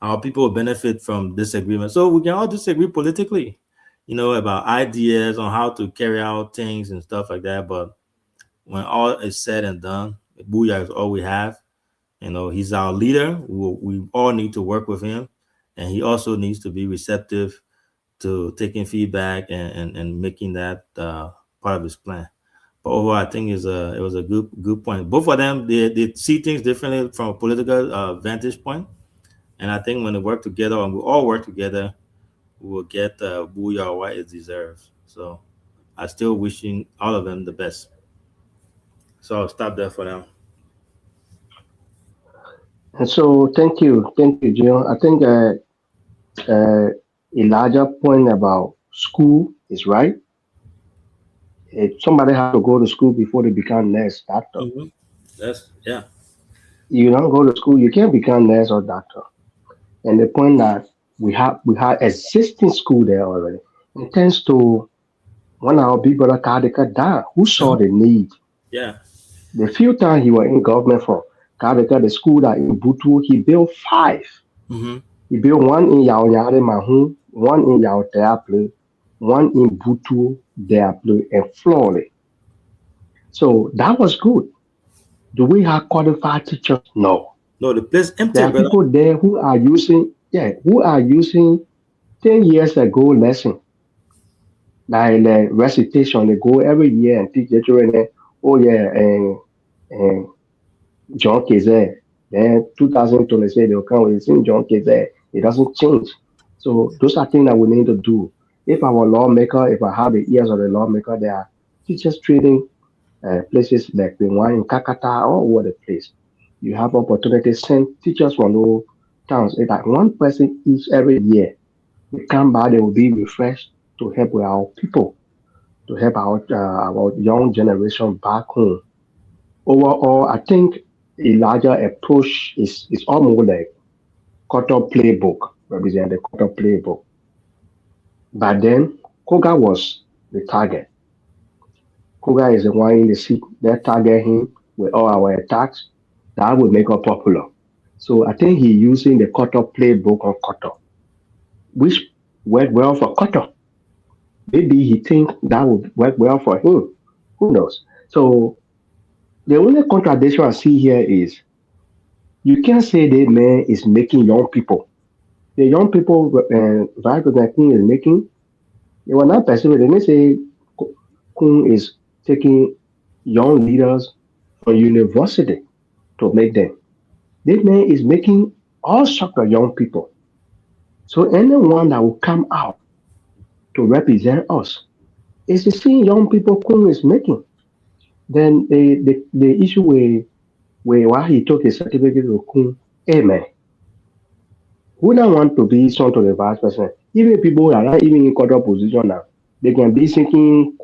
our people will benefit from disagreement. So we can all disagree politically, about ideas on how to carry out things and stuff like that. But when all is said and done, Booyah is all we have. He's our leader. We all need to work with him. And he also needs to be receptive to taking feedback and making that part of his plan. But overall, I think it was a good point. Both of them, they see things differently from a political vantage point. And I think when they work together and we all work together, we will get Booyah what it deserves. So I still wishing all of them the best. So I'll stop there for now. And so thank you, Jill. I think Elijah's point about school is right. Somebody has to go to school before they become nurse, doctor. Mm-hmm. You don't go to school, you can't become nurse or doctor. And the point that we have existing school there already. And thanks to one of our big brother Kadeka Da, who saw the need. Yeah. The few times he was in government for Kadeka, the school that in Butu, he built 5. Mm-hmm. He built one in Yaoyare Mahu, one in Yao Teaple, one in Butu, Deaple, and Flore. So that was good. Do we have qualified teachers? No. No, the place empty. There are people there who are using 10 years ago lesson. Like the recitation, they go every year and teach the children oh yeah, and John Kazay. Then 2026 they'll come with same John Kazay. It doesn't change. So those are things that we need to do. If our lawmaker, if I have the ears of the lawmaker, there are teachers training places like the one in Kakata all over the place. You have opportunity to send teachers from those towns. It's like one person each every year. They come by, they will be refreshed to help with our people, to help our young generation back home. Overall, I think Elijah approach is almost like quarter playbook, represent the quarter playbook. But then Koga was the target. Koga is the one in the seat that target him with all our attacks. That would make us popular. So I think he using the quarter playbook on quarter, which worked well for quarter. Maybe he think that would work well for him. Who knows? So the only contradiction I see here is you can't say the man is making young people. The young people Vice King is making, they were not perceiving. They didn't say Kun is taking young leaders from university to make them. This man is making all sorts of young people. So anyone that will come out to represent us is the same young people Kun is making. Then the issue where why he took his certificate to Kun, hey man, who don't want to be son to the vice president? Even people that are not even in quarter position now, they can be thinking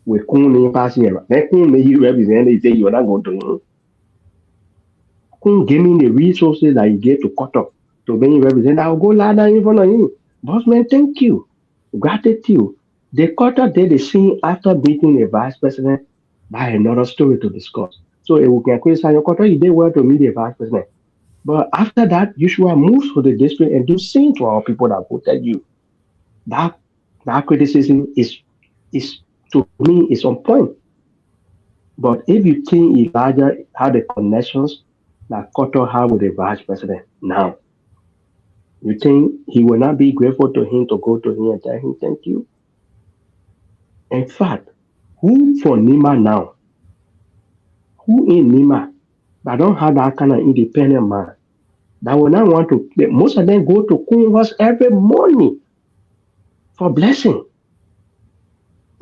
with Kun in passing. Then Kun may he represent, they say you're not going to him. Kun give me the resources that he gave to quarter to be represent. I'll go lie down in front of him. Boss man, thank you. Gratitude. The quarter did the same after beating the vice president. That's another story to discuss. So if we can criticize your quarter, he did well to meet the vice president. But after that, you should have moved to the district and do same to our people that voted you. That criticism is to me is on point. But if you think Elijah had the connections that Koto had with the vice president now, you think he will not be grateful to him to go to him and tell him thank you? In fact, who for Nima now? Who in Nima that don't have that kind of independent man that will not want to? Most of them go to Kunwas every morning for blessing.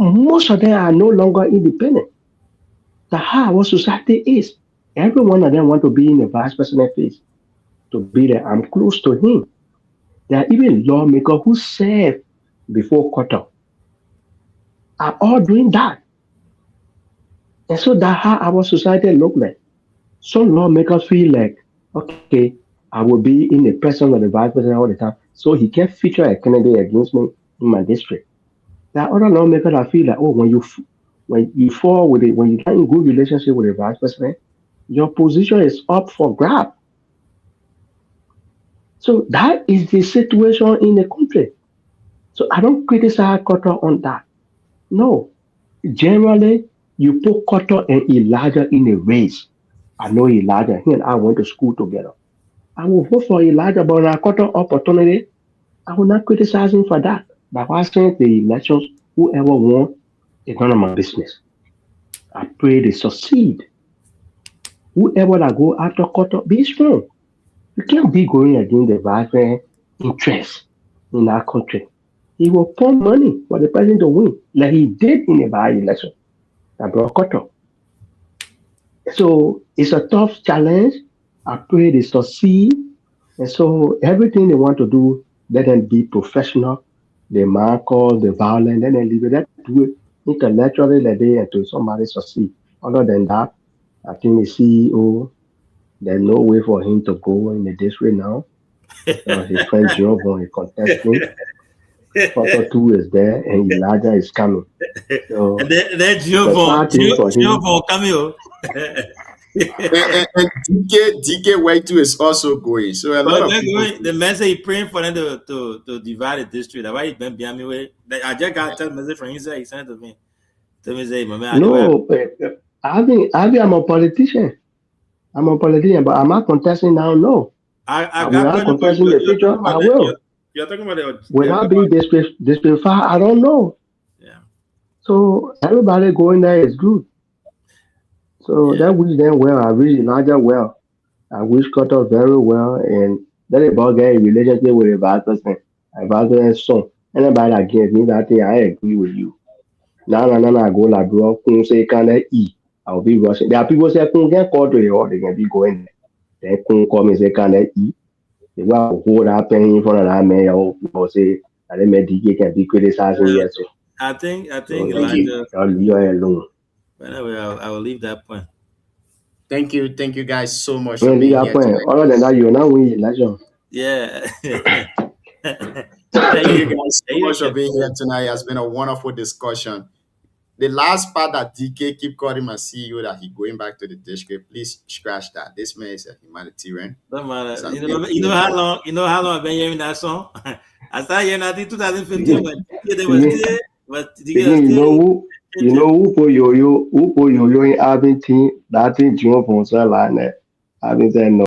Most of them are no longer independent. That's how our society is. Every one of them want to be in the vice president face, to be there. I'm close to him. There are even lawmakers who serve before Koto are all doing that. And so that's how our society look like. Some lawmakers feel like, okay, I will be in the presence of the vice president all the time, so he can feature a candidate against me in my district. There are other lawmakers that feel like, oh, when you fall with it, when you're in good relationship with the vice president, your position is up for grab. So that is the situation in the country. So I don't criticize Koto on that. No. Generally, you put Koto and Elijah in a race. I know Elijah, he and I went to school together. I will vote for Elijah, but when I Koto opportunity, I will not criticize him for that. But while saying the elections, whoever won, it's none of my business. I pray they succeed. Whoever that go after Koto, be strong. You can't be going against the vice interest in our country. He will pour money for the president to win, like he did in the by-election that brought Koto. So it's a tough challenge. I pray they succeed. And so everything they want to do, let them be professional. The markers, the violence, then they leave it. Let do it intellectually, let they until somebody succeed. Other than that, I think the CEO, there's no way for him to go in the district now. His friend Giovanni is contesting. Photo 2 is there, and Elijah is coming. So and then Giovanni coming. and DK White is also going. So a lot of people, the man say he praying for them to divide the district. That's why he been behind me way. I just got a message from inside. He sent to me. Tell me say, my man. No, I'm a politician. I'm a politician, but I'm not contesting now. No, I got contesting in the future. I will. You're talking about the without being disqualified. I don't know. Yeah. So everybody going there is good. So Yeah. that wish them well. I wish Elijah well. I wish Cutter very well. And that about get a relationship with a bad person. A bad person's son. Anybody against me, that thing, I agree with you. Now, I go like, bro, Kun say, can I eat? I'll be rushing. There are people say, Kun get called to the or they can be going there. Then Kun come and say, can I eat? They will hold that pen in front of that man or say, I didn't make DK can be criticizing yet. So, I think so Thank you. Elijah. y'all leave her alone. Anyway, I will leave that point. Thank you guys so much When for leave being that here point, tonight. other than that, you're not winning election. Yeah. Thank you guys so You much for can- being here tonight. It has been a wonderful discussion. The last part that DK keep calling my CEO that he going back to the district, please scratch that. This man is a humanitarian. Don't It's matter. a You know how long I've been hearing that song? I started hearing that in 2015, but they were still, but the girl Again, still you know who put yo-yo in Abington, that thing jump on cell line there. Abington, no.